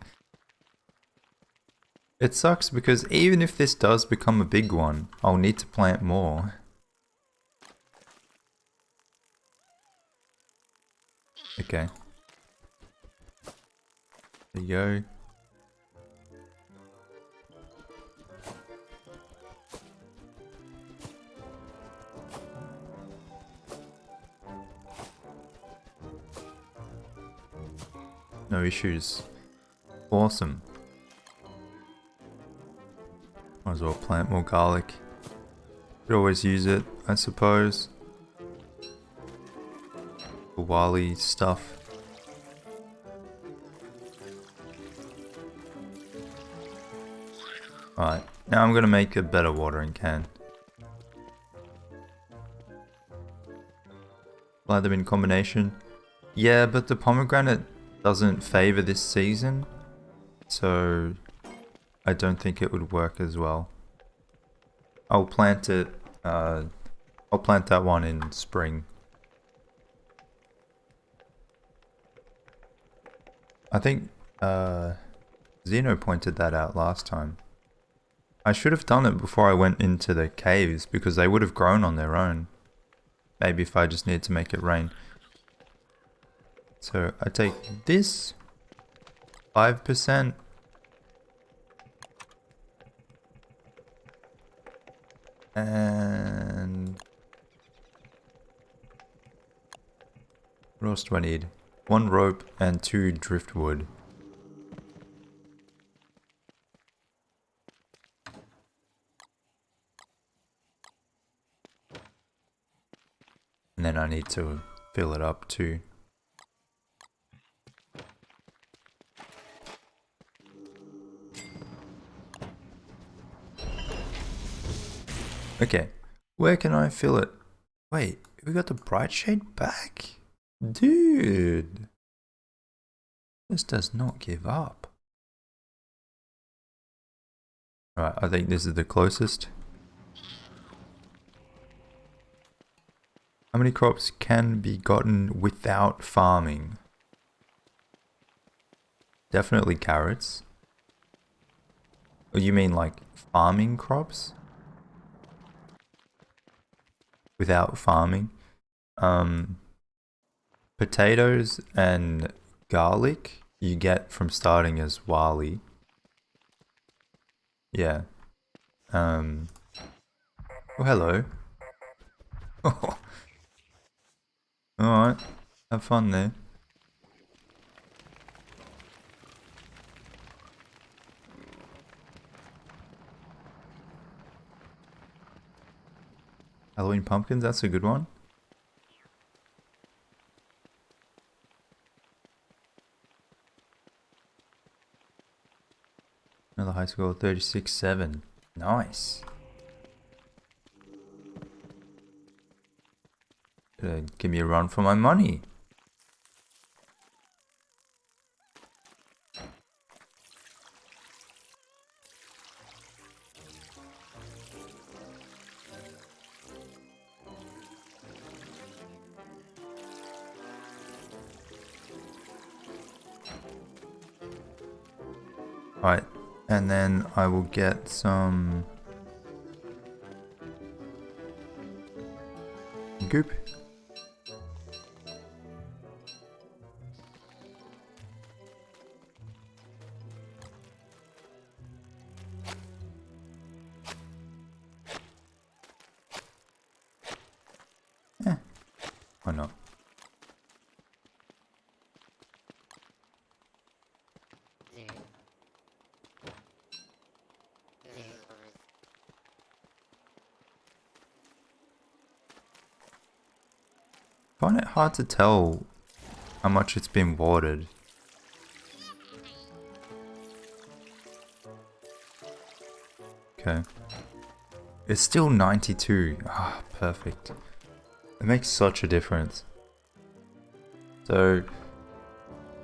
Speaker 1: It sucks because even if this does become a big one, I'll need to plant more. Okay. There you go. No issues. Awesome. Might as well plant more garlic. Could always use it, I suppose. For Wally stuff. Alright, now I'm gonna make a better watering can. Apply them in combination. Yeah, but the pomegranate doesn't favor this season, so I don't think it would work as well. I'll plant it, I'll plant that one in spring. I think Zeno pointed that out last time. I should have done it before I went into the caves because they would have grown on their own. Maybe if I just need to make it rain. So I take this 5%. And what else do I need? 1 rope and 2 driftwood. And then I need to fill it up too. Okay, where can I fill it? Wait, we got the bright shade back? Dude! This does not give up. Alright, I think this is the closest. How many crops can be gotten without farming? Definitely carrots. Oh, you mean like farming crops? Without farming? Potatoes and garlic you get from starting as Wali. Yeah. Oh, hello. Alright. Have fun there. Halloween pumpkins, that's a good one. Another high score, 36-7. Nice. Give me a run for my money. Alright, and then I will get some goop. Why not? I find it hard to tell how much it's been watered. Okay. It's still 92. Ah, perfect. It makes such a difference. So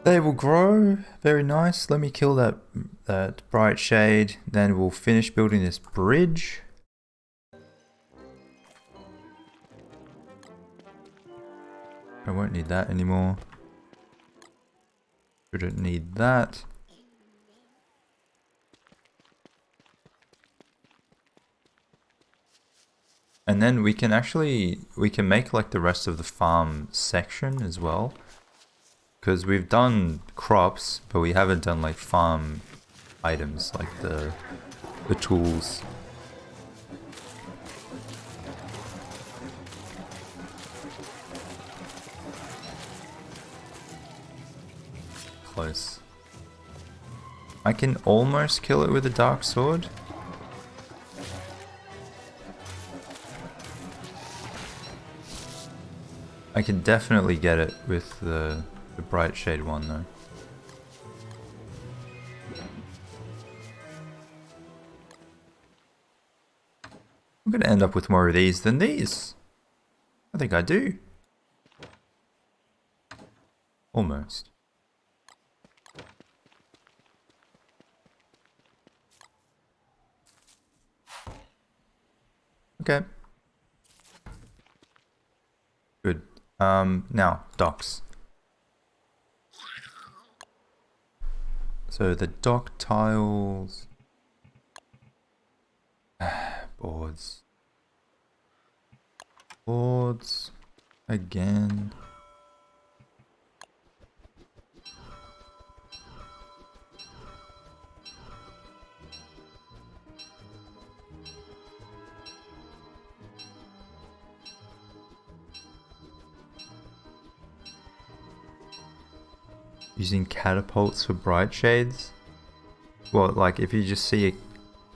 Speaker 1: they will grow very nice. Let me kill that bright shade. Then we'll finish building this bridge. I won't need that anymore. Shouldn't need that. And then we can make like the rest of the farm section as well. Because we've done crops, but we haven't done like farm items like the tools. Close. I can almost kill it with a dark sword. I can definitely get it with the bright shade one though. I'm gonna end up with more of these than these. I think I do. Almost. Okay. Good. Now, docks. So the dock tiles... Boards. Boards. Again. Using catapults for bright shades? Well, like if you just see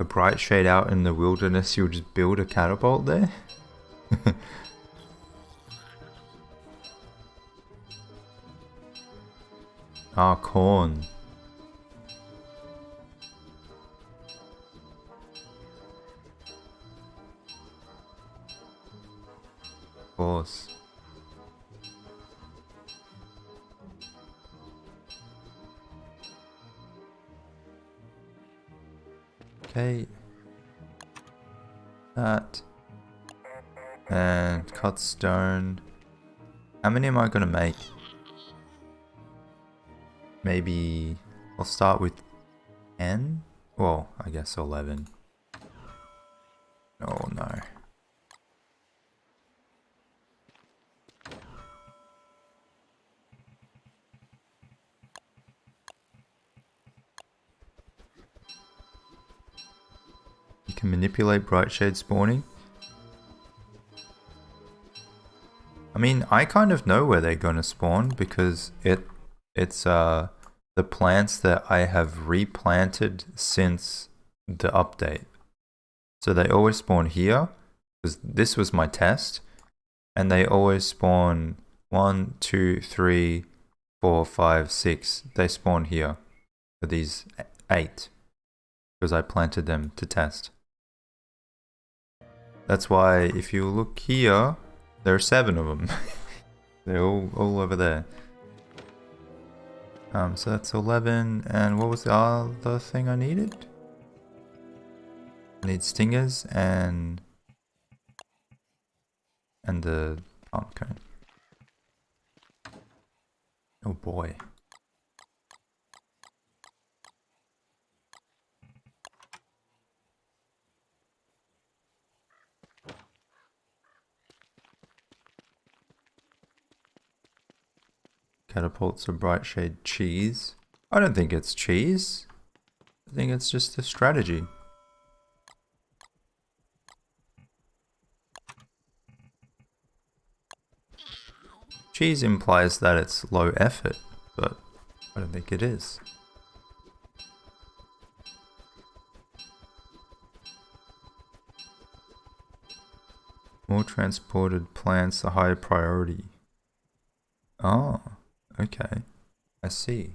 Speaker 1: a bright shade out in the wilderness, you'll just build a catapult there? Ah, corn. Of course. Okay. That. And cut stone. How many am I gonna make? Maybe I'll start with 10? Well, I guess 11. Oh no. You can manipulate bright shade spawning. I mean, I kind of know where they're gonna spawn because it's the plants that I have replanted since the update. So they always spawn here because this was my test, and they always spawn 1, 2, 3, 4, 5, 6. They spawn here for these 8 because I planted them to test. That's why if you look here, there are 7 of them. They're all over there. So that's 11, and what was the other thing I needed? I need stingers and the pumpkin. Oh boy. Catapults a bright shade cheese. I don't think it's cheese. I think it's just a strategy. Cheese implies that it's low effort, but I don't think it is. More transported plants, a higher priority. Oh, okay. I see.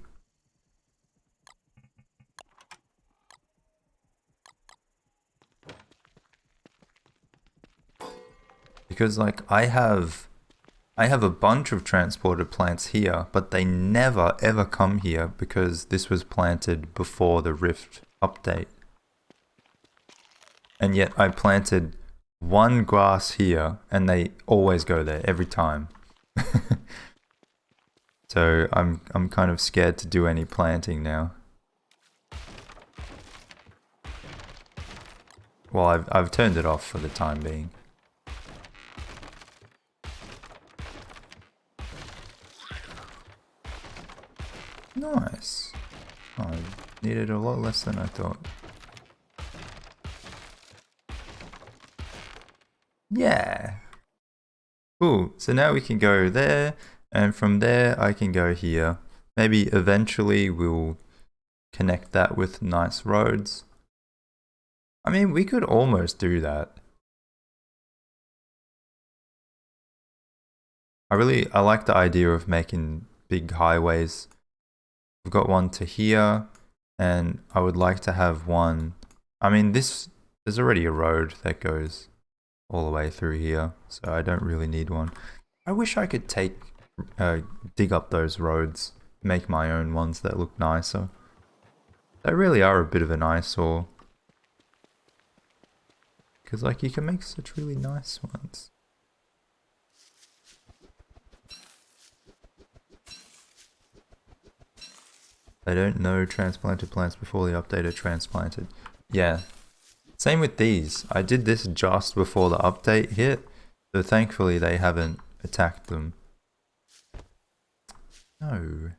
Speaker 1: Because like I have a bunch of transported plants here, but they never ever come here because this was planted before the Rift update. And yet I planted one grass here and they always go there every time. So I'm kind of scared to do any planting now. Well, I've turned it off for the time being. Nice. Oh, I needed a lot less than I thought. Yeah. Cool. So now we can go there, and from there I can go here. Maybe eventually we'll connect that with nice roads. I mean, we could almost do that. I like the idea of making big highways. We've got one to here, and I would like to have one. I mean, there's already a road that goes all the way through here, so I don't really need one. I wish I could dig up those roads, make my own ones that look nicer. They really are a bit of an eyesore. Because, like, you can make such really nice ones. They don't know transplanted plants before the update are transplanted. Yeah. Same with these. I did this just before the update hit, so thankfully they haven't attacked them. No.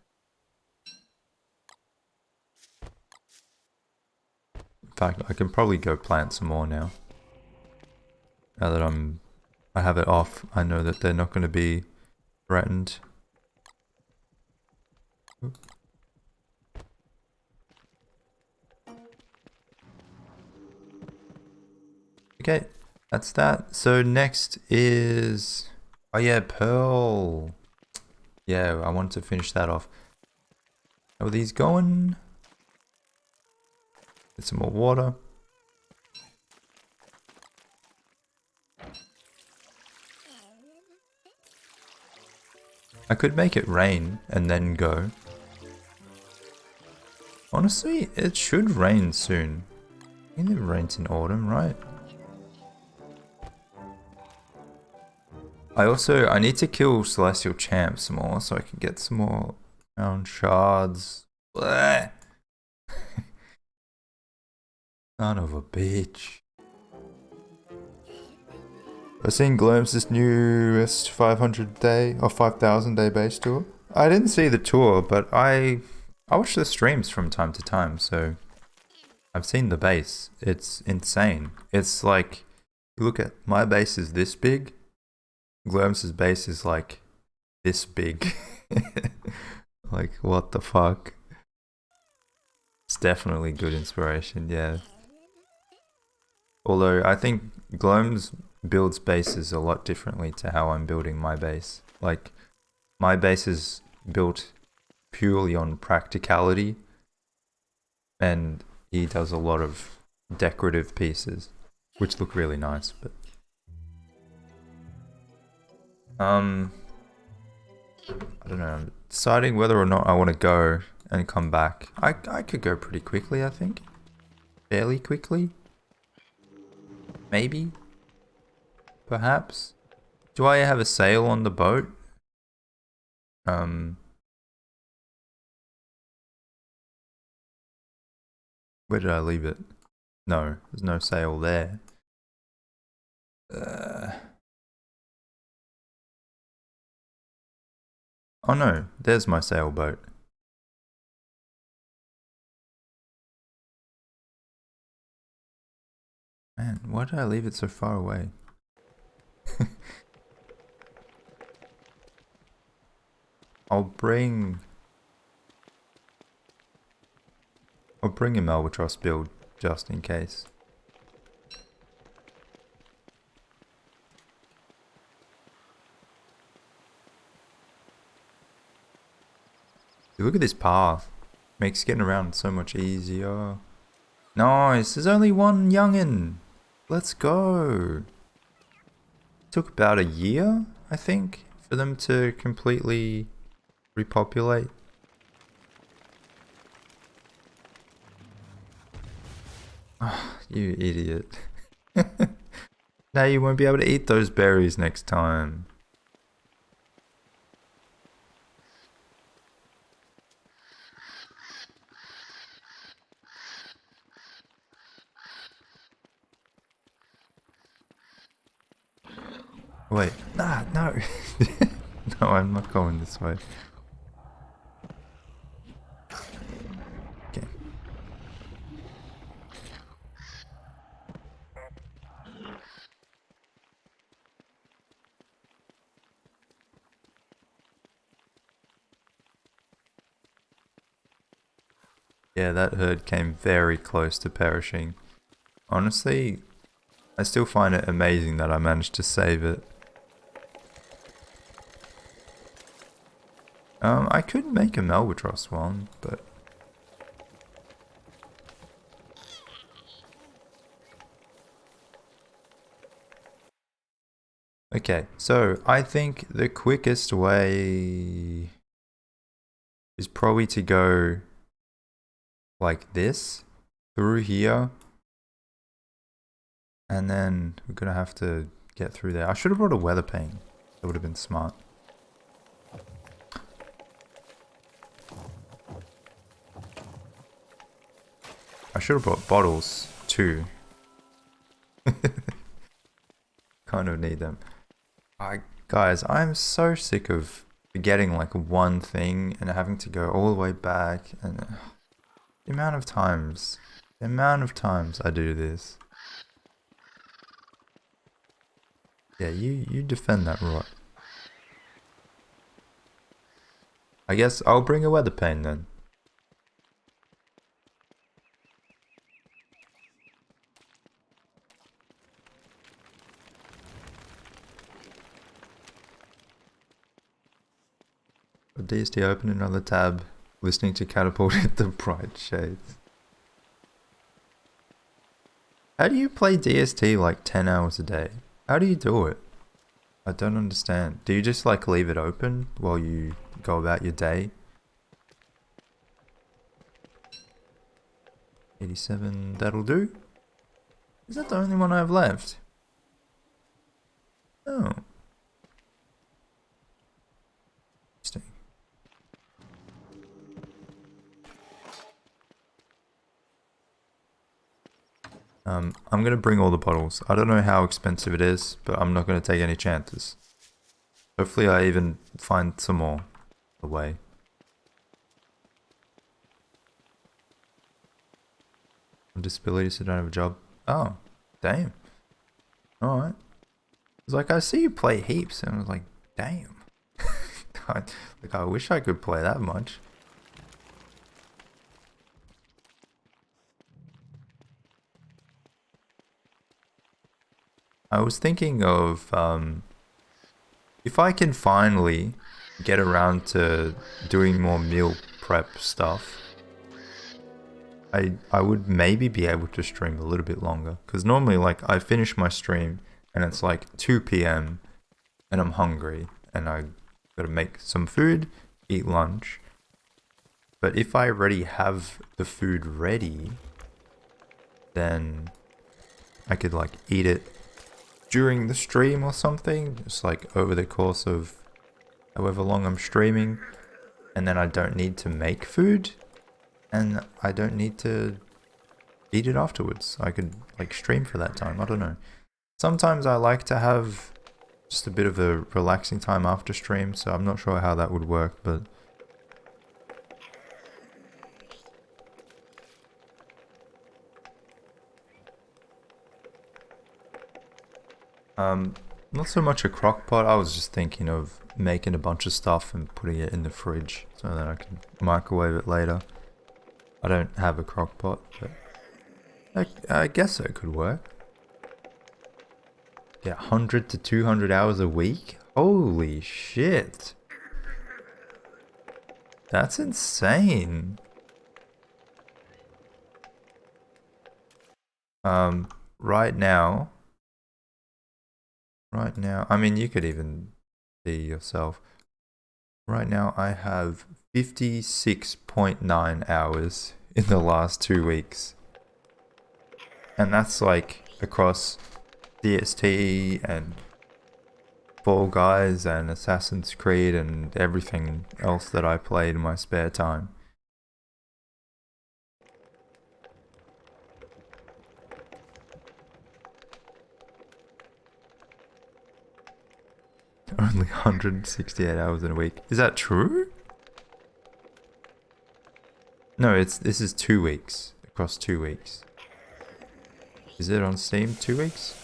Speaker 1: In fact, I can probably go plant some more now. Now that I have it off, I know that they're not going to be threatened. Okay, that's that. So next is... Oh yeah, Pearl. Yeah, I want to finish that off. How are these going? Get some more water. I could make it rain and then go. Honestly, it should rain soon. I think it rains in autumn, right? I need to kill Celestial Champs more so I can get some more round shards. Blech. Son of a bitch. I've seen Glimpse's newest 500 day or 5,000 day base tour. I didn't see the tour, but I watch the streams from time to time, so I've seen the base. It's insane. It's like, you look at my base is this big. Glimpse's base is like this big. Like, what the fuck? It's definitely good inspiration, yeah. Although I think Gloam's builds bases a lot differently to how I'm building my base. Like, my base is built purely on practicality, and he does a lot of decorative pieces, which look really nice, but... I don't know, I'm deciding whether or not I want to go and come back. I could go pretty quickly, I think. Fairly quickly. Maybe. Perhaps. Do I have a sail on the boat? Where did I leave it? No, there's no sail there. Oh no, there's my sailboat. Man, why did I leave it so far away? I'll bring a Malbatross build just in case. Look at this path. Makes getting around so much easier. Nice, there's only one youngin'. Let's go. Took about a year, I think, for them to completely repopulate. Oh, you idiot. Now you won't be able to eat those berries next time. Wait, nah, no. No, I'm not going this way. Okay. Yeah, that herd came very close to perishing. Honestly, I still find it amazing that I managed to save it. I could make a Malbatross one, but... Okay, so I think the quickest way is probably to go like this through here, and then we're gonna have to get through there. I should have brought a weather pane. That would have been smart. I should have brought bottles too. Kind of need them. Guys, I'm so sick of forgetting like one thing and having to go all the way back, and the amount of times I do this. Yeah, you defend that right. I guess I'll bring a weather pane then. DST, open another tab, listening to Catapulted the Bright Shades. How do you play DST like 10 hours a day? How do you do it? I don't understand. Do you just like leave it open while you go about your day? 87, that'll do? Is that the only one I have left? Oh. Interesting. I'm gonna bring all the bottles. I don't know how expensive it is, but I'm not gonna take any chances. Hopefully I even find some more away. Disability, so I don't have a job. Oh, damn. Alright. It's like, I see you play heaps, and I was like, damn. I wish I could play that much. I was thinking of, if I can finally get around to doing more meal prep stuff, I would maybe be able to stream a little bit longer. Because normally, like, I finish my stream, and it's like 2 PM, and I'm hungry, and I gotta make some food, eat lunch. But if I already have the food ready, then I could like eat it during the stream or something, just like over the course of however long I'm streaming, and then I don't need to make food, and I don't need to eat it afterwards. I could like stream for that time. I don't know. Sometimes I like to have just a bit of a relaxing time after stream, so I'm not sure how that would work, but not so much a crock pot. I was just thinking of making a bunch of stuff and putting it in the fridge so that I can microwave it later. I don't have a crock pot, but I guess it could work. Yeah, 100 to 200 hours a week? Holy shit. That's insane. Right now, I mean, you could even see yourself. Right now, I have 56.9 hours in the last 2 weeks. And that's like across DST and Fall Guys and Assassin's Creed and everything else that I played in my spare time. Only 168 hours in a week. Is that true? No, this is 2 weeks. Across 2 weeks. Is it on Steam 2 weeks?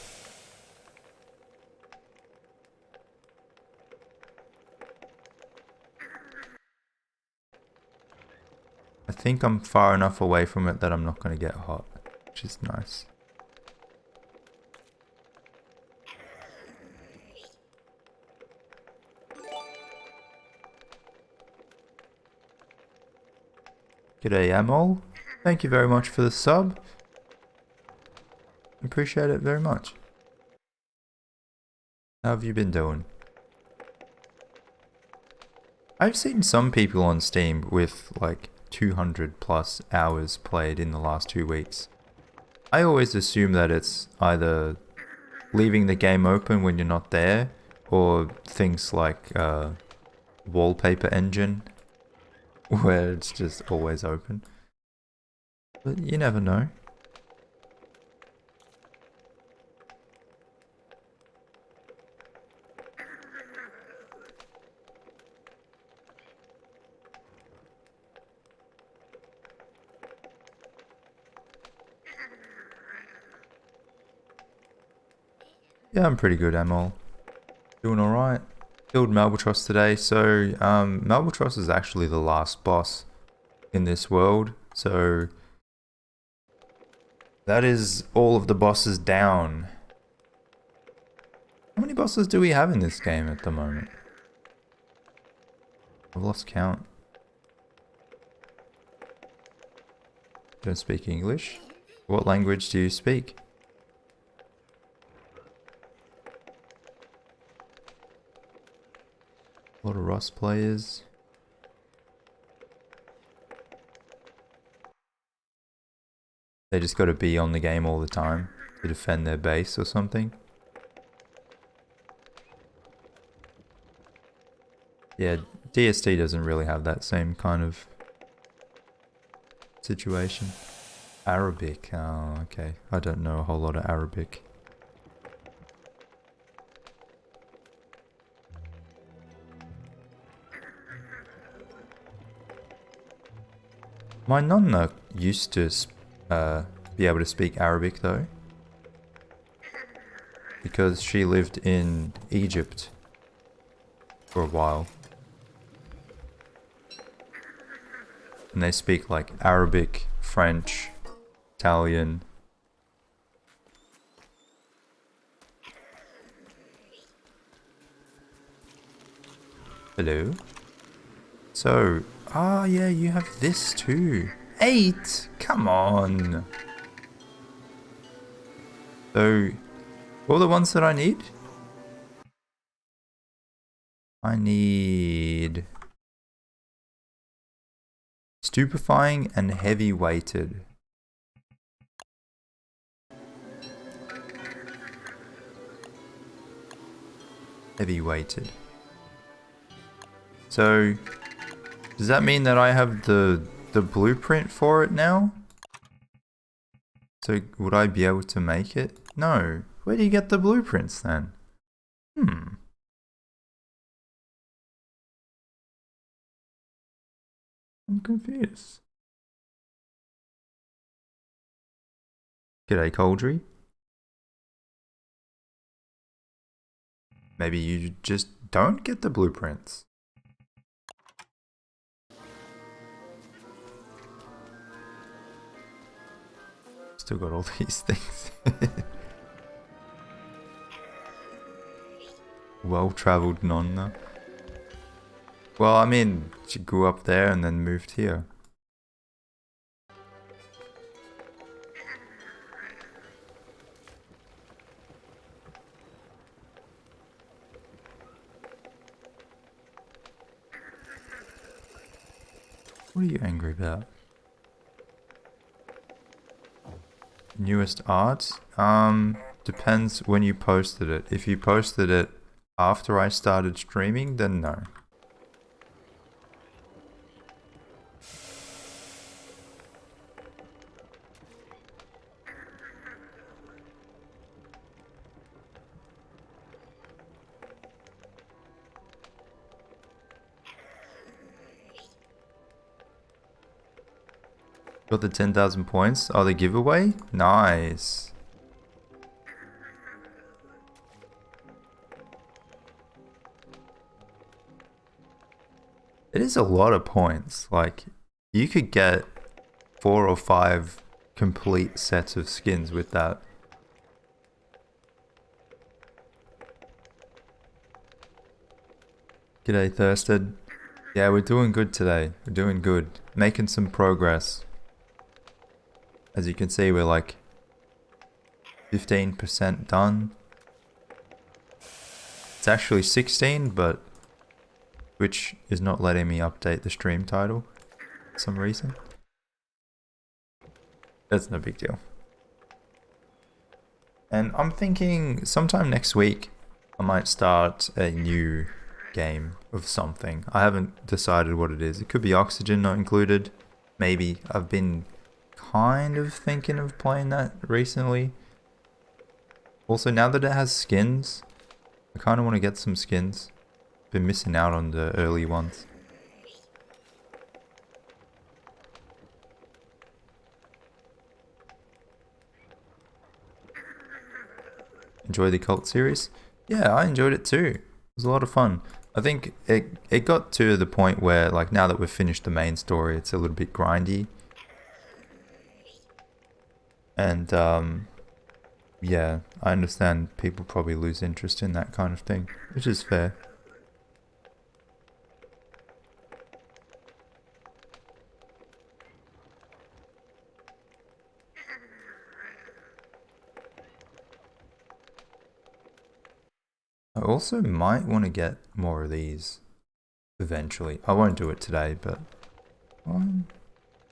Speaker 1: I think I'm far enough away from it that I'm not going to get hot, which is nice. G'day Amol. Thank you very much for the sub. Appreciate it very much. How have you been doing? I've seen some people on Steam with like 200 plus hours played in the last 2 weeks. I always assume that it's either leaving the game open when you're not there, or things like wallpaper engine, where it's just always open. But you never know. Yeah, I'm pretty good, Amol. Doing alright. Killed Malbatross today, so Malbatross is actually the last boss in this world, so that is all of the bosses down. How many bosses do we have in this game at the moment? I've lost count. Don't speak English? What language do you speak? A lot of Rust players. They just gotta be on the game all the time to defend their base or something. Yeah, DST doesn't really have that same kind of situation. Arabic, oh okay. I don't know a whole lot of Arabic. My nonna used to be able to speak Arabic though, because she lived in Egypt for a while. And they speak like Arabic, French, Italian. Hello? So, yeah, you have this too. 8? Come on. So, all the ones that I need? I need stupefying and heavy weighted. Heavy weighted. So, does that mean that I have the blueprint for it now? So would I be able to make it? No. Where do you get the blueprints then? I'm confused. G'day, Coldry. Maybe you just don't get the blueprints. Still got all these things. Well-travelled nonna. Well, I mean, she grew up there and then moved here. What are you angry about? Newest art? Depends when you posted it. If you posted it after I started streaming, then no. Got the 10,000 points. Oh, the giveaway? Nice. It is a lot of points. Like, you could get 4 or 5 complete sets of skins with that. G'day, Thirsted. Yeah, we're doing good today. We're doing good. Making some progress. As you can see, we're like 15% done. It's actually 16, but Twitch is not letting me update the stream title for some reason. That's no big deal. And I'm thinking sometime next week I might start a new game of something. I haven't decided what it is. It could be Oxygen not included. Maybe. I've been kind of thinking of playing that recently. Also, now that it has skins, I kind of want to get some skins. Been missing out on the early ones. Enjoy the cult series? Yeah, I enjoyed it too. It was a lot of fun. I think it got to the point where, like, now that we've finished the main story, it's a little bit grindy. And yeah, I understand people probably lose interest in that kind of thing, which is fair. I also might want to get more of these eventually. I won't do it today, but I don't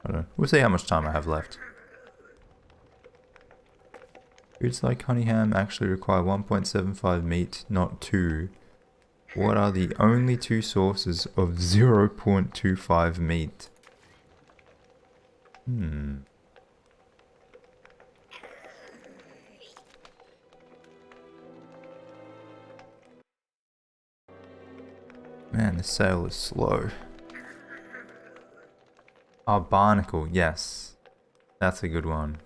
Speaker 1: know. We'll see how much time I have left. Foods like honey ham actually require 1.75 meat, not 2. What are the only two sources of 0.25 meat? Man, this sale is slow. Oh, barnacle, yes. That's a good one.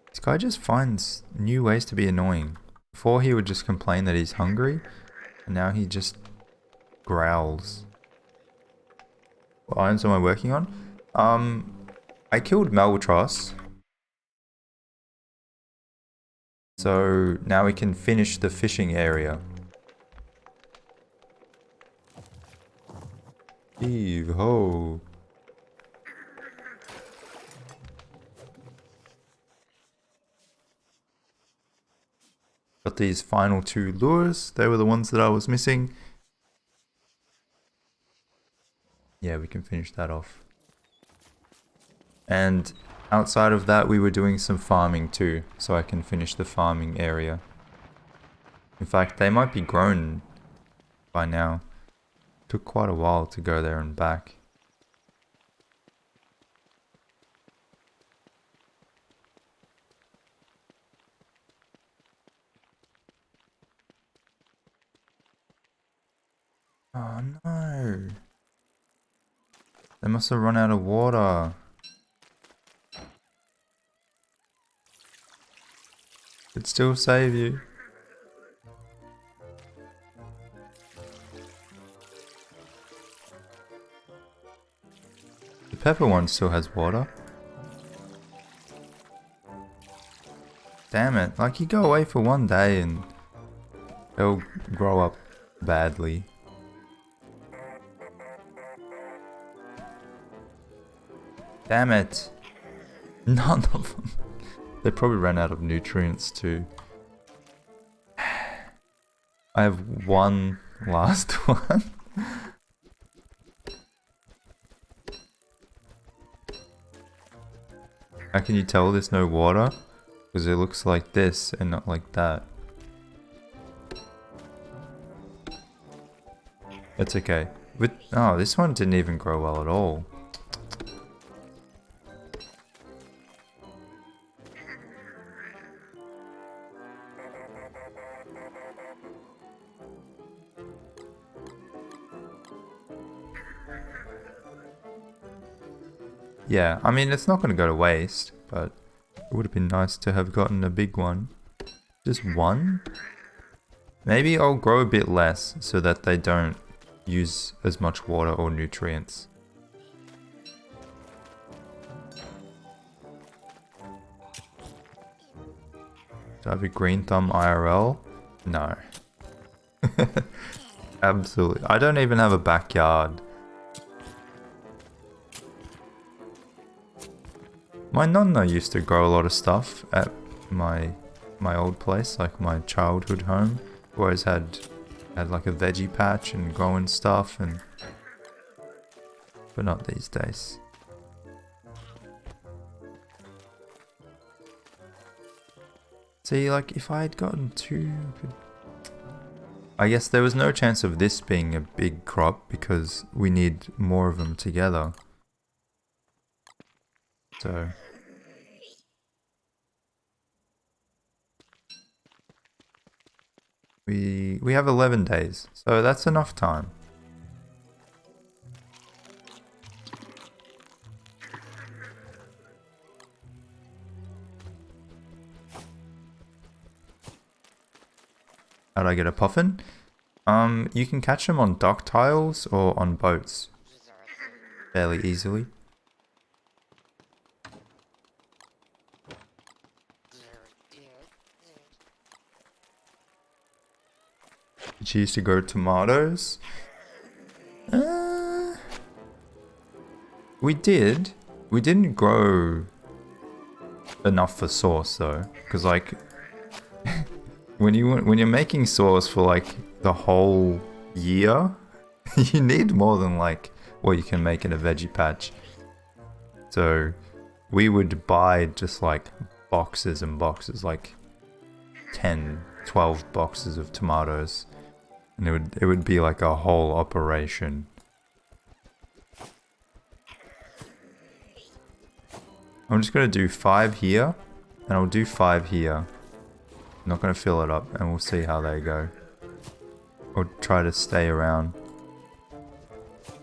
Speaker 1: This guy just finds new ways to be annoying. Before he would just complain that he's hungry, and now he just growls. What items am I working on? I killed Malbatross. So now we can finish the fishing area. Heave ho. Got these final 2 lures. They were the ones that I was missing. Yeah, we can finish that off. And outside of that, we were doing some farming too, so I can finish the farming area. In fact, they might be grown by now. Took quite a while to go there and back. Oh no. They must have run out of water. Could still save you. The pepper one still has water. Damn it, like you go away for one day and they'll grow up badly. Damn it. None of them. They probably ran out of nutrients too. I have one last one. How can you tell there's no water? Because it looks like this and not like that. It's okay. Oh, this one didn't even grow well at all. Yeah, I mean, it's not going to go to waste, but it would have been nice to have gotten a big one. Just one? Maybe I'll grow a bit less so that they don't use as much water or nutrients. Do I have a green thumb IRL? No. Absolutely. I don't even have a backyard. My nonna used to grow a lot of stuff at my old place, like my childhood home. Always had like a veggie patch and growing stuff, and but not these days. See, like if I had gotten two, I guess there was no chance of this being a big crop because we need more of them together. So we have 11 days, so that's enough time. How'd I get a puffin? You can catch them on dock tiles or on boats fairly easily. Did you used to grow tomatoes? We did. We didn't grow enough for sauce though, because like when you're making sauce for like the whole year, you need more than like what you can make in a veggie patch. So we would buy just like boxes and boxes, like 10, 12 boxes of tomatoes, and it would be like a whole operation. I'm just gonna do 5 here, and I'll do 5 here. I'm not gonna fill it up, and we'll see how they go. Or try to stay around,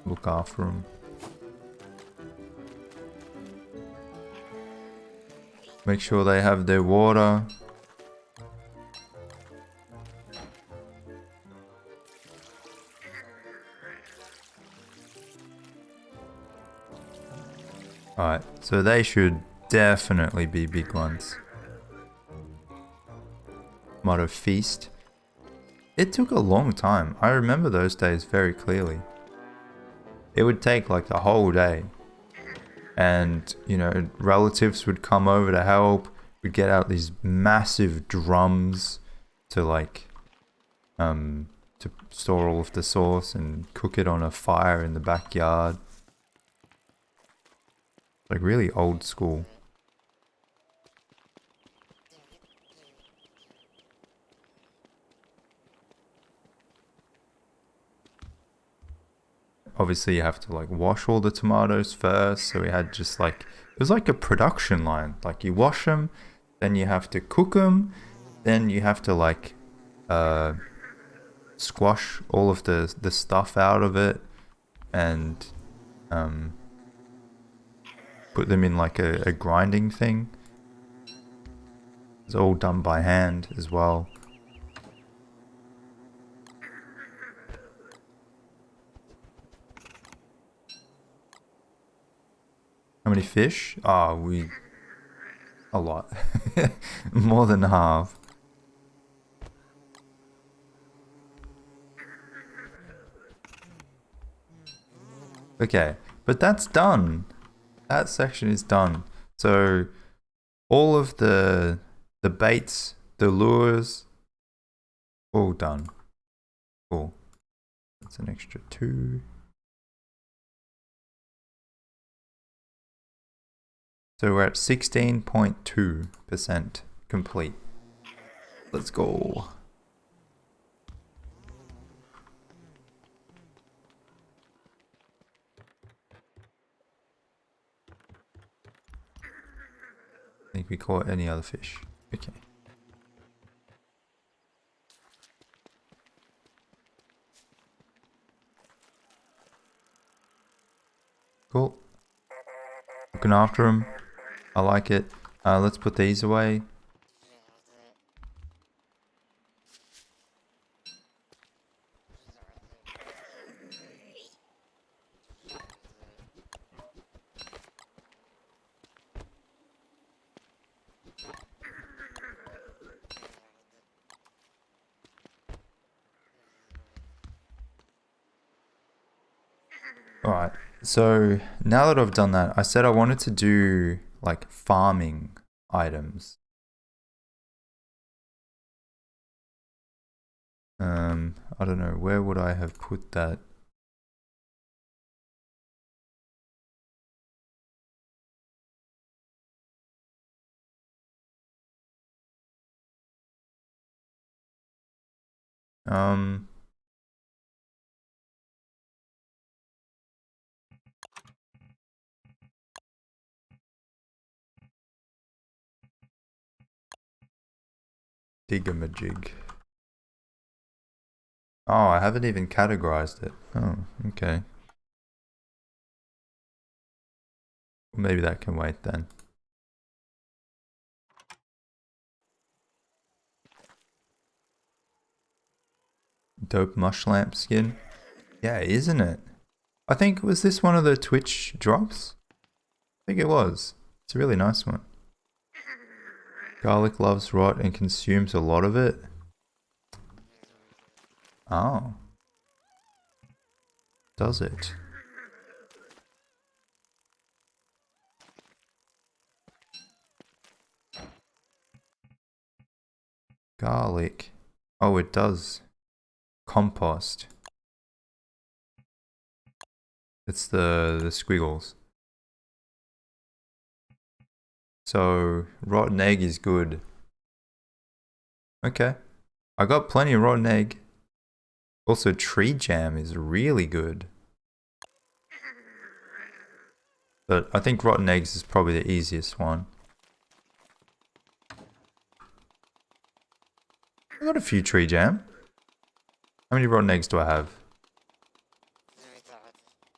Speaker 1: look after them. Make sure they have their water. Alright, so they should definitely be big ones. Tomato feast. It took a long time. I remember those days very clearly. It would take like the whole day. And, you know, relatives would come over to help. We'd get out these massive drums to like, to store all of the sauce and cook it on a fire in the backyard. Like really old school. Obviously you have to like wash all the tomatoes first, so we had just like, it was like a production line. Like you wash them, then you have to cook them, then you have to like squash all of the stuff out of it, and put them in like a grinding thing. It's all done by hand as well. How many fish? Ah, a lot. More than half. Okay, but that's done. That section is done. So all of the baits, the lures, all done. Cool. That's an extra 2. So we're at 16.2% complete. Let's go. I think we caught any other fish. Okay. Cool. Looking after them. I like it. Let's put these away. Alright, so now that I've done that, I said I wanted to do like farming items. I don't know, where would I have put that? Um, Digamajig. Oh, I haven't even categorized it. Oh, okay. Well, maybe that can wait then. Dope mush lamp skin. Yeah, isn't it? I think, was this one of the Twitch drops? I think it was. It's a really nice one. Garlic loves rot and consumes a lot of it. Oh. Does it? Garlic. Oh, it does. Compost. It's the squiggles. So, rotten egg is good. Okay. I got plenty of rotten egg. Also, tree jam is really good. But I think rotten eggs is probably the easiest one. I got a few tree jam. How many rotten eggs do I have?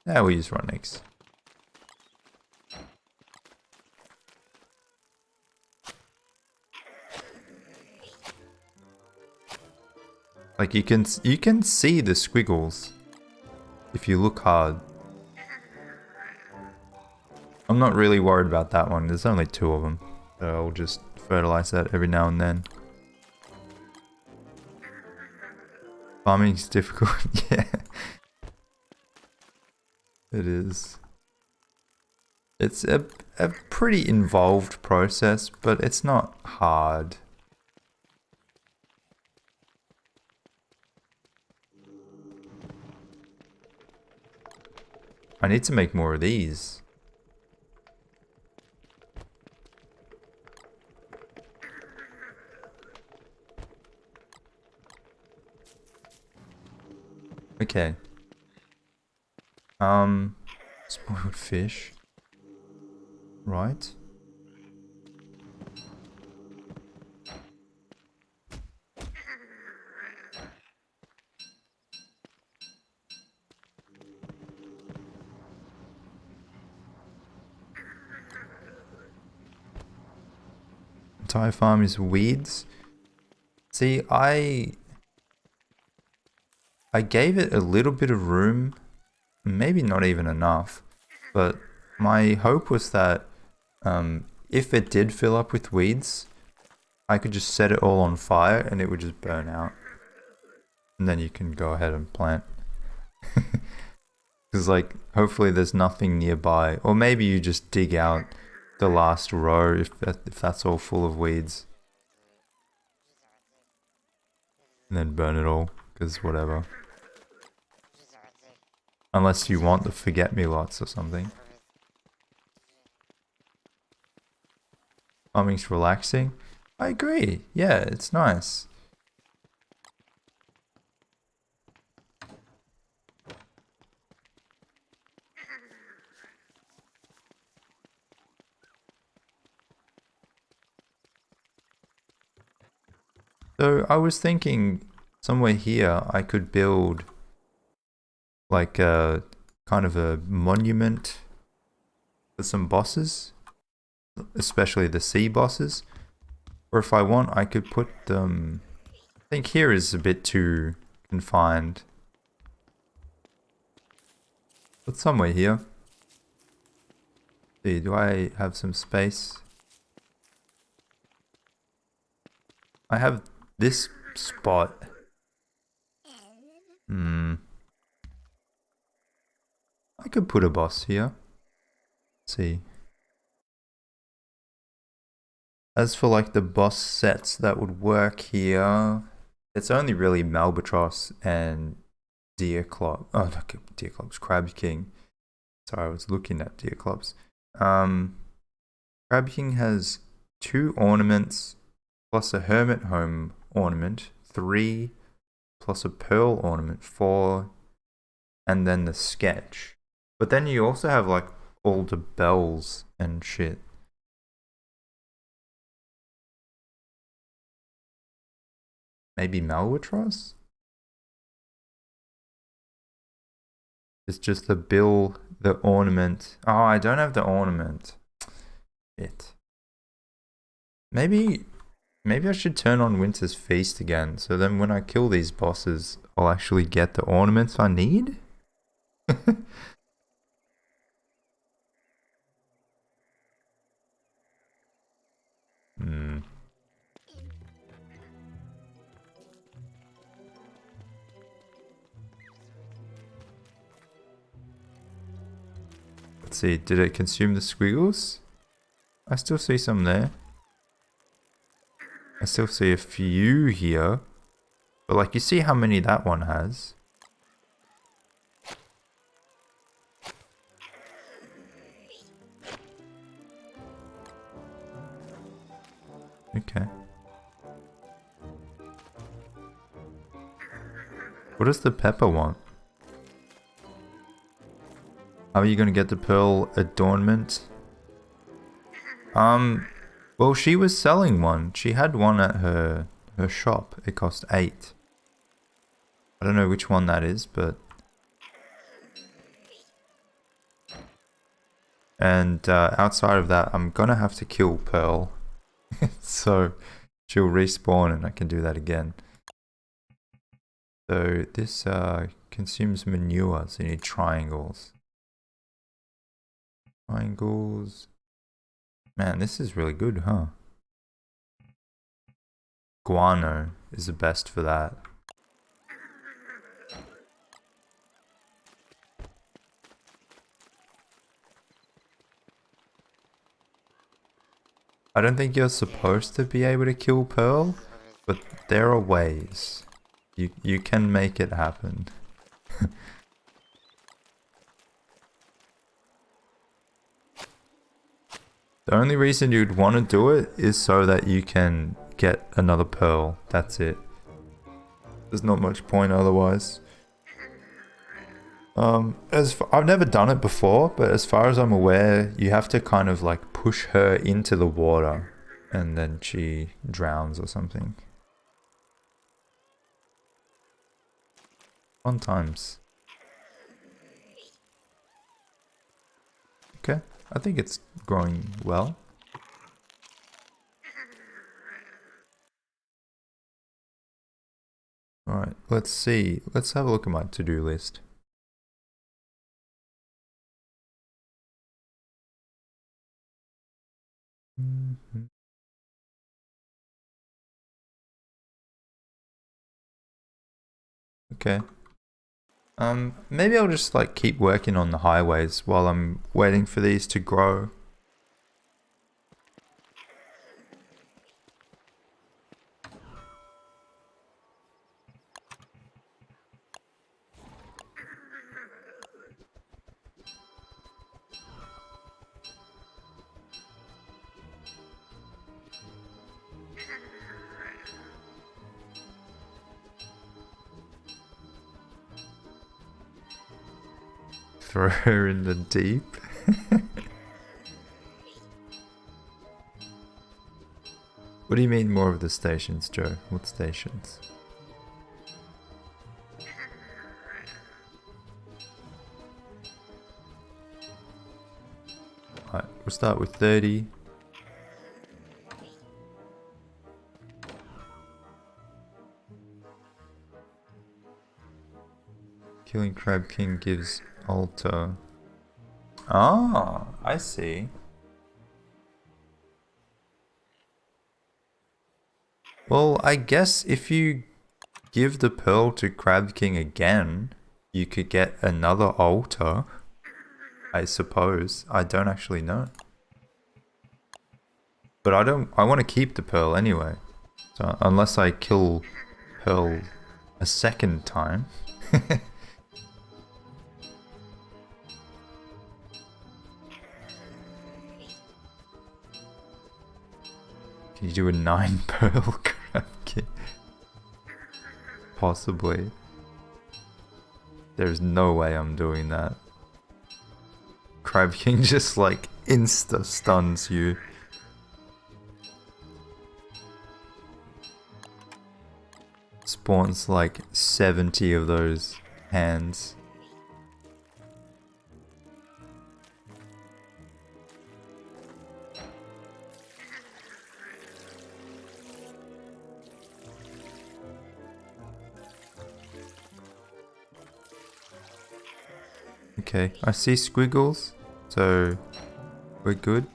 Speaker 1: Yeah, we'll use rotten eggs. Like you can see the squiggles if you look hard. I'm not really worried about that one. There's only 2 of them. So I'll just fertilize that every now and then. Farming's difficult. Yeah. It is. It's a pretty involved process, but it's not hard. I need to make more of these. Okay. Spoiled fish. Right. Entire farm is weeds. See, I gave it a little bit of room, maybe not even enough, but my hope was that if it did fill up with weeds, I could just set it all on fire and it would just burn out. And then you can go ahead and plant. Because like, hopefully there's nothing nearby. Or maybe you just dig out the last row if that's all full of weeds. And then burn it all, because whatever. Unless you want the forget-me-lots or something. Farming's relaxing. I agree. Yeah, it's nice. So I was thinking somewhere here I could build like a kind of a monument for some bosses, especially the sea bosses. Or if I want, I could put them... I think here is a bit too confined. But somewhere here. See, do I have some space? I have this spot. I could put a boss here. Let's see. As for like the boss sets that would work here, it's only really Malbatross and Deer Club. Oh, not Deer Clubs, Crab King. Sorry, I was looking at Deer Clubs. Crab King has 2 ornaments plus a Hermit Home ornament, 3 plus a Pearl ornament, 4, and then the sketch. But then you also have like all the bells and shit. Maybe Malbatross? It's just the bill, the ornament. Oh, I don't have the ornament. Shit. Maybe I should turn on Winter's Feast again, so then when I kill these bosses, I'll actually get the ornaments I need? Hmm. Let's see, did it consume the squiggles? I still see some there. I still see a few here. But like, you see how many that one has? Okay. What does the pepper want? How are you gonna get the pearl adornment? Well, she was selling one. She had one at her shop. It cost 8. I don't know which one that is, but... And outside of that, I'm gonna have to kill Pearl. So she'll respawn and I can do that again. So this consumes manure, so you need triangles. Triangles. Man, this is really good, huh? Guano is the best for that. I don't think you're supposed to be able to kill Pearl, but there are ways. You can make it happen. The only reason you'd want to do it is so that you can get another pearl. That's it. There's not much point otherwise. I've never done it before, but as far as I'm aware, you have to kind of like push her into the water and then she drowns or something. Fun times. Okay, I think it's growing well. Alright, let's see. Let's have a look at my to-do list. Okay. Maybe I'll just like keep working on the highways while I'm waiting for these to grow. Throw her in the deep. What do you mean more of the stations, Joe? What stations? Alright, we'll start with 30. Killing Crab King gives altar. Ah, I see. Well, I guess if you give the pearl to Crab King again, you could get another altar. I suppose. I don't actually know. But I want to keep the pearl anyway. So unless I kill pearl a second time. Can you do a 9 pearl crab kit? Possibly. There's no way I'm doing that. Crab King just like insta stuns you. Spawns like 70 of those hands. Okay, I see squiggles, so we're good.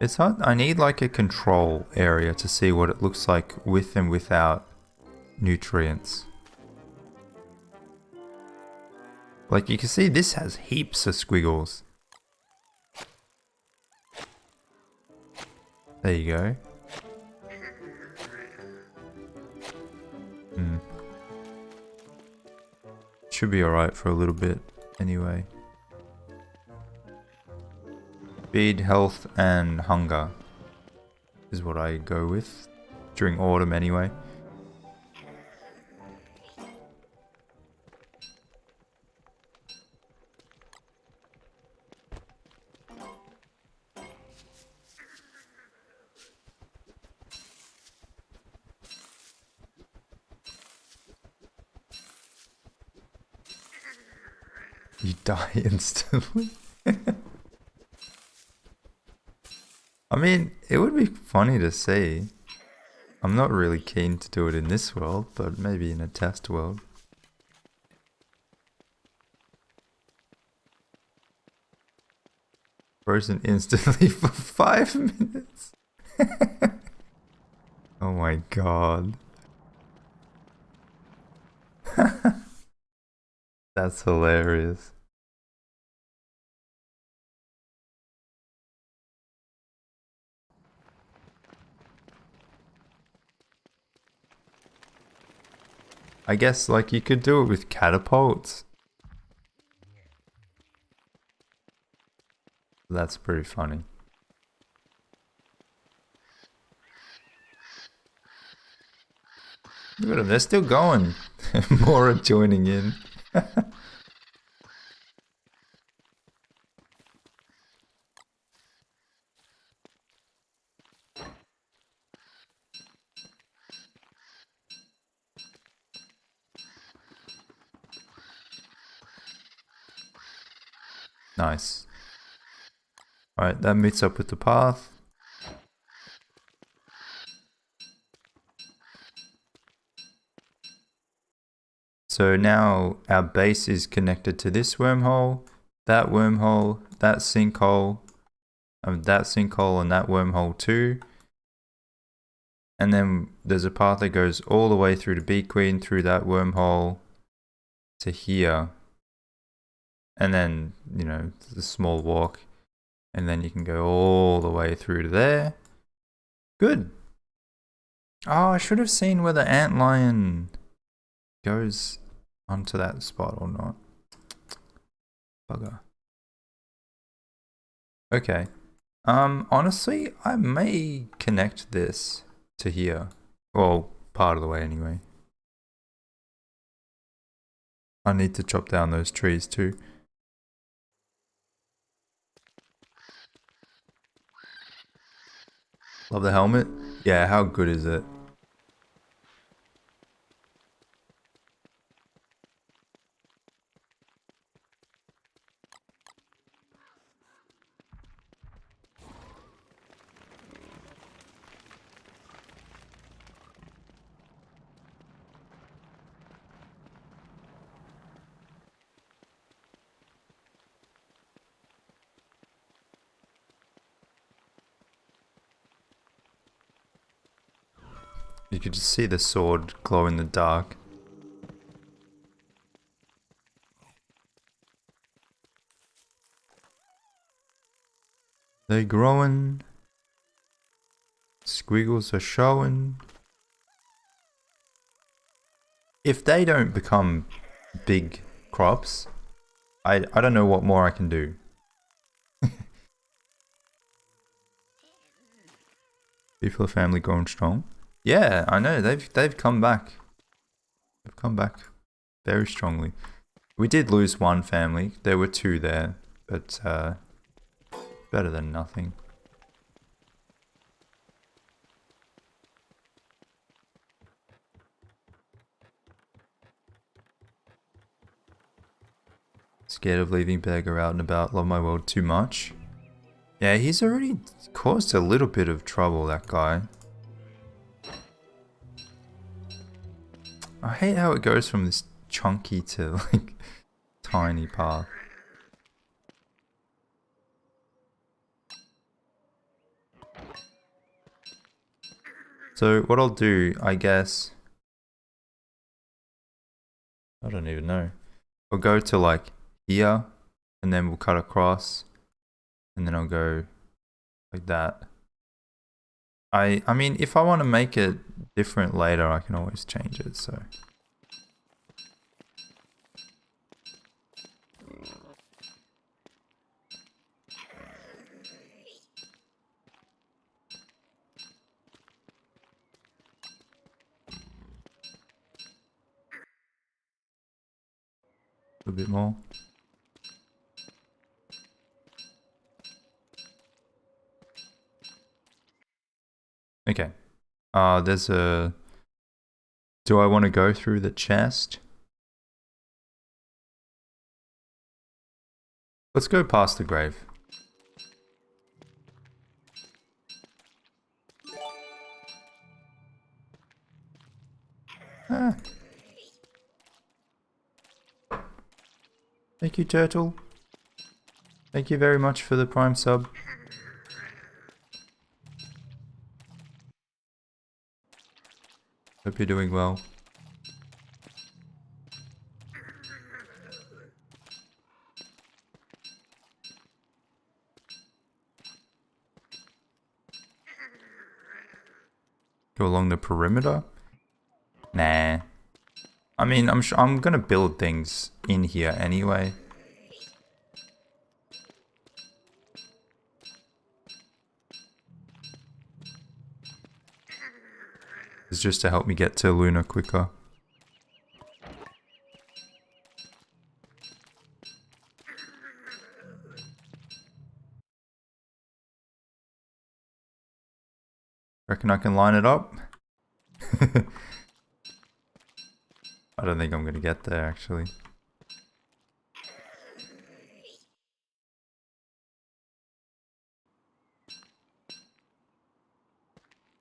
Speaker 1: It's hard. I need like a control area to see what it looks like with and without nutrients. Like you can see this has heaps of squiggles. There you go. Should be alright for a little bit anyway. Speed, health, and hunger is what I go with during autumn anyway. You die instantly. I mean, it would be funny to see. I'm not really keen to do it in this world, but maybe in a test world. Frozen instantly for 5 minutes. Oh my god. That's hilarious. I guess like you could do it with catapults. That's pretty funny. Look at them, they're still going. More are joining in. Nice. Alright, that meets up with the path. So now our base is connected to this wormhole, that sinkhole, that sinkhole and that wormhole too. And then there's a path that goes all the way through to Bee Queen, through that wormhole to here. And then, you know, the small walk. And then you can go all the way through to there. Good. Oh, I should have seen where the antlion goes onto that spot or not. Bugger. Okay. Honestly, I may connect this to here. Well, part of the way anyway. I need to chop down those trees too. Love the helmet. Yeah, how good is it? You could just see the sword glow in the dark. They growing. Squiggles are showing. If they don't become big crops, I don't know what more I can do. People of family going strong. Yeah, I know, they've come back. They've come back very strongly. We did lose one family. There were two there, but better than nothing. Scared of leaving Beggar out and about. Love my world too much. Yeah, he's already caused a little bit of trouble, that guy. I hate how it goes from this chunky to like tiny path. So what I'll do, I guess, I don't even know. I'll go to like here, and then we'll cut across, and then I'll go like that. I mean, if I want to make it different later, I can always change it, so. A bit more. Okay. There's a... Do I want to go through the chest? Let's go past the grave. Ah. Thank you, Turtle. Thank you very much for the Prime sub. Hope you're doing well. Go along the perimeter? Nah. I mean, I'm gonna build things in here anyway. It's just to help me get to Luna quicker. Reckon I can line it up? I don't think I'm gonna get there, actually.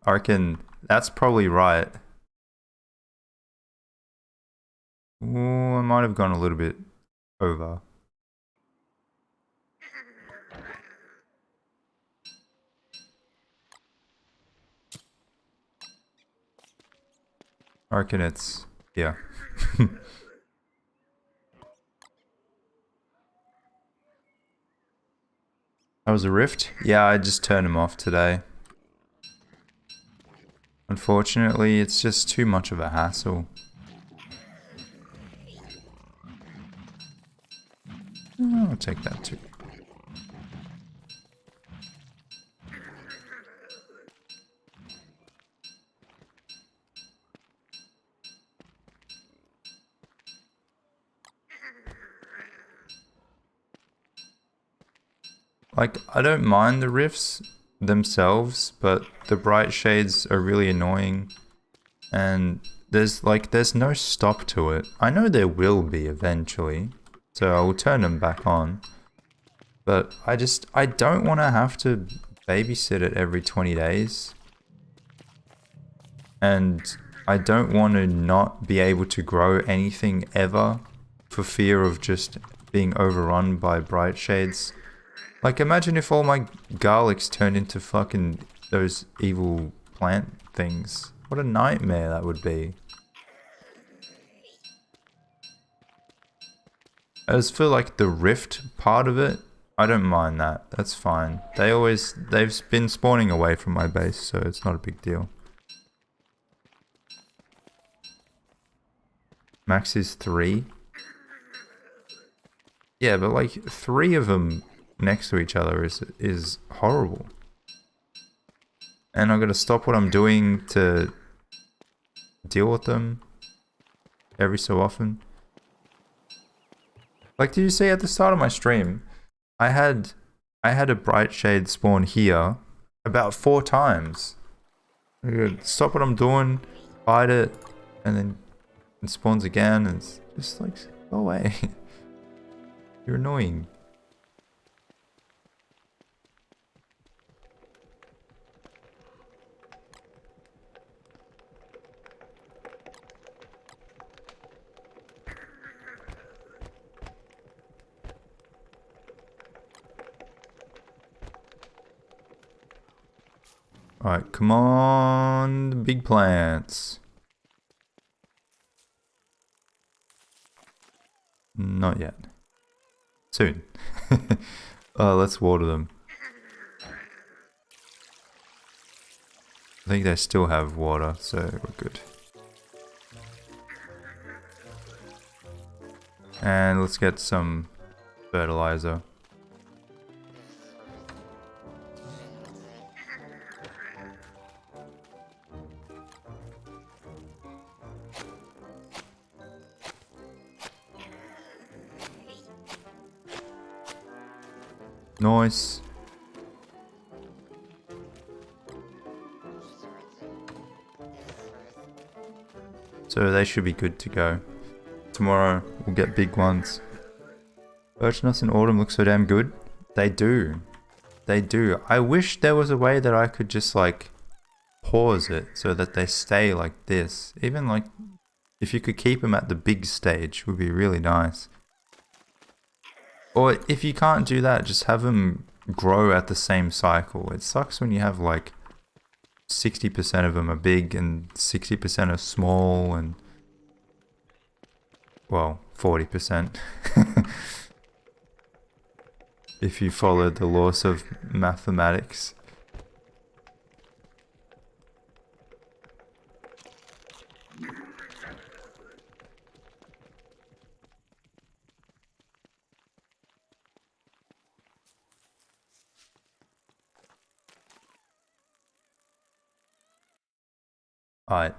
Speaker 1: I reckon that's probably right. Ooh, I might have gone a little bit over. I reckon it's... yeah. That was a rift? Yeah, I just turned him off today. Unfortunately, it's just too much of a hassle. Oh, I'll take that too. Like, I don't mind the rifts themselves, but the bright shades are really annoying. And there's no stop to it. I know there will be eventually, so I will turn them back on. But I don't want to have to babysit it every 20 days. And I don't want to not be able to grow anything ever for fear of just being overrun by bright shades. Like, imagine if all my garlics turned into fucking those evil plant things. What a nightmare that would be. I just feel like the rift part of it, I don't mind that. That's fine. They've been spawning away from my base, so it's not a big deal. Max is 3. Yeah, but like 3 of them next to each other is horrible. And I've got to stop what I'm doing to deal with them every so often. Like, did you see at the start of my stream, I had a bright shade spawn here about 4 times. I gotta stop what I'm doing, fight it, and then it spawns again, and it's just like, go away. You're annoying. Alright, come on, big plants. Not yet. Soon. Let's water them. I think they still have water, so we're good. And let's get some fertilizer. Nice. So they should be good to go. Tomorrow we'll get big ones. Birch nuts in autumn look so damn good. They do. They do. I wish there was a way that I could just like pause it so that they stay like this. Even like if you could keep them at the big stage would be really nice. Or if you can't do that, just have them grow at the same cycle. It sucks when you have like 60% of them are big and 60% are small and, well, 40%. If you follow the laws of mathematics. Alright.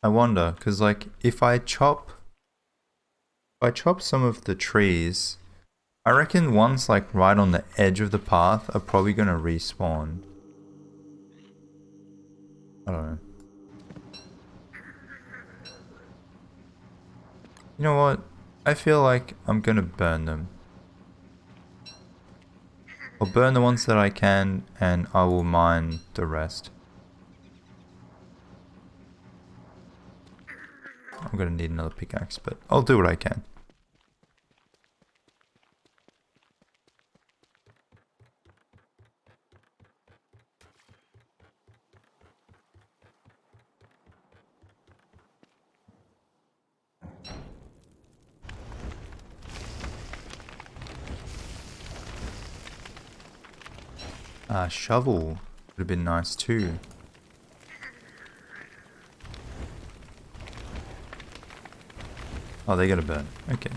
Speaker 1: I wonder, because like if I chop some of the trees, I reckon ones like right on the edge of the path are probably gonna respawn. I don't know. You know what? I feel like I'm gonna burn them. I'll burn the ones that I can, and I will mine the rest. I'm gonna need another pickaxe, but I'll do what I can. Shovel would have been nice too. Oh, they gotta burn. Okay.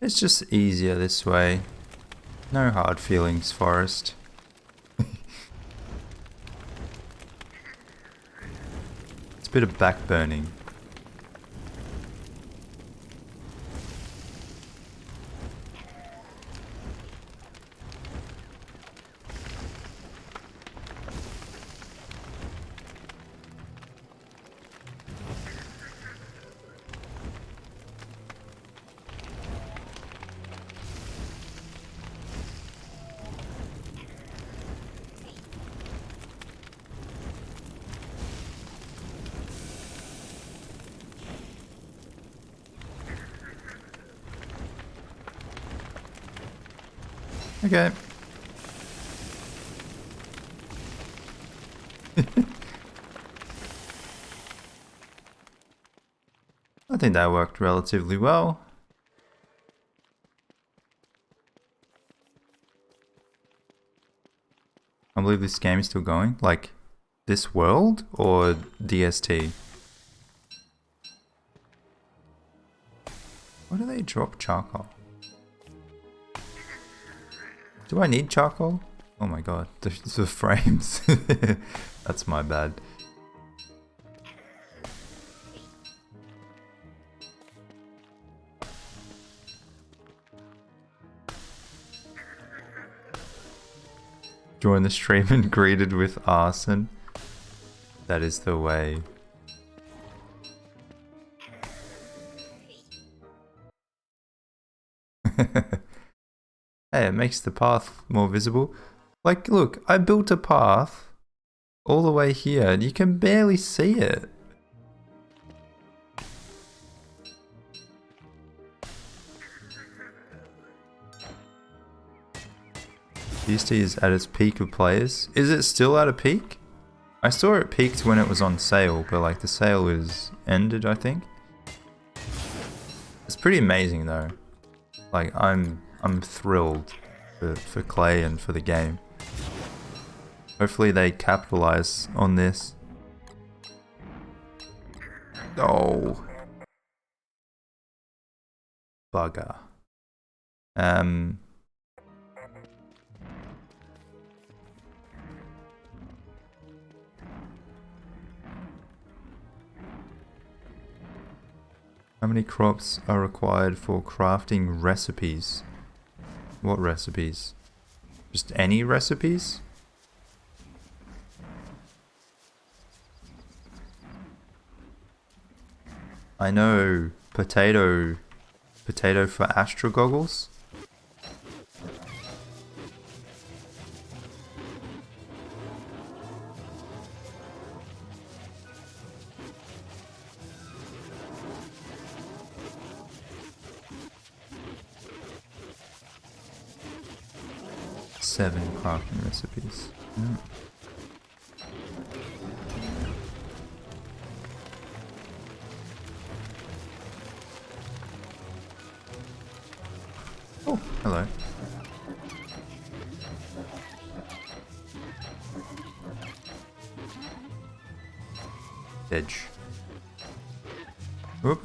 Speaker 1: It's just easier this way. No hard feelings, forest. It's a bit of backburning. Okay. I think that worked relatively well. I believe this game is still going. Like, this world or DST? Why do they drop charcoal? Do I need charcoal? Oh my god, the frames. That's my bad. Join the stream and greeted with arson. That is the way. Hey, it makes the path more visible. Like, look, I built a path all the way here and you can barely see it. DST is at its peak of players. Is it still at a peak? I saw it peaked when it was on sale, but like the sale is ended, I think. It's pretty amazing though. Like I'm thrilled for Klei and for the game. Hopefully they capitalize on this. Oh. Bugger. How many crops are required for crafting recipes? What recipes? Just any recipes? I know potato for Astro goggles. Seven crafting recipes. Mm. Oh, hello. Edge. Whoop.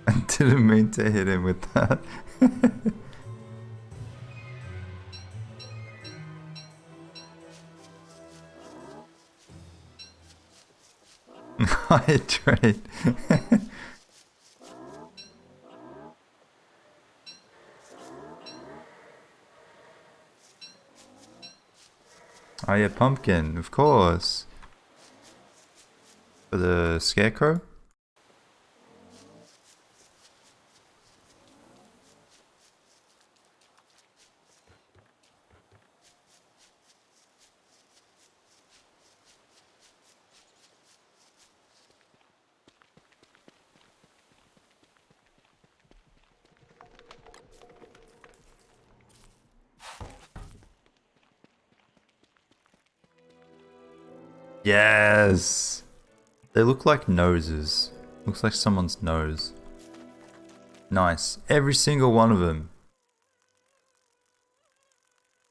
Speaker 1: I didn't mean to hit him with that. I trade. Oh yeah, pumpkin, of course. For the scarecrow? Yes! They look like noses. Looks like someone's nose. Nice. Every single one of them.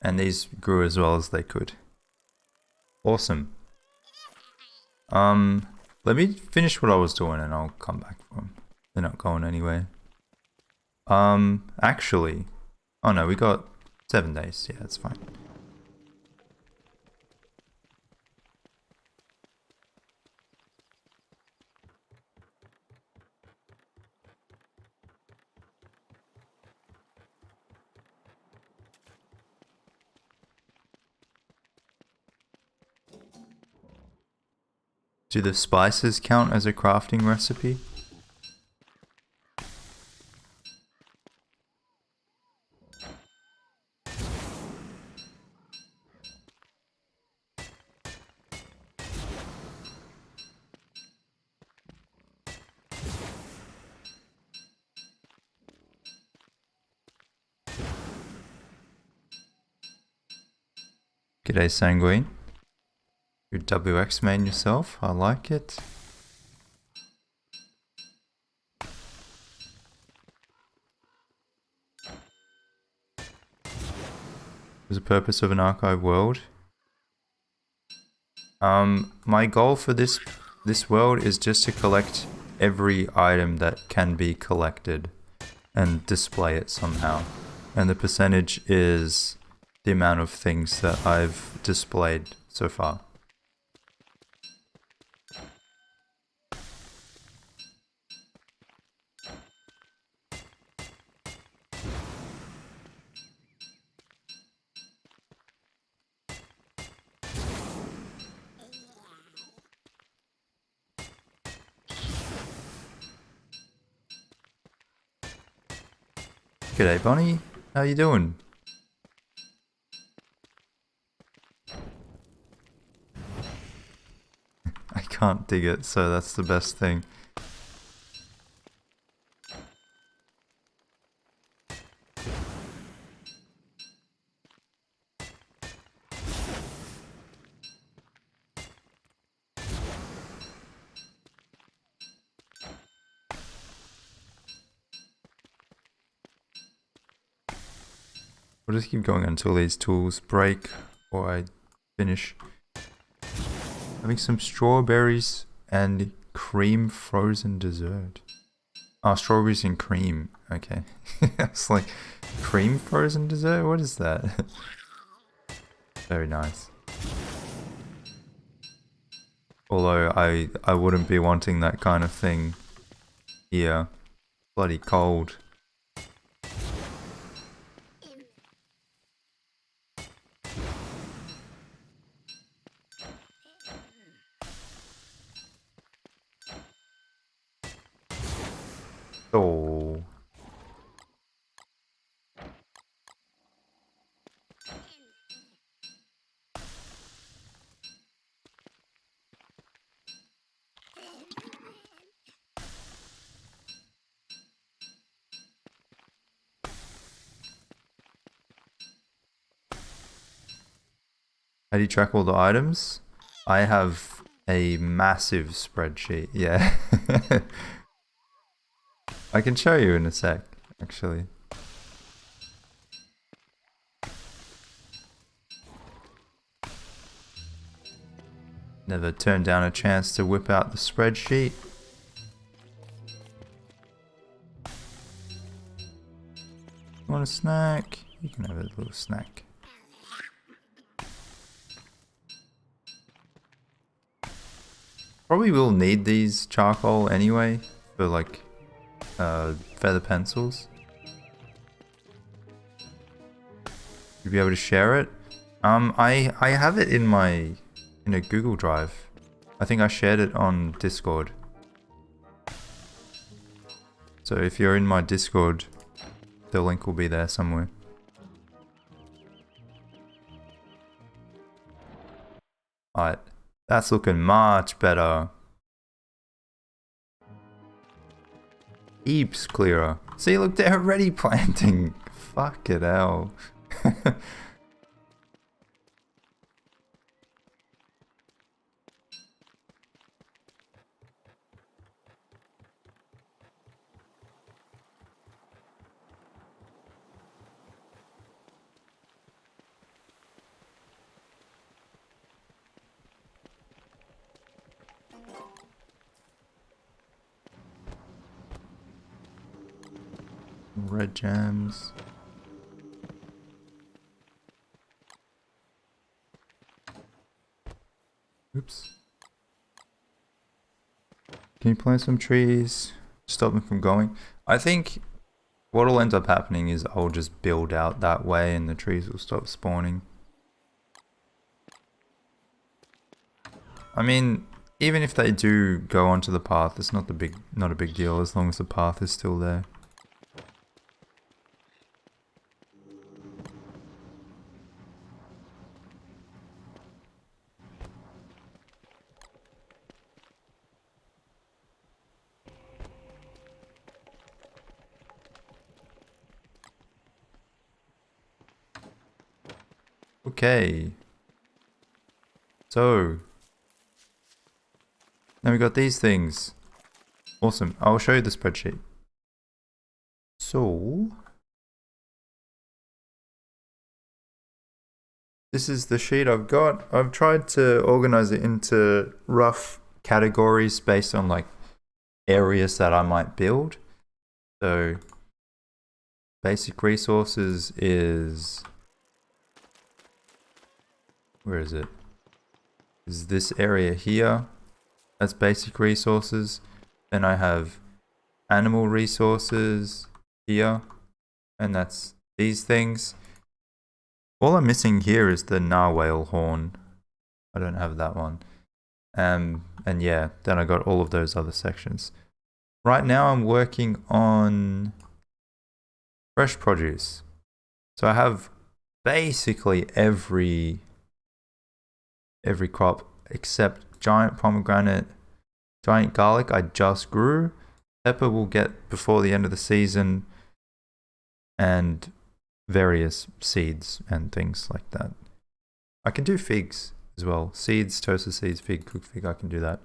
Speaker 1: And these grew as well as they could. Awesome. Let me finish what I was doing and I'll come back for them. They're not going anywhere. Actually. Oh no, we got 7 days. Yeah, that's fine. Do the spices count as a crafting recipe? G'day Sanguine. You're WX main yourself, I like it. What's the purpose of an archive world? My goal for this world is just to collect every item that can be collected and display it somehow. And the percentage is the amount of things that I've displayed so far. G'day Bonnie, how you doing? I can't dig it, so that's the best thing. We'll just keep going until these tools break or I finish. Having some strawberries and cream frozen dessert. Oh, strawberries and cream. Okay. It's like cream frozen dessert? What is that? Very nice. Although I wouldn't be wanting that kind of thing here. Bloody cold. Oh. How do you track all the items? I have a massive spreadsheet, yeah. I can show you in a sec, actually. Never turned down a chance to whip out the spreadsheet. Want a snack? You can have a little snack. Probably will need these charcoal anyway for like feather pencils. You'll be able to share it. I have it in a Google Drive. I think I shared it on Discord. So if you're in my Discord, the link will be there somewhere. Alright, that's looking much better. Heaps clearer. See, look, they're already planting. Fuck it hell. Red gems. Oops. Can you plant some trees? Stop them from going? I think what'll end up happening is I'll just build out that way and the trees will stop spawning. I mean, even if they do go onto the path, it's not a big deal as long as the path is still there. Okay. So, now we got these things. Awesome. I'll show you the spreadsheet. So, this is the sheet I've got. I've tried to organize it into rough categories based on like areas that I might build. So, basic resources is, where is it? Is this area here. That's basic resources. Then I have animal resources here, and that's these things. All I'm missing here is the narwhal horn. I don't have that one. And yeah, then I got all of those other sections. Right now I'm working on fresh produce. So I have basically every crop except giant pomegranate, giant garlic I just grew. Pepper will get before the end of the season, and various seeds and things like that. I can do figs as well. Seeds, toasted seeds, fig, cooked fig, I can do that.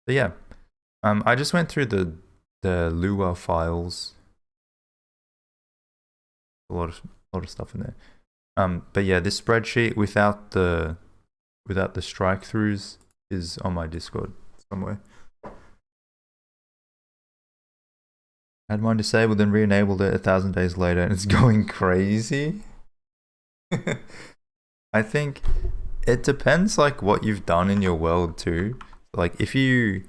Speaker 1: So yeah, I just went through the Lua files. A lot of stuff in there. But yeah, this spreadsheet without the strike throughs is on my Discord somewhere. I had mine disabled, then re-enabled it 1,000 days later, and it's going crazy. I think it depends like what you've done in your world too. Like if you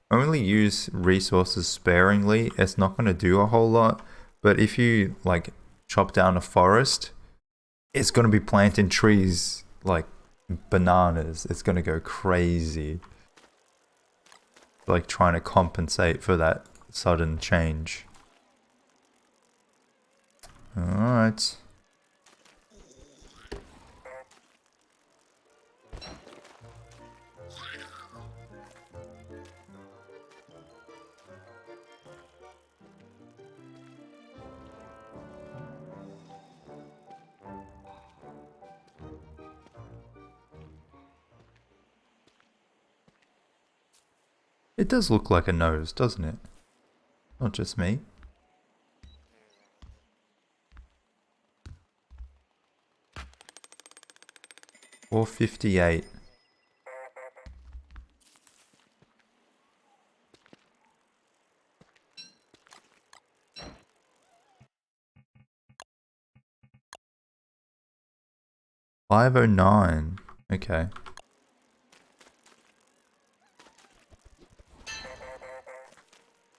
Speaker 1: only use resources sparingly, it's not going to do a whole lot. But if you like chop down a forest, it's going to be planting trees like bananas. It's going to go crazy. Like trying to compensate for that sudden change. Alright. It does look like a nose, doesn't it? Not just me. Or 58. $509. Okay.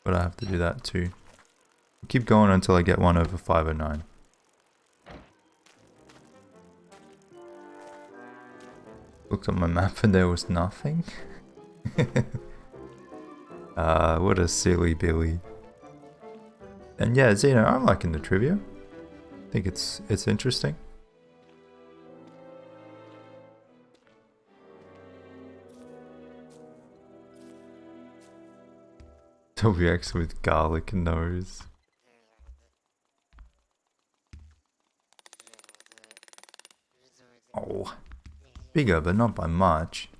Speaker 1: But I have to do that too. Keep going until I get one over 509. Looked at my map and there was nothing. What a silly Billy. And yeah, Zeno, I'm liking the trivia. I think it's interesting. WX with garlic nose. Oh, bigger, but not by much.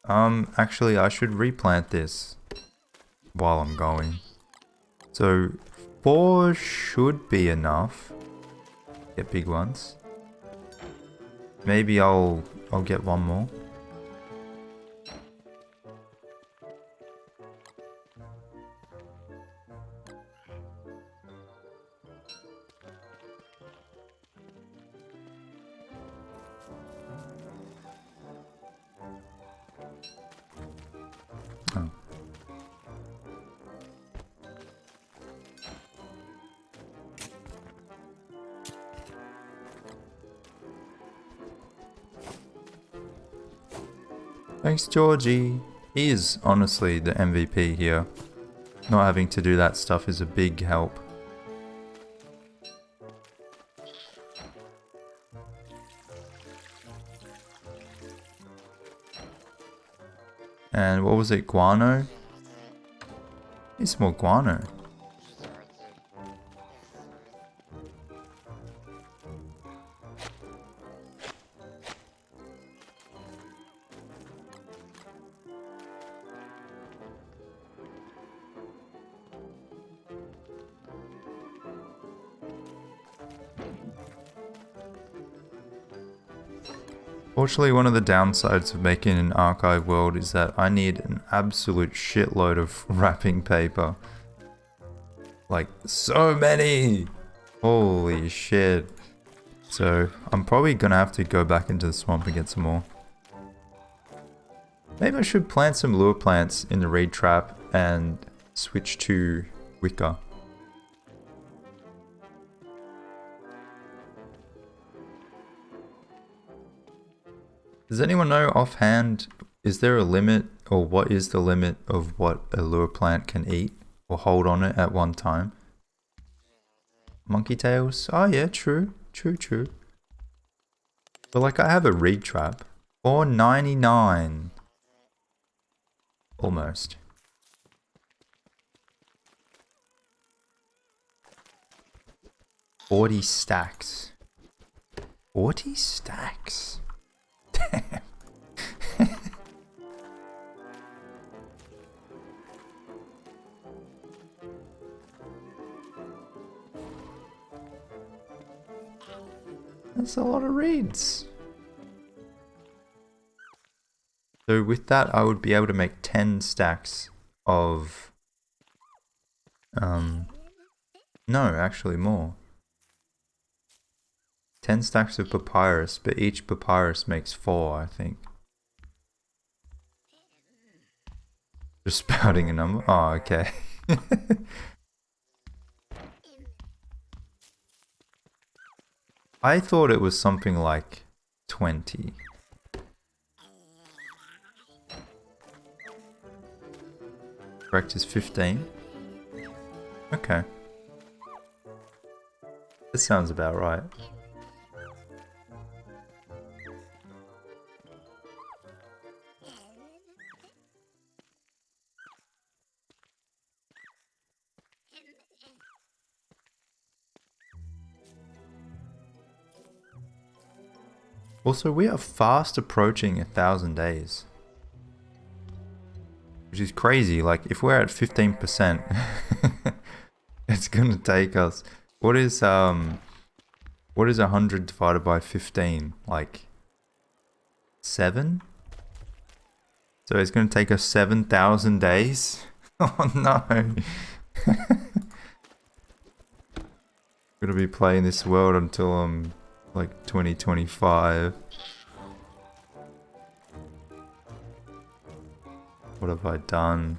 Speaker 1: Actually, I should replant this while I'm going. So 4 should be enough. Get big ones. Maybe I'll get one more. Oh. Thanks, Georgie. He is honestly the MVP here. Not having to do that stuff is a big help. And what was it? Guano? Need some more guano. Fortunately, one of the downsides of making an archive world is that I need an absolute shitload of wrapping paper. Like, so many! Holy shit. So, I'm probably gonna have to go back into the swamp and get some more. Maybe I should plant some lure plants in the reed trap and switch to wicker. Does anyone know offhand, is there a limit, or what is the limit of what a lure plant can eat or hold on it at one time? Monkey tails? Oh yeah, true. True. But like, I have a reed trap. $4.99. Almost. $40 stacks. 40 stacks? Damn. That's a lot of reeds. So with that, I would be able to make 10 stacks of... No, actually more. 10 stacks of papyrus, but each papyrus makes 4, I think. Just spouting a number? Oh, okay. I thought it was something like 20. Correct is 15? Okay. This sounds about right. Also, we are fast approaching 1,000 days. Which is crazy. Like, if we're at 15%, it's gonna take us... What is 100 divided by 15? Like, 7? So it's gonna take us 7,000 days? Oh no! Gonna be playing this world until I'm like 2025. What have I done?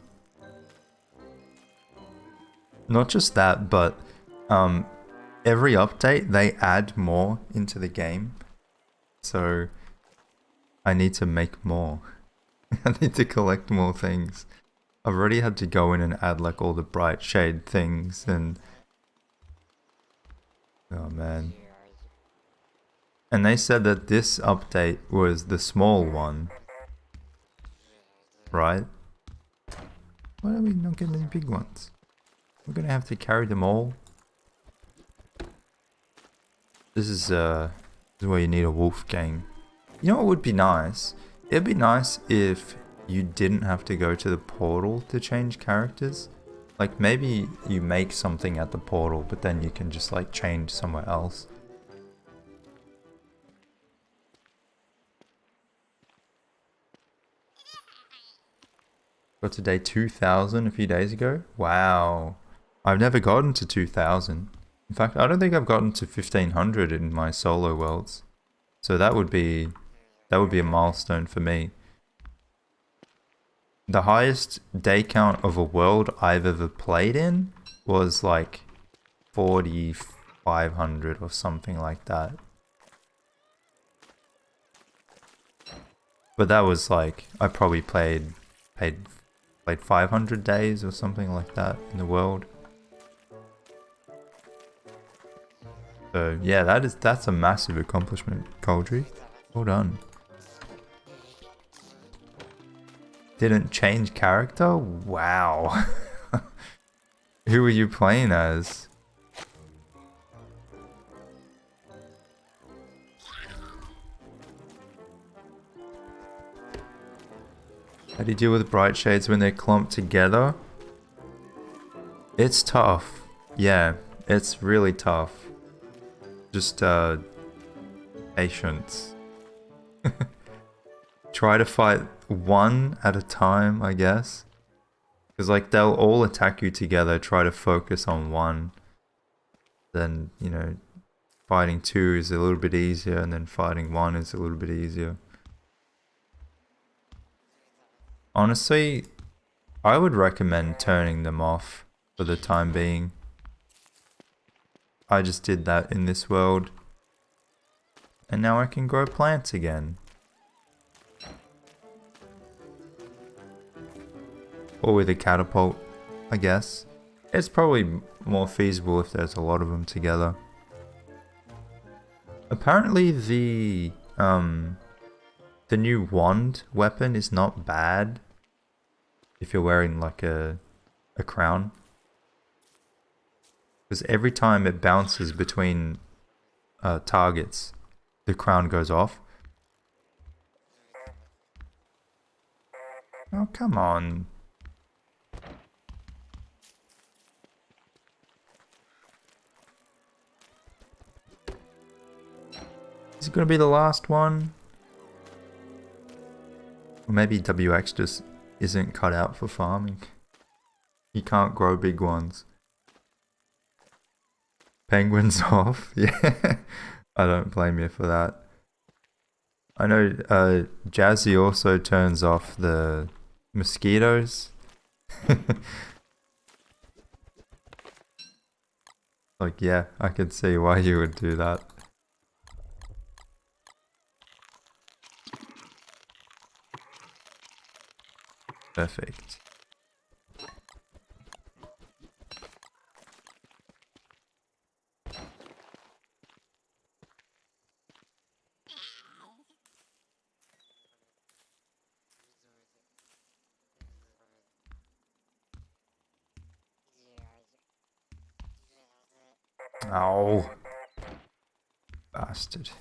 Speaker 1: Not just that, but every update they add more into the game. So I need to make more. I need to collect more things. I've already had to go in and add like all the bright shade things and... Oh man. And they said that this update was the small one. Right? Why are we not getting any big ones? We're gonna have to carry them all. This is where you need a wolf gang. You know what would be nice? It'd be nice if you didn't have to go to the portal to change characters. Like maybe you make something at the portal, but then you can just like change somewhere else. Got to day 2000 a few days ago. Wow. I've never gotten to 2000. In fact, I don't think I've gotten to 1500 in my solo worlds. So that would be a milestone for me. The highest day count of a world I've ever played in was like 4,500 or something like that. But that was like, I probably played 500 days or something like that in the world. So yeah, that's a massive accomplishment, Coldry. Well done. Didn't change character? Wow. Who were you playing as? How do you deal with bright shades when they're clumped together? It's tough. Yeah, it's really tough. Just patience. Try to fight one at a time, I guess. Because like they'll all attack you together, try to focus on one. Then, you know, fighting two is a little bit easier, and then fighting one is a little bit easier. Honestly, I would recommend turning them off for the time being. I just did that in this world. And now I can grow plants again. Or with a catapult, I guess. It's probably more feasible if there's a lot of them together. Apparently the new wand weapon is not bad if you're wearing like a crown. Because every time it bounces between targets, the crown goes off. Oh, come on. Is it going to be the last one? Or maybe WX just isn't cut out for farming. You can't grow big ones. Penguins off? Yeah. I don't blame you for that. I know Jazzy also turns off the mosquitoes. Like, yeah, I can see why you would do that. Perfect. Oh, bastard.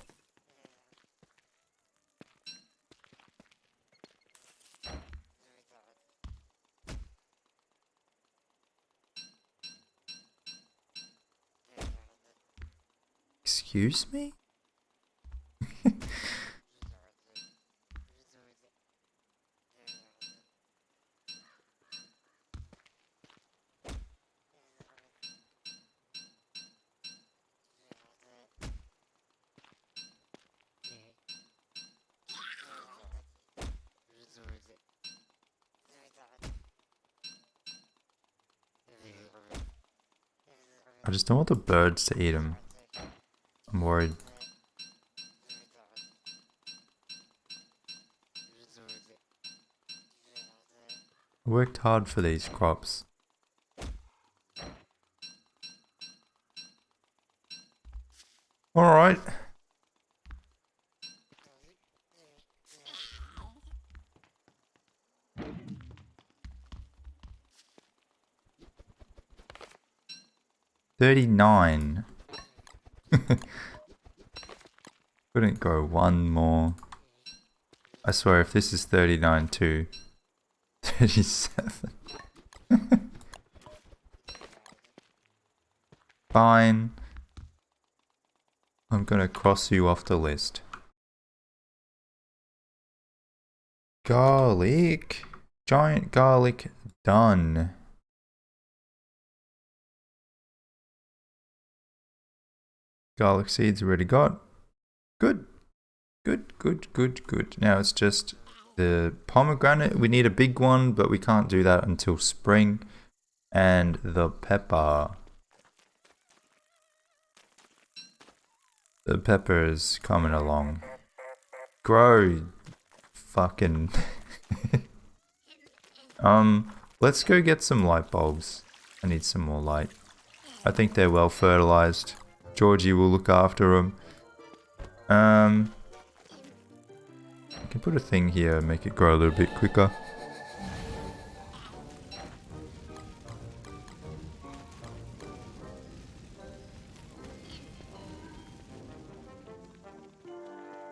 Speaker 1: Excuse me? I just don't want the birds to eat them. I'm worried. I worked hard for these crops. Alright. $39. Couldn't go one more. I swear if this is 39 too. 37. Fine. I'm gonna cross you off the list. Garlic. Giant garlic done. Garlic seeds already got. Good. Good, good, good, good. Now it's just the pomegranate. We need a big one, but we can't do that until spring. And the pepper. The pepper is coming along. Grow. Fucking. Let's go get some light bulbs. I need some more light. I think they're well fertilized. Georgie will look after them. I can put a thing here and make it grow a little bit quicker.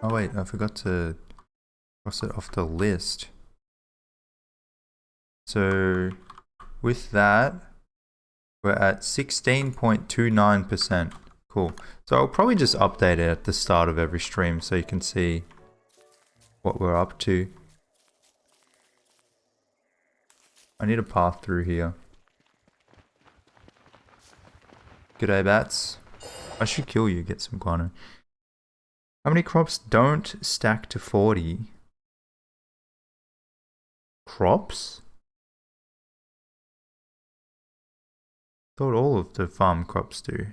Speaker 1: Oh wait, I forgot to cross it off the list. So with that, we're at 16.29%. Cool. So I'll probably just update it at the start of every stream so you can see what we're up to. I need a path through here. G'day, bats. I should kill you, get some guano. How many crops don't stack to 40? Crops? Thought all of the farm crops do.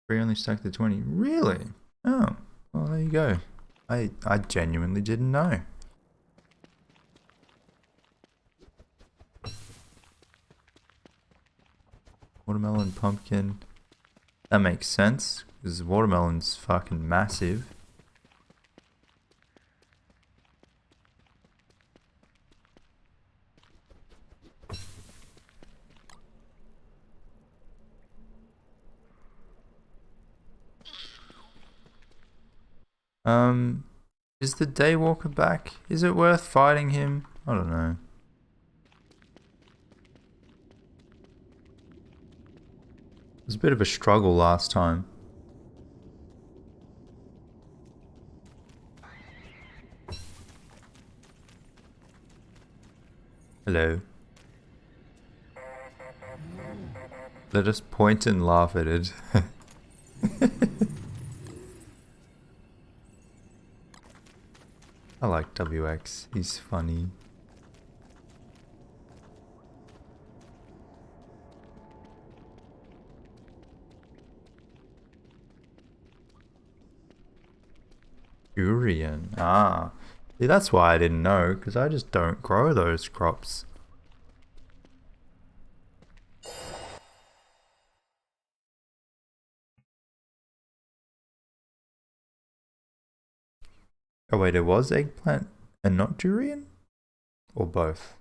Speaker 1: Three only stack to 20. Really? Oh, well there you go. I genuinely didn't know. Watermelon, pumpkin. That makes sense, because watermelon's fucking massive. Is the Daywalker back? Is it worth fighting him? I don't know. It was a bit of a struggle last time. Hello. Let us point and laugh at it. I like WX, he's funny. Durian, ah. See, that's why I didn't know, because I just don't grow those crops. Oh wait, it was eggplant and not durian? Or both?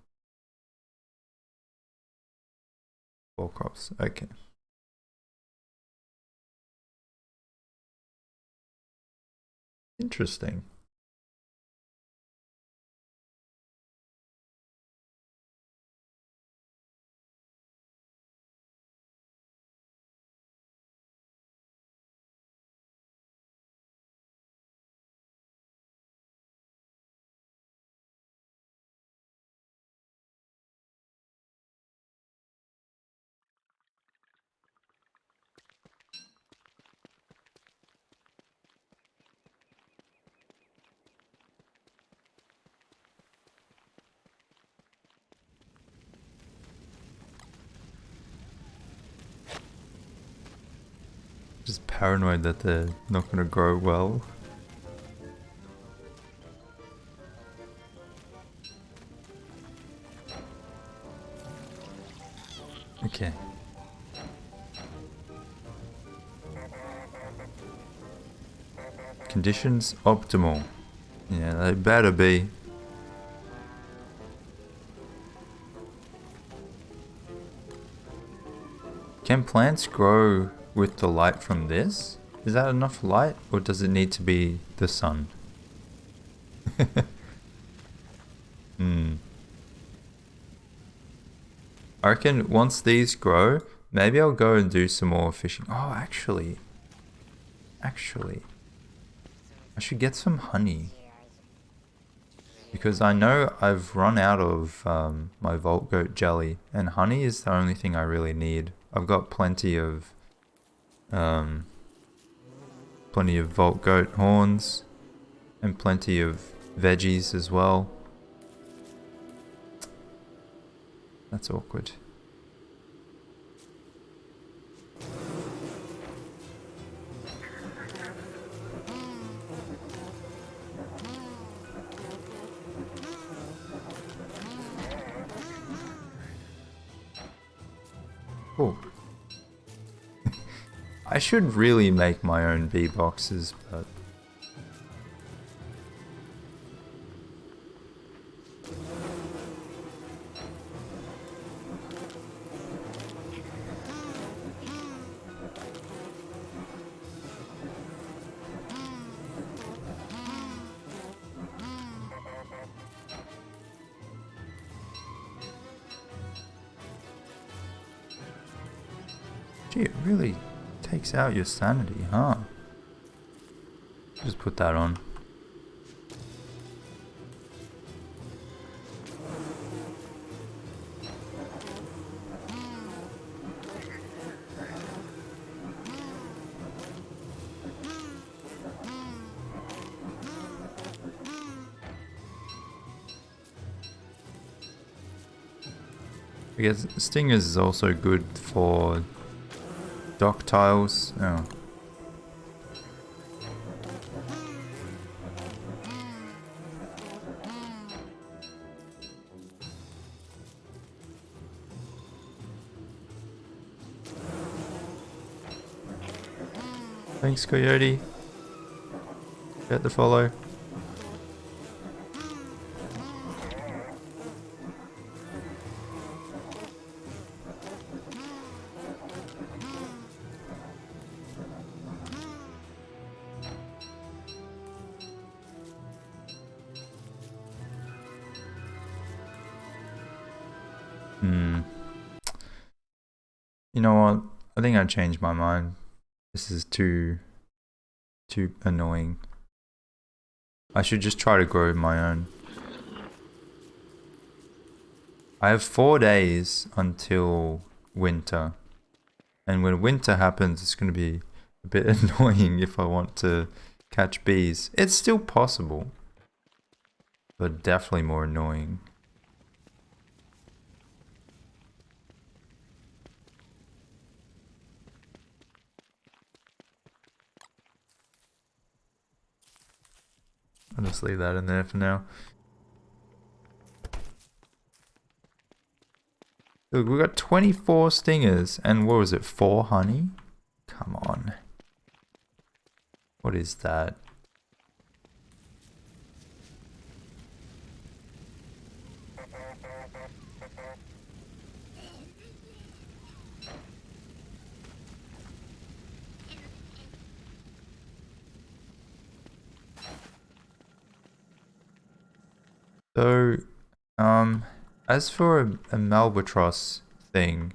Speaker 1: Four crops, okay. Interesting. Just paranoid that they're not gonna grow well. Okay. Conditions optimal. Yeah, they better be. Can plants grow with the light from this? Is that enough light, or does it need to be the sun? I reckon once these grow, maybe I'll go and do some more fishing. Oh, actually, I should get some honey. Because I know I've run out of my Vault Goat jelly, and honey is the only thing I really need. I've got plenty of Vault Goat horns, and plenty of veggies as well. That's awkward. Oh. I should really make my own bee boxes, but Shit, really takes out your sanity, huh? Just put that on. I guess Stingers is also good for dock tiles. Oh. Thanks, Coyote. Get the follow. You know what? I think I changed my mind. This is too annoying. I should just try to grow my own. I have 4 days until winter. And when winter happens, it's going to be a bit annoying if I want to catch bees. It's still possible, but definitely more annoying. I'll just leave that in there for now. Look, we got 24 stingers and what was it, 4 honey? Come on. What is that? So, as for a Malbatross thing,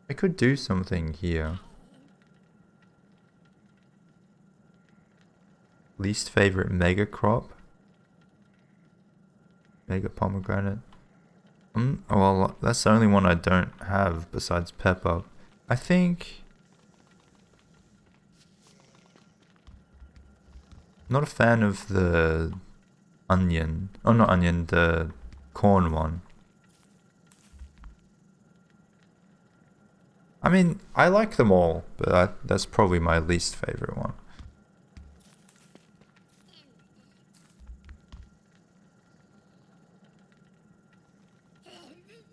Speaker 1: I could do something here. Least favorite mega crop? Mega pomegranate? Well, that's the only one I don't have besides pepper. I think... Not a fan of the onion. Oh, not onion, the corn one. I mean, I like them all, but that's probably my least favorite one.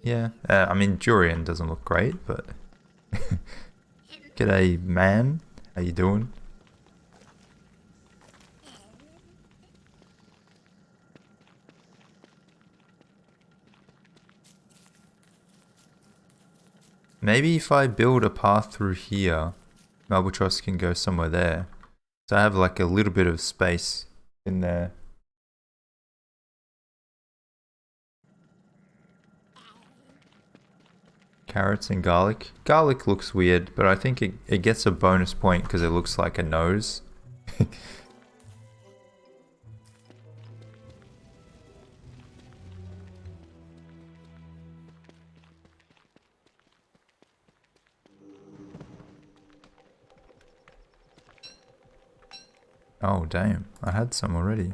Speaker 1: Yeah, I mean, durian doesn't look great, but... G'day, man. How you doing? Maybe if I build a path through here, Malbatross can go somewhere there. So I have like a little bit of space in there. Carrots and garlic. Garlic looks weird, but I think it gets a bonus point because it looks like a nose. Oh damn, I had some already.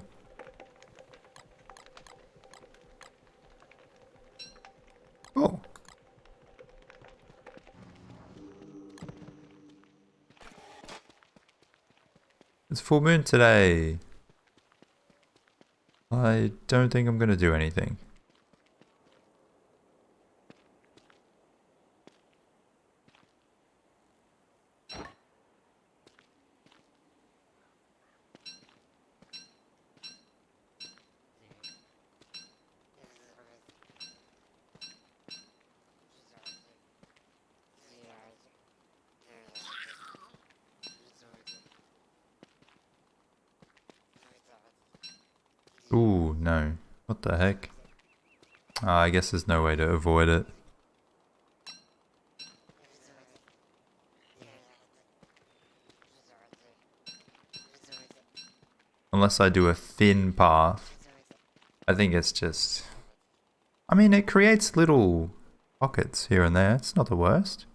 Speaker 1: Oh. It's full moon today. I don't think I'm gonna do anything. Ooh, no. What the heck? I guess there's no way to avoid it. Unless I do a thin path. I think it's just... I mean, it creates little pockets here and there. It's not the worst.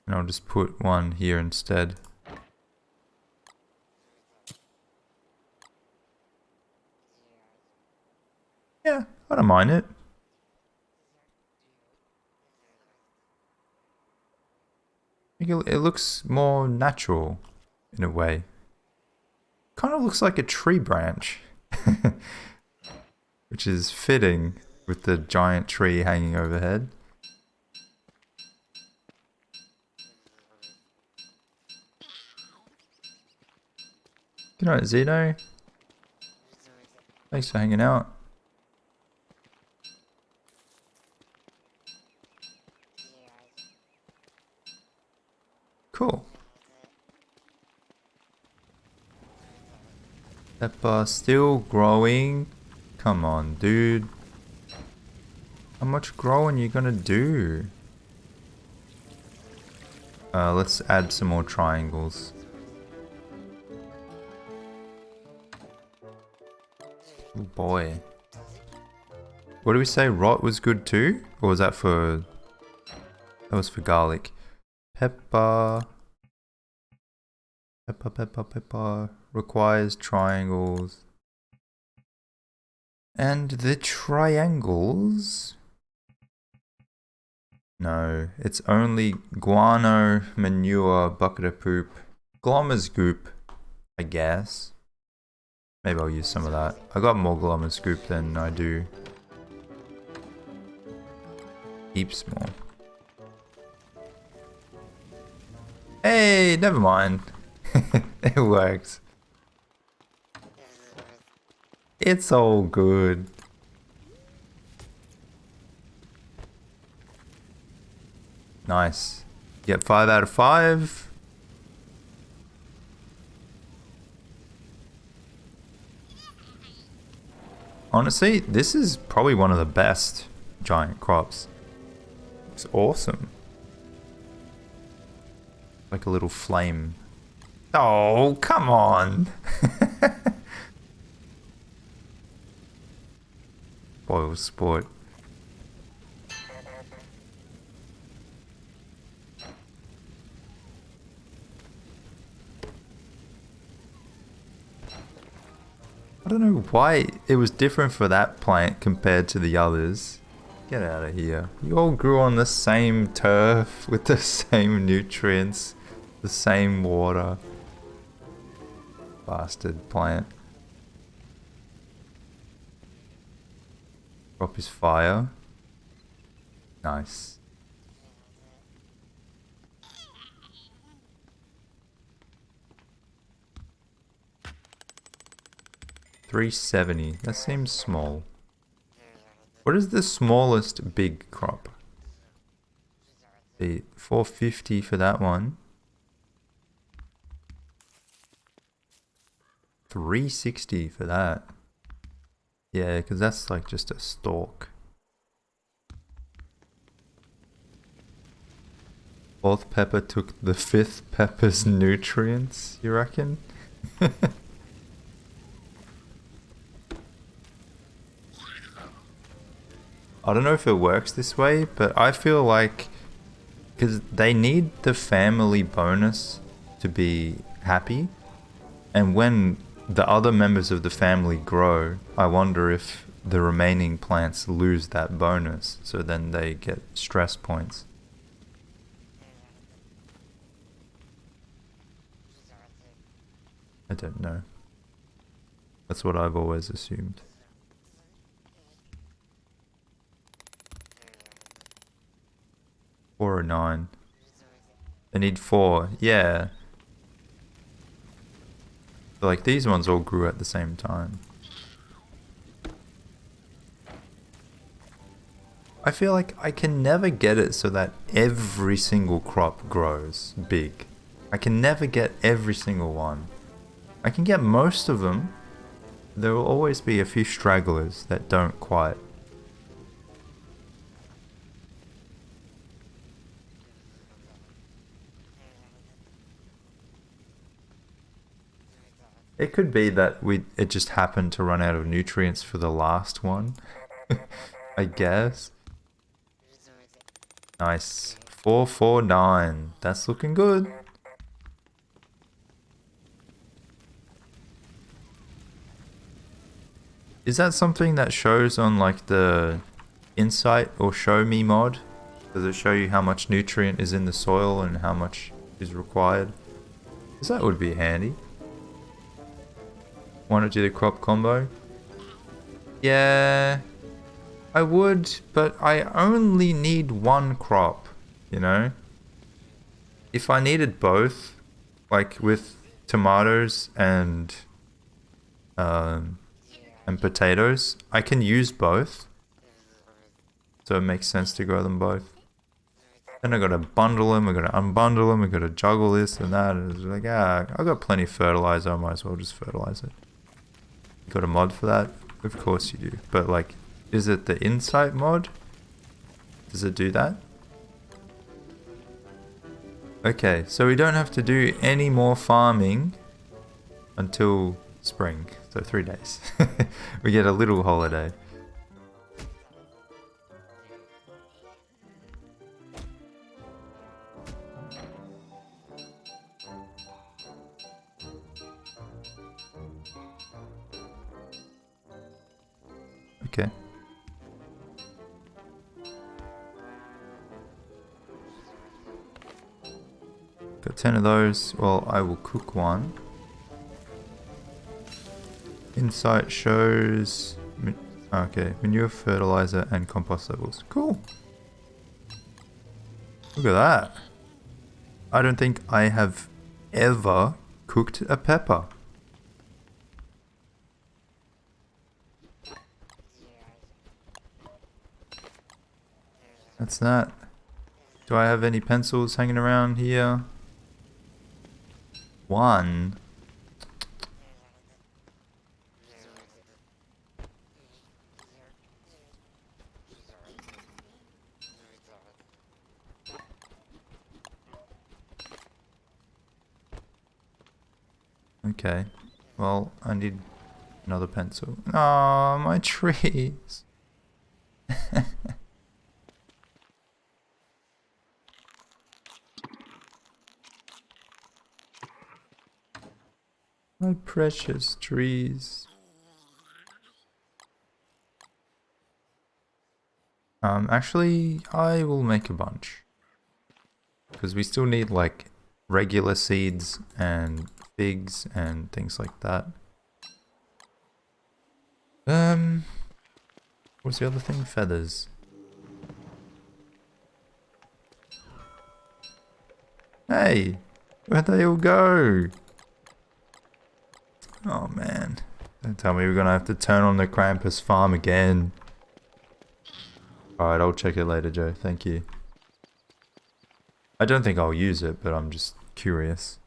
Speaker 1: And I'll just put one here instead. Yeah, I don't mind it. It looks more natural in a way. Kind of looks like a tree branch. Which is fitting with the giant tree hanging overhead. Good night, Zeno. Thanks for hanging out. Cool. Pepper still growing. Come on, dude. How much growing you gonna do? Let's add some more triangles. Oh boy. What do we say? Rot was good too? Or was that for... That was for garlic. Pepper. Pepper. Requires triangles. And the triangles... No, it's only guano, manure, bucket of poop, glommer's goop, I guess. Maybe I'll use some of that. I got more glommer's goop than I do. Heaps more. Hey, never mind. It works. It's all good. Nice. Get 5 out of 5. Honestly, this is probably one of the best giant crops. It's awesome. Like a little flame. Oh, come on. Spoil sport. I don't know why it was different for that plant compared to the others. Get out of here. You all grew on the same turf with the same nutrients, the same water. Bastard plant. Crop is fire. Nice. $370. That seems small. What is the smallest big crop? The $450 for that one. $360 for that. Yeah, because that's like just a stalk. Fourth pepper took the fifth pepper's nutrients, you reckon? I don't know if it works this way, but I feel like because they need the family bonus to be happy, and when the other members of the family grow, I wonder if the remaining plants lose that bonus, so then they get stress points. I don't know. That's what I've always assumed. Four or 9. They need 4. Yeah. So like these ones all grew at the same time. I feel like I can never get it so that every single crop grows big. I can never get every single one. I can get most of them. There will always be a few stragglers that don't quite. It could be that it just happened to run out of nutrients for the last one. I guess. Nice. 449. That's looking good. Is that something that shows on like the insight or show me mod? Does it show you how much nutrient is in the soil and how much is required? Because that would be handy. Want to do the crop combo? Yeah, I would, but I only need one crop, you know? If I needed both, like with tomatoes and potatoes, I can use both. So it makes sense to grow them both. Then I gotta bundle them, I gotta unbundle them, I gotta juggle this and that. And it's like, I got plenty of fertilizer, I might as well just fertilize it. You got a mod for that? Of course you do. But like, is it the insight mod? Does it do that? Okay, so we don't have to do any more farming until spring. So 3 days. We get a little holiday. Okay. Got 10 of those. Well, I will cook one. Insight shows... Okay, manure, fertilizer, and compost levels. Cool. Look at that. I don't think I have ever cooked a pepper. That's that. Do I have any pencils hanging around here? One. Okay. Well, I need another pencil. Oh, my trees. My precious trees. Actually, I will make a bunch. Because we still need, like, regular seeds and figs and things like that. What's the other thing? Feathers. Hey! Where'd they all go? Oh man. Don't tell me we're gonna have to turn on the Krampus farm again. Alright, I'll check it later, Joe. Thank you. I don't think I'll use it, but I'm just curious.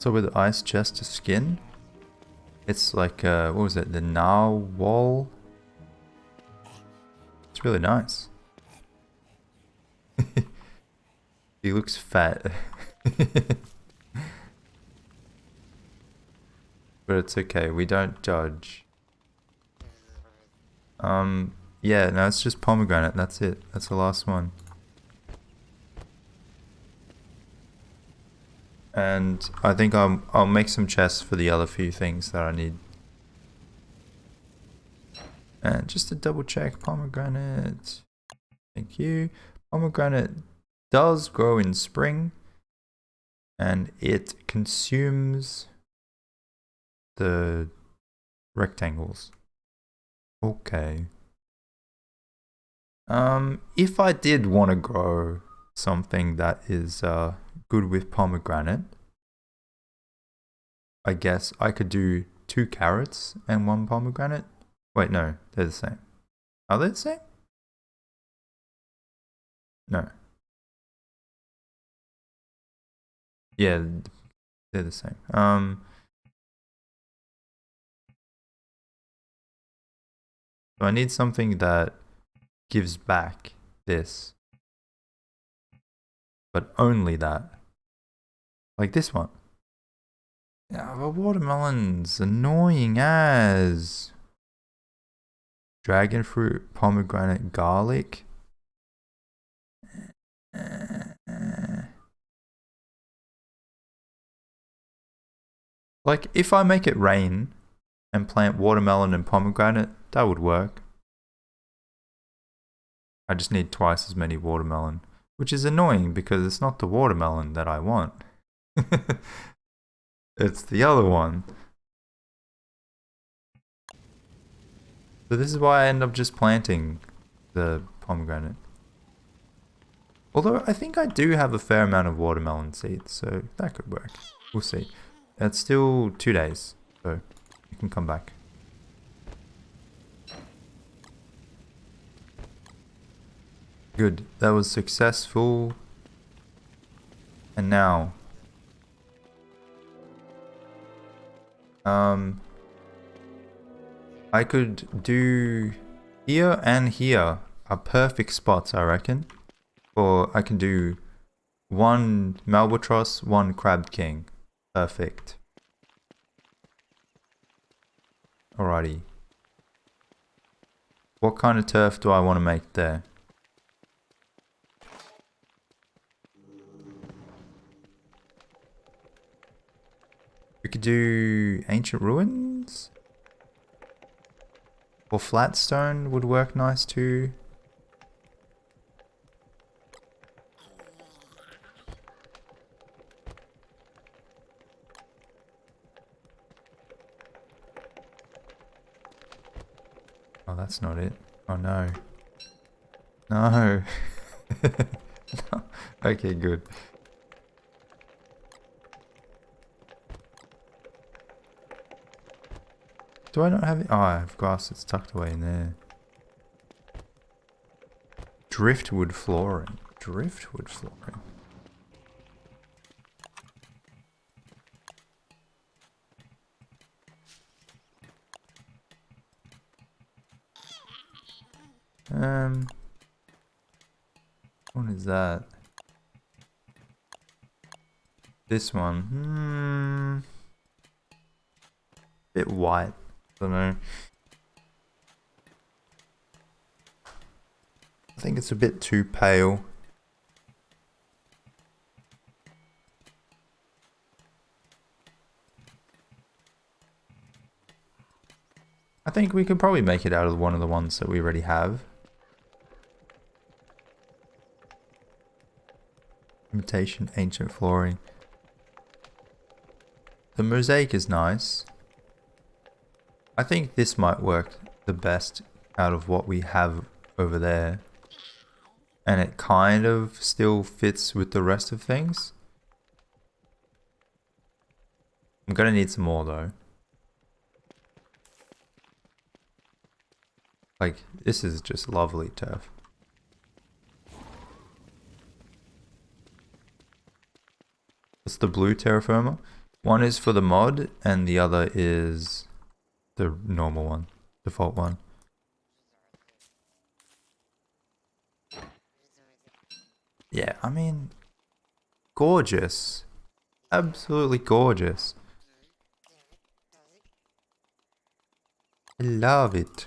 Speaker 1: So with the ice chest of skin, it's like, what was it, the narwhal? It's really nice. He looks fat. But it's okay, we don't judge. Yeah, no, it's just pomegranate, that's it. That's the last one. And I think I'll make some chests for the other few things that I need. And just to double check, pomegranate. Thank you. Pomegranate does grow in spring. And it consumes the rectangles. Okay. If I did want to grow something that is good with pomegranate, I guess I could do 2 carrots and 1 pomegranate. Wait, no, they're the same. Are they the same? No. Yeah, they're the same. So I need something that gives back this. But only that. Like this one. Yeah, but watermelon's annoying as. Dragon fruit, pomegranate, garlic. Like, if I make it rain and plant watermelon and pomegranate, that would work. I just need twice as many watermelon, which is annoying because it's not the watermelon that I want. It's the other one. So this is why I end up just planting the pomegranate. Although I think I do have a fair amount of watermelon seeds, so that could work. We'll see. It's still 2 days, so you can come back. Good, that was successful. And now, I could do here and here are perfect spots, I reckon. Or I can do 1 Malbatross, 1 Crab King. Perfect. Alrighty. What kind of turf do I want to make there? We could do ancient ruins? Or flat stone would work nice too. Oh, that's not it. Oh no. No. No. Okay, good. Do I not have it? Oh, I have grass that's tucked away in there. Driftwood flooring. Driftwood flooring. What is that? This one. Bit white. Don't know. I think it's a bit too pale. I think we could probably make it out of one of the ones that we already have. Imitation ancient flooring. The mosaic is nice. I think this might work the best out of what we have over there. And it kind of still fits with the rest of things. I'm gonna need some more though. Like, this is just lovely turf. It's the blue terra firma. One is for the mod and the other is the normal one, default one. Yeah, I mean, gorgeous. Absolutely gorgeous. I love it.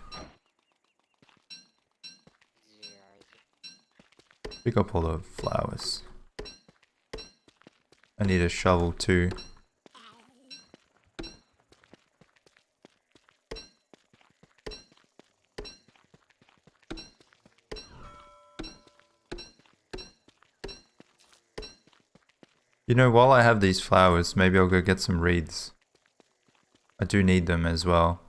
Speaker 1: Pick up all the flowers. I need a shovel too. You know, while I have these flowers, maybe I'll go get some reeds. I do need them as well.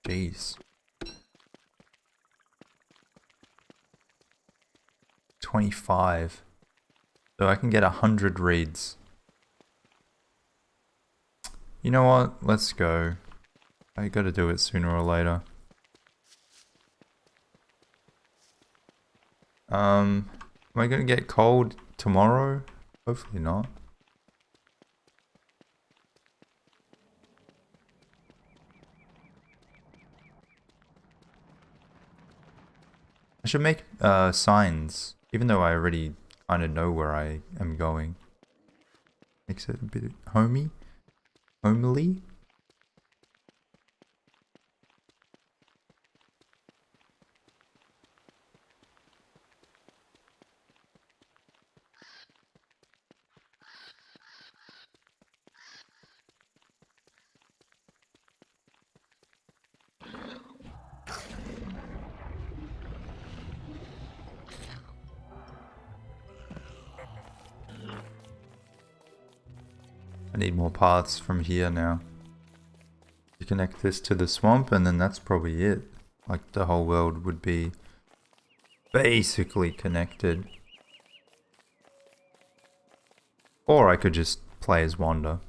Speaker 1: Jeez. 25. So I can get 100 reeds. You know what? Let's go. I gotta do it sooner or later. Am I gonna get cold tomorrow? Hopefully not. I should make signs, even though I already kind of know where I am going. Makes it a bit homely. I need more paths from here now. You connect this to the swamp and then that's probably it. Like the whole world would be basically connected. Or I could just play as Wanda.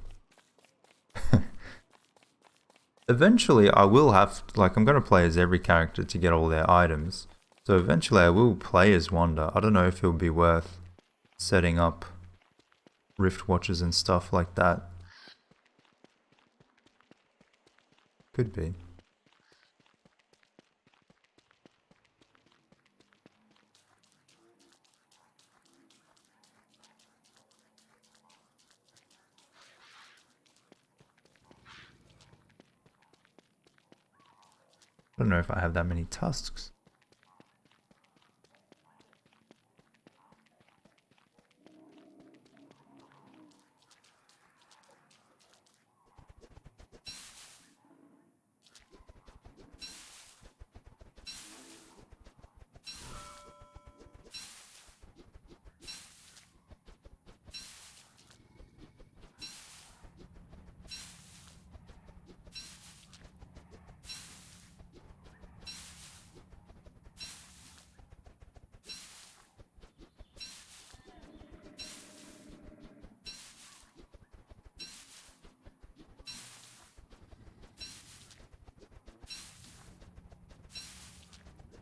Speaker 1: Eventually I will have, like I'm going to play as every character to get all their items. So eventually I will play as Wanda. I don't know if it'll be worth setting up Rift watches and stuff like that. Could be. I don't know if I have that many tusks.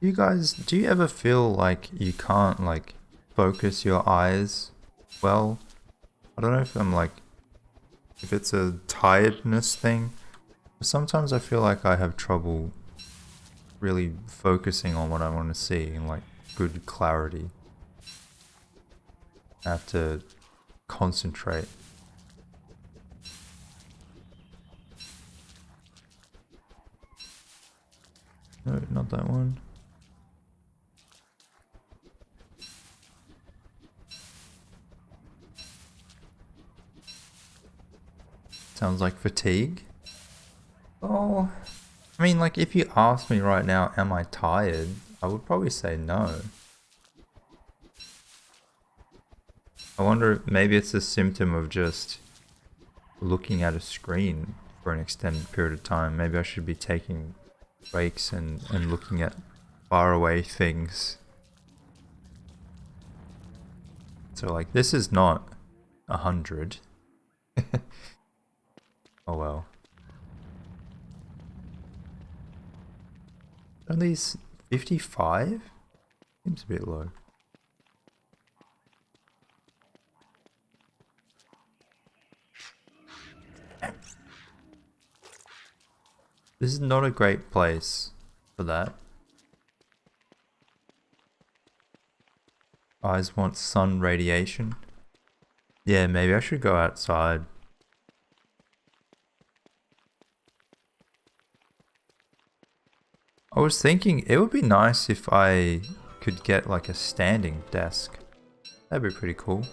Speaker 1: You guys, do you ever feel like you can't like focus your eyes well? I don't know if I'm like, if it's a tiredness thing. Sometimes I feel like I have trouble really focusing on what I want to see in like good clarity. I have to concentrate. No, not that one. Sounds like fatigue. Oh, I mean, like if you asked me right now, am I tired? I would probably say no. I wonder if maybe it's a symptom of just looking at a screen for an extended period of time. Maybe I should be taking breaks and looking at faraway things. So like this is not 100. Oh well. Only 55? Seems a bit low. This is not a great place for that. Eyes want sun radiation. Yeah, maybe I should go outside. I was thinking it would be nice if I could get like a standing desk. That'd be pretty cool.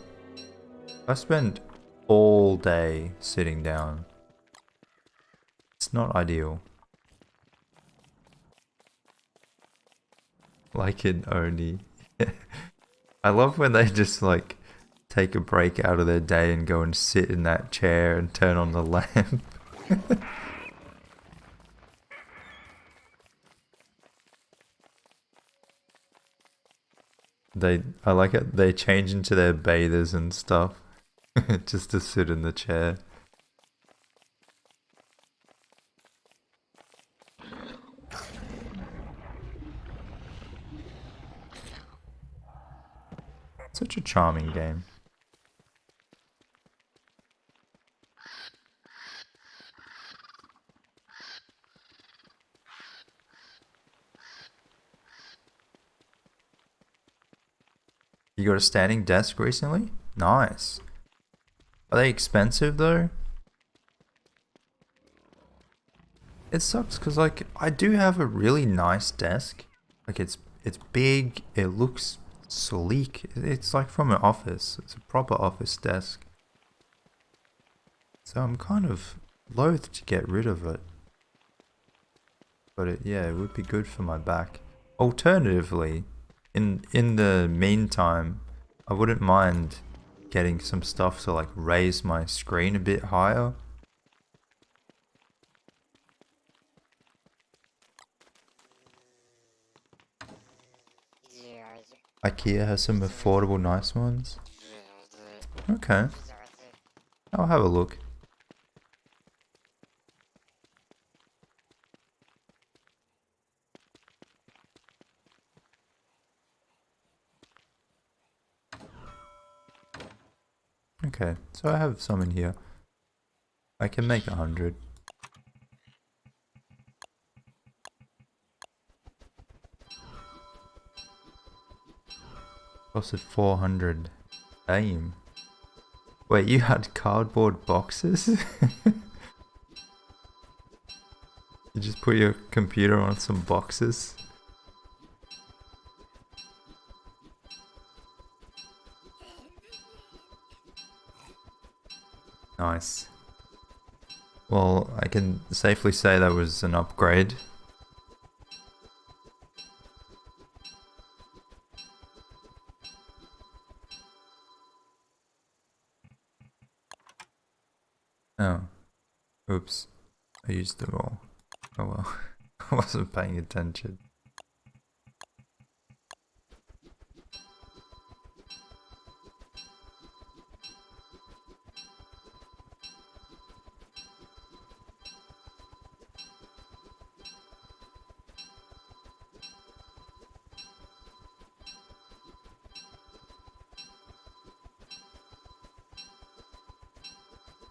Speaker 1: I spend all day sitting down. It's not ideal. Like it only. I love when they just like take a break out of their day and go and sit in that chair and turn on the lamp. I like it, they change into their bathers and stuff just to sit in the chair. Such a charming game. You got a standing desk recently? Nice. Are they expensive though? It sucks because like I do have a really nice desk. Like it's big, it looks sleek. It's like from an office. It's a proper office desk. So I'm kind of loath to get rid of it. But yeah, it would be good for my back. Alternatively, in the meantime, I wouldn't mind getting some stuff to like raise my screen a bit higher. IKEA has some affordable nice ones. Okay, I'll have a look. Okay, so I have some in here. I can make 100. Costed 400 AIM. Wait, you had cardboard boxes? You just put your computer on some boxes? Nice. Well, I can safely say that was an upgrade. Oh. Oops. I used them all. Oh well. I wasn't paying attention.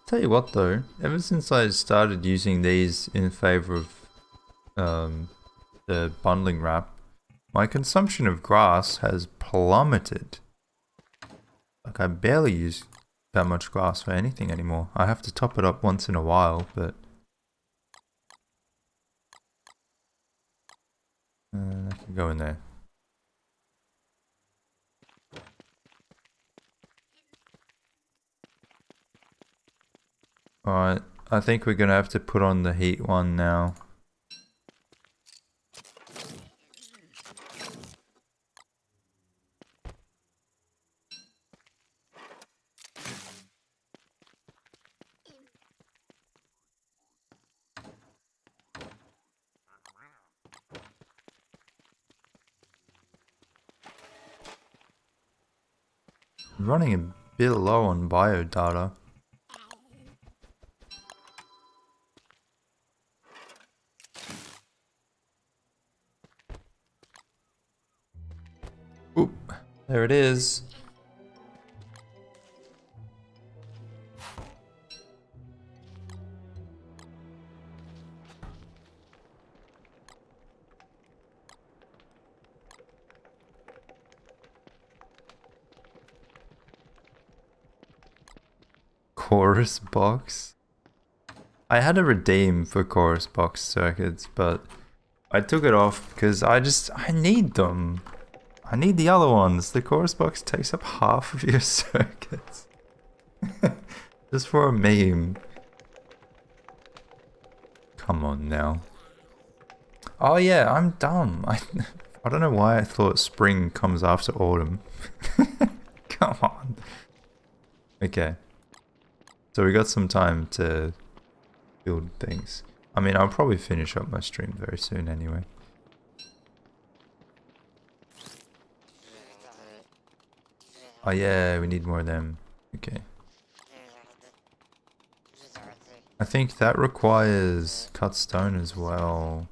Speaker 1: Tell you what though, ever since I started using these in favor of the bundling wrap, my consumption of grass has plummeted. Like I barely use that much grass for anything anymore. I have to top it up once in a while, but I can go in there. Alright, I think we're gonna have to put on the heat one now. I'm running a bit low on bio data. Oop, there it is. Chorus box. I had a redeem for chorus box circuits, but I took it off because I need them. I need the other ones. The chorus box takes up half of your circuits. Just for a meme. Come on now. Oh yeah, I'm dumb. I don't know why I thought spring comes after autumn. Come on. Okay. So we got some time to build things. I mean, I'll probably finish up my stream very soon anyway. Oh yeah, we need more of them. Okay. I think that requires cut stone as well.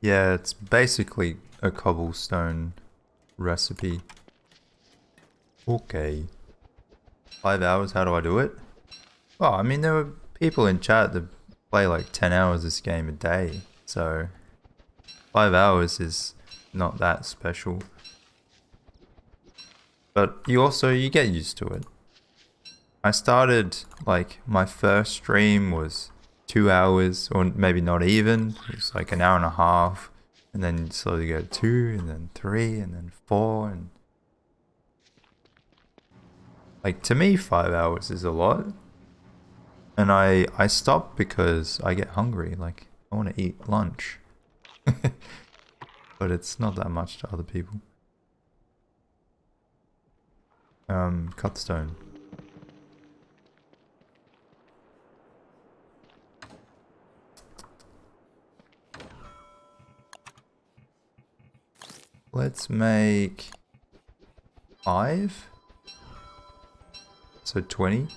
Speaker 1: Yeah, it's basically a cobblestone recipe. Okay. 5 hours, how do I do it? Well, I mean, there were people in chat that play like 10 hours this game a day, so 5 hours is not that special. But you get used to it. I started, like, my first stream was 2 hours, or maybe not even. It was like an hour and a half, and then you slowly go 2, and then 3, and then 4, and... Like, to me, 5 hours is a lot. And I stop because I get hungry, like, I want to eat lunch. But it's not that much to other people. Cut stone. Let's make 5. So 20.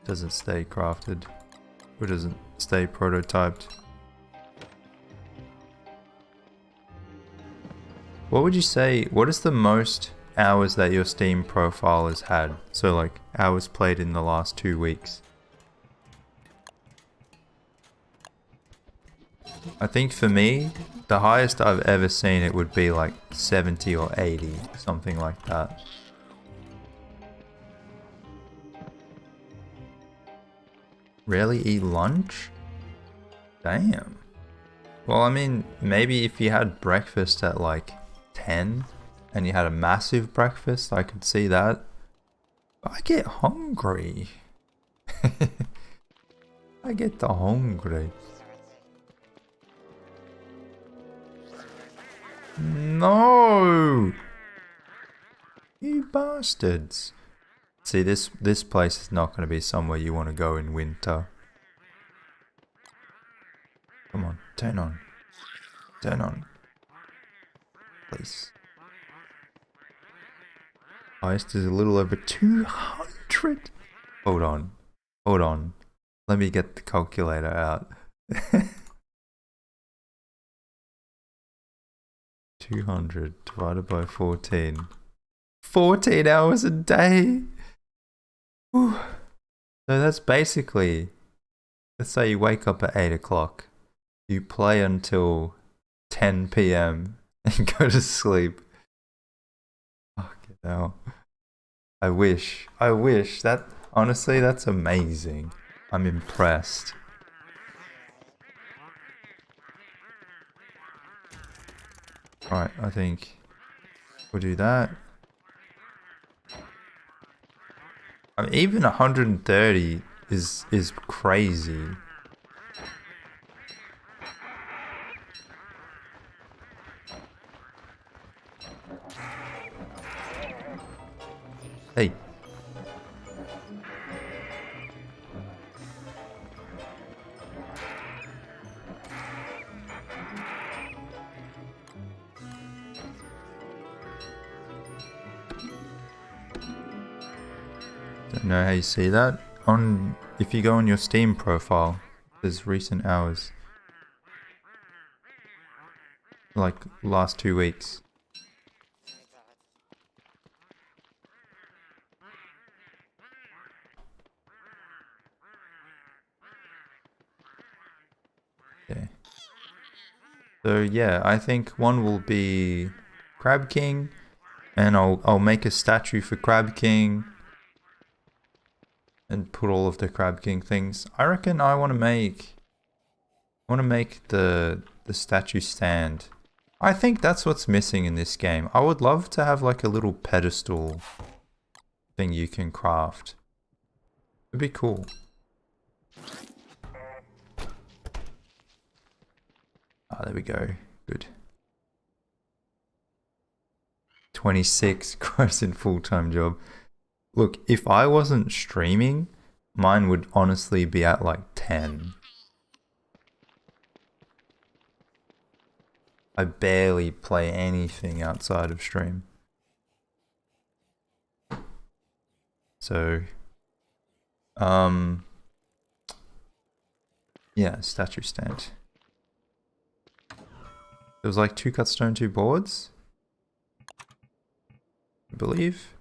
Speaker 1: Doesn't stay crafted. Or doesn't stay prototyped. What would you say, what is the most hours that your Steam profile has had? So like hours played in the last 2 weeks. I think for me, the highest I've ever seen it would be like 70 or 80, something like that. Rarely eat lunch? Damn. Well, I mean, maybe if you had breakfast at like 10 and you had a massive breakfast, I could see that. But I get hungry. I get the hungry. No! You bastards. See, this place is not going to be somewhere you want to go in winter. Come on, turn on. Turn on. Please. Highest is a little over 200. Hold on. Hold on. Let me get the calculator out. 200 divided by 14. 14 hours a day! Whew. So that's basically... Let's say you wake up at 8 o'clock. You play until 10 PM and go to sleep. Fucking hell. I wish. That, honestly, that's amazing. I'm impressed. Right, I think we'll do that. I mean, even 130 is crazy. Hey. Don't know how you see that. If you go on your Steam profile, there's recent hours. Like last 2 weeks. So yeah, I think one will be Crab King, and I'll make a statue for Crab King and put all of the Crab King things. I reckon I want to make the statue stand. I think that's what's missing in this game. I would love to have like a little pedestal thing you can craft. It'd be cool. Ah, there we go. Good. 26 gross in full-time job. Look, if I wasn't streaming, mine would honestly be at like 10. I barely play anything outside of stream. So, yeah, statue stand. There was like 2 cut stone, 2 boards, I believe.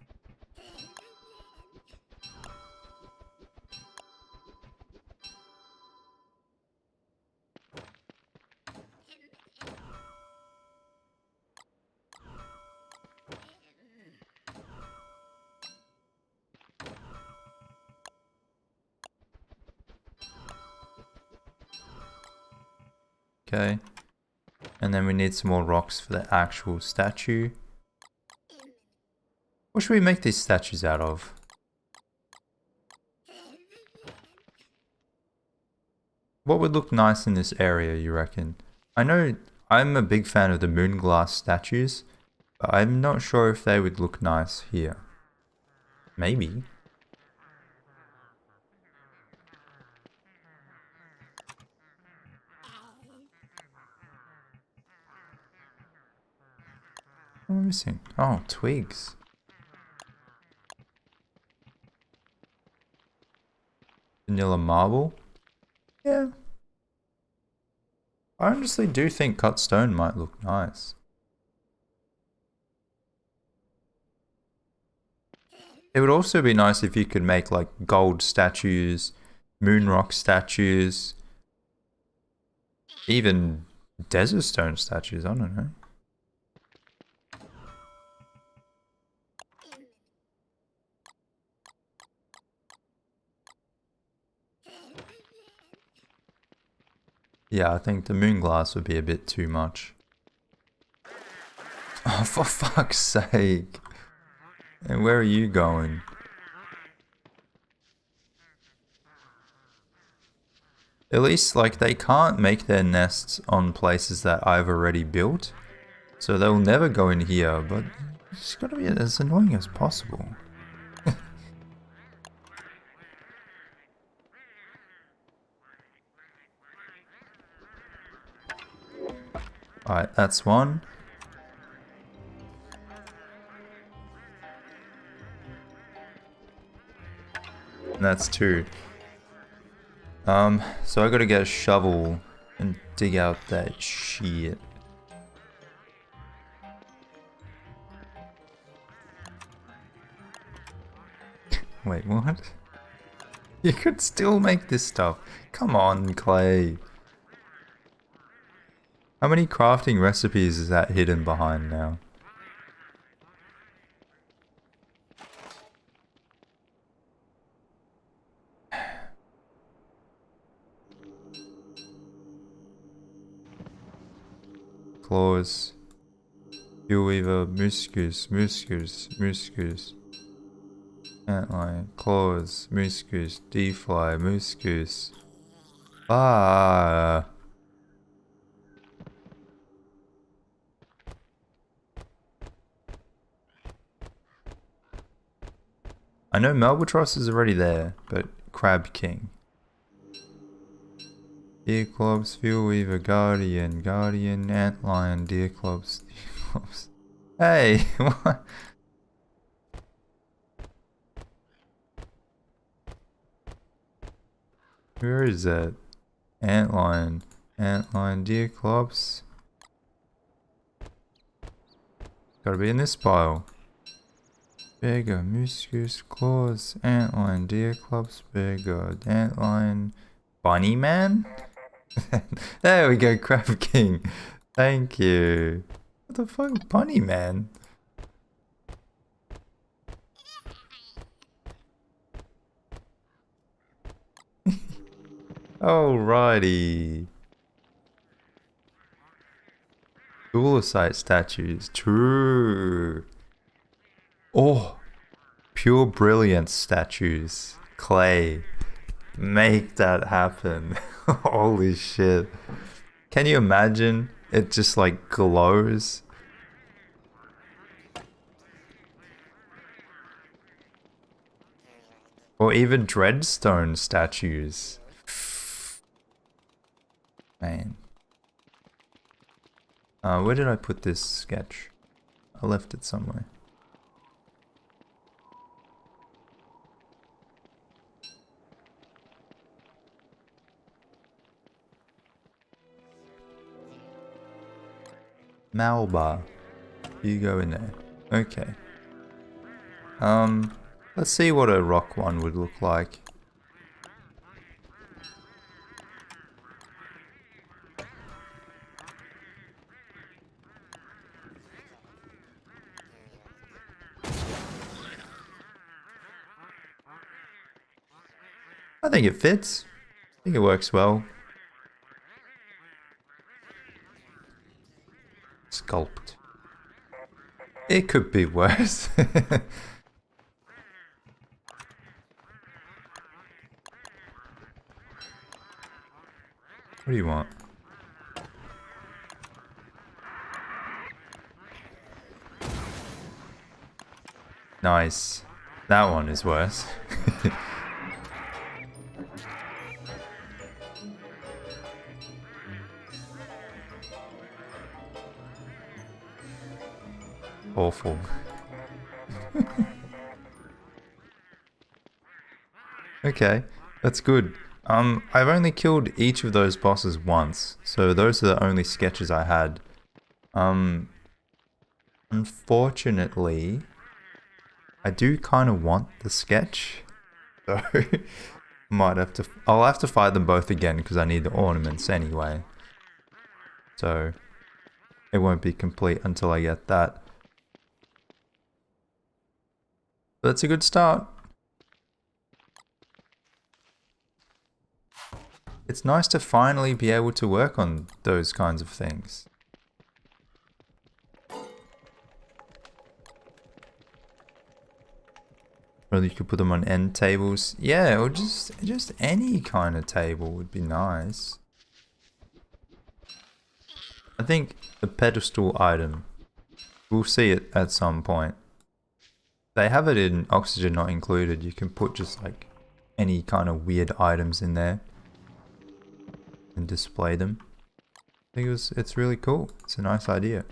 Speaker 1: Okay. And then we need some more rocks for the actual statue. What should we make these statues out of? What would look nice in this area, you reckon? I know I'm a big fan of the moon glass statues, but I'm not sure if they would look nice here. Maybe. What am I missing? Oh, twigs. Vanilla marble? Yeah. I honestly do think cut stone might look nice. It would also be nice if you could make like gold statues, moon rock statues, even desert stone statues, I don't know. Yeah, I think the moon glass would be a bit too much. Oh, for fuck's sake. And where are you going? At least, like, they can't make their nests on places that I've already built. So they'll never go in here, but it's gotta be as annoying as possible. Alright, that's one. And that's 2. So I gotta get a shovel and dig out that shit. Wait, what? You could still make this stuff. Come on, Klei. How many crafting recipes is that hidden behind now? Claws. Fuelweaver, muscus. Antlion, claws, muscus, D-fly, muscus. Ah. I know Malbatross is already there, but Crab King. Deerclops, Fuelweaver, Guardian, Antlion, Deerclops. Hey, what? Where is that? Antlion, Deerclops. Gotta be in this pile. Beggar, muscus, claws, antlion, Deerclops, beggar, antlion, bunny man? There we go, Crab King. Thank you. What the fuck, bunny man? Alrighty. Dualisite statues. True. Oh, pure brilliance statues. Klei. Make that happen. Holy shit. Can you imagine? It just like glows. Or even dreadstone statues. Man. Where did I put this sketch? I left it somewhere. Malba. You go in there. Okay. Let's see what a rock one would look like. I think it fits. I think it works well. Sculpt. It could be worse. What do you want? Nice. That one is worse. Awful. Okay, that's good. I've only killed each of those bosses once, so those are the only sketches I had. Unfortunately, I do kind of want the sketch, so I'll have to fight them both again because I need the ornaments anyway. So it won't be complete until I get that. But that's a good start. It's nice to finally be able to work on those kinds of things. Or you could put them on end tables. Yeah, or just any kind of table would be nice. I think the pedestal item, we'll see it at some point. They have it in Oxygen Not Included. You can put just like any kind of weird items in there and display them. I think it's really cool. It's a nice idea.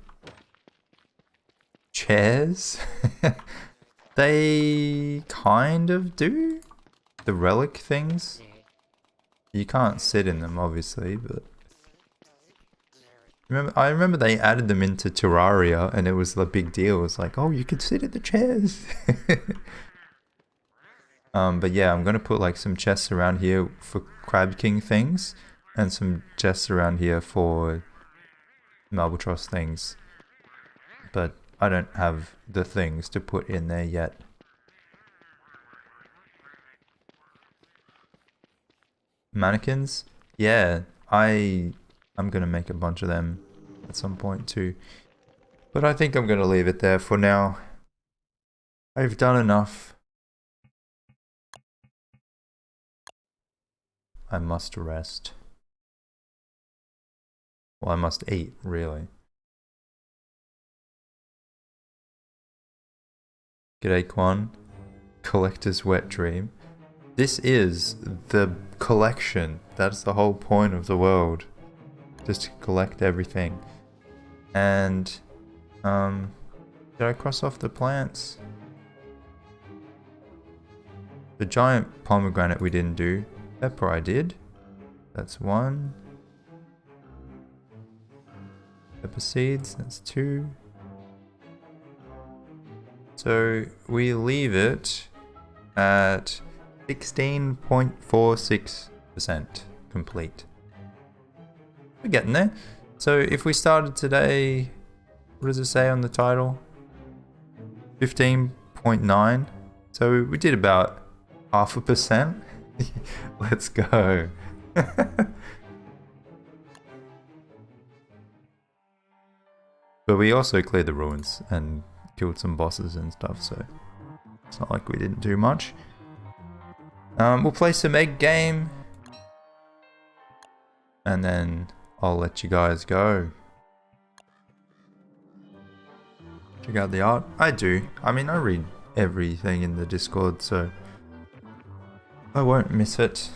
Speaker 1: Chairs? They kind of do. The relic things. You can't sit in them obviously, but I remember they added them into Terraria and it was the big deal. It was like, oh, you could sit in the chairs. But yeah, I'm gonna put like some chests around here for Crab King things and some chests around here for Malbatross things. But I don't have the things to put in there yet. Mannequins? Yeah, I'm gonna make a bunch of them at some point too. But I think I'm gonna leave it there for now. I've done enough. I must rest. Well, I must eat, really. G'day, Quan. Collector's wet dream. This is the collection. That's the whole point of the world. Just to collect everything. And, did I cross off the plants? The giant pomegranate we didn't do. Pepper I did. That's one. Pepper seeds, that's two. So we leave it at 16.46% complete. We're getting there. So if we started today, what does it say on the title? 15.9. So we did about 0.5%. Let's go. But we also cleared the ruins and killed some bosses and stuff, so it's not like we didn't do much. We'll play some egg game. And then I'll let you guys go. Check out the art. I do. I mean, I read everything in the Discord, so I won't miss it.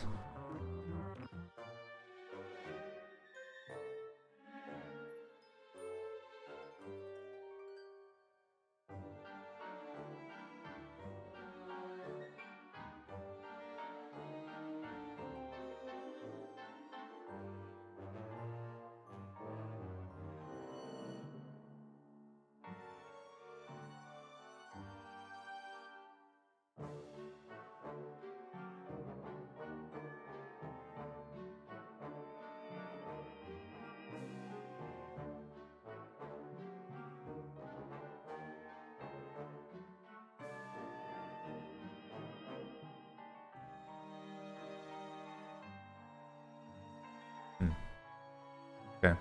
Speaker 1: Okay.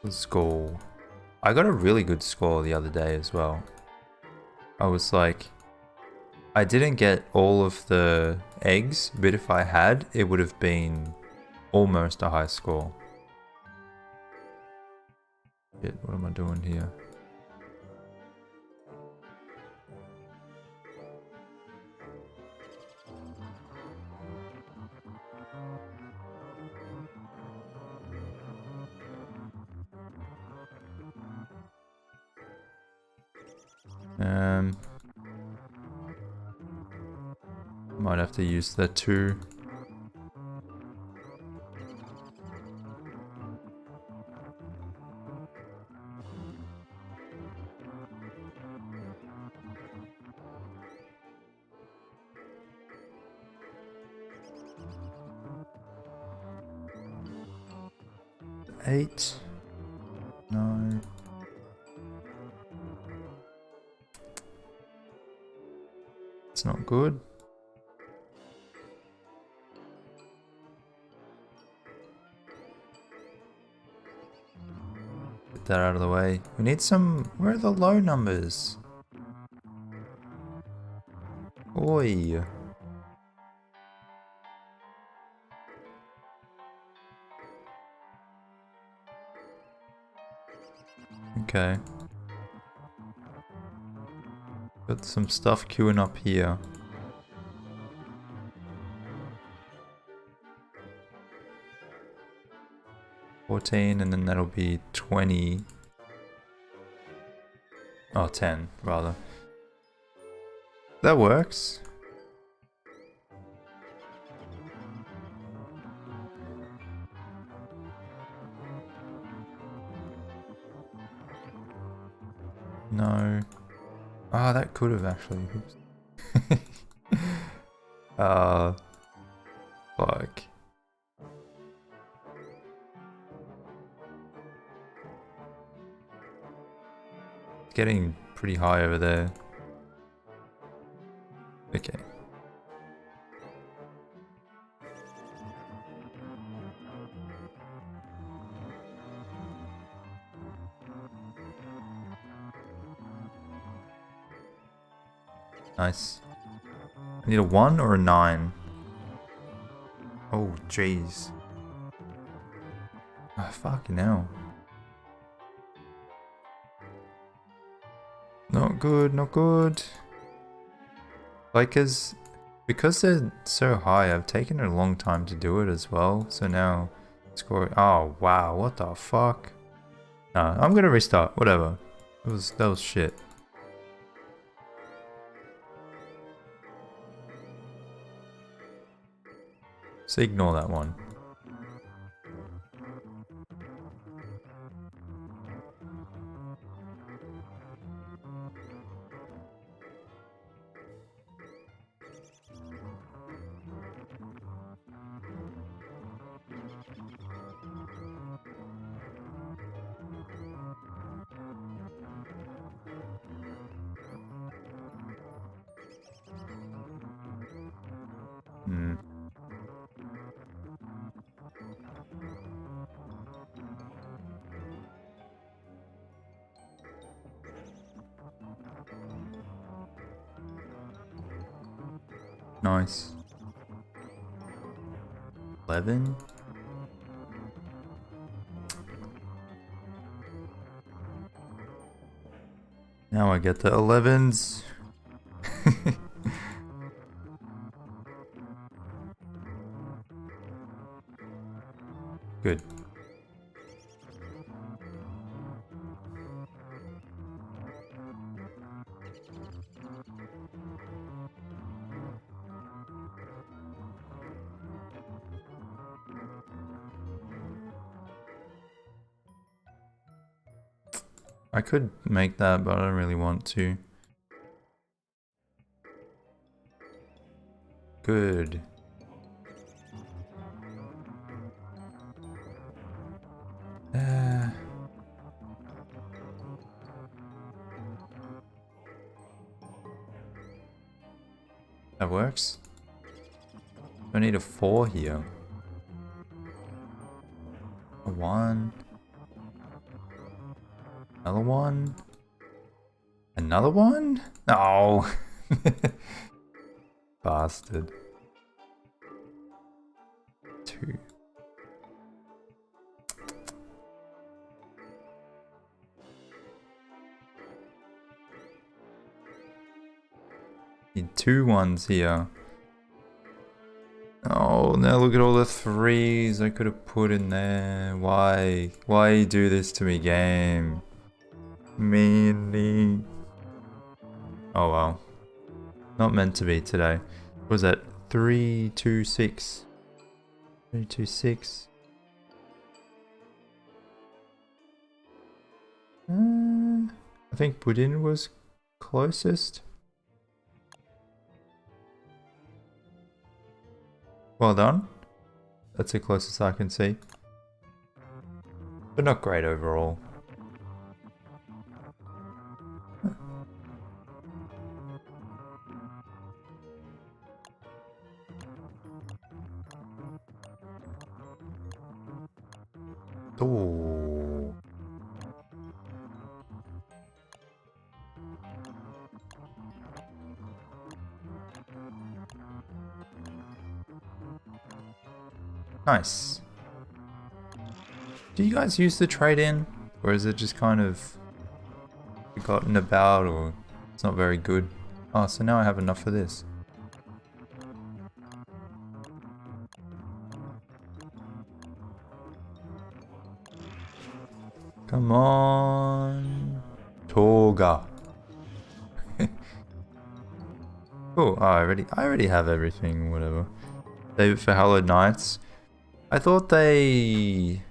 Speaker 1: Score. I got a really good score the other day as well. I was like, I didn't get all of the eggs, but if I had, it would have been almost a high score. Shit, what am I doing here? Might have to use that too. Eight. No. It's not good. Get that out of the way. We need some... Where are the low numbers? Oi. Okay. Got some stuff queuing up here. $14 and then that'll be $20. Oh, $10 rather. That works. No. Ah, that could have actually. Oops. Fuck. It's getting pretty high over there. Okay. Nice. I need a 1 or a 9? Oh, jeez. Ah, fucking hell. Not good, not good. Like, because they're so high, I've taken a long time to do it as well. So now, score. Oh, wow, what the fuck? No, I'm gonna restart, whatever. That was shit. So ignore that one. Nice. 11. Now I get the 11s. Good. I could make that, but I don't really want to. Good. That works. I need a 4 here. A 1. Another 1. Another 1? Oh. Bastard. 2. Need 2 1s here. Oh, now look at all the 3s I could have put in there. Why? Why you do this to me, game? Meanie. Oh well. Not meant to be today. What was that? 3, 2, 6. 3, 2, 6. I think Budin was closest. Well done. That's the closest I can see. But not great overall. Oh. Nice. Do you guys use the trade-in? Or is it just kind of forgotten about, or it's not very good? Oh, so now I have enough for this. Come on. Toga. Cool. Oh, I already have everything, whatever. Save it for Hallowed Nights. I thought that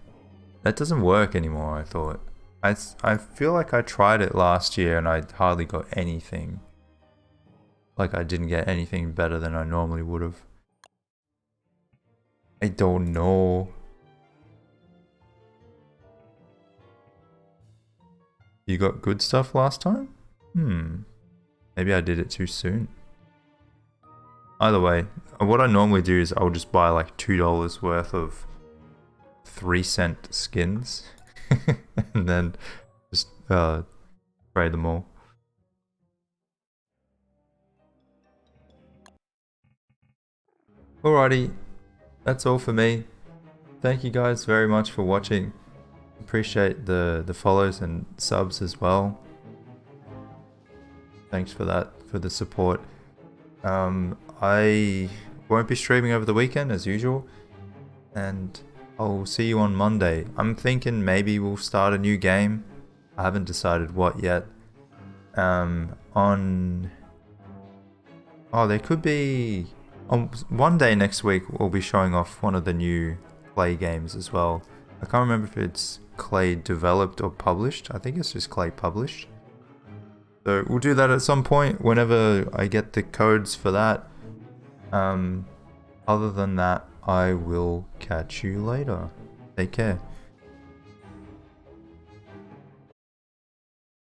Speaker 1: doesn't work anymore, I thought. I feel like I tried it last year and I hardly got anything. Like I didn't get anything better than I normally would have. I don't know. You got good stuff last time? Maybe I did it too soon. Either way, what I normally do is I'll just buy like $2 worth of 3-cent skins and then just trade them all. Alrighty, that's all for me. Thank you guys very much for watching. Appreciate the follows and subs as well. Thanks for that, for the support. I won't be streaming over the weekend as usual, and I'll see you on Monday. I'm thinking maybe we'll start a new game. I haven't decided what yet. There could be... On one day next week, we'll be showing off one of the new Klei games as well. I can't remember if it's Klei developed or published. I think it's just Klei published. So we'll do that at some point whenever I get the codes for that. Other than that, I will catch you later. Take care.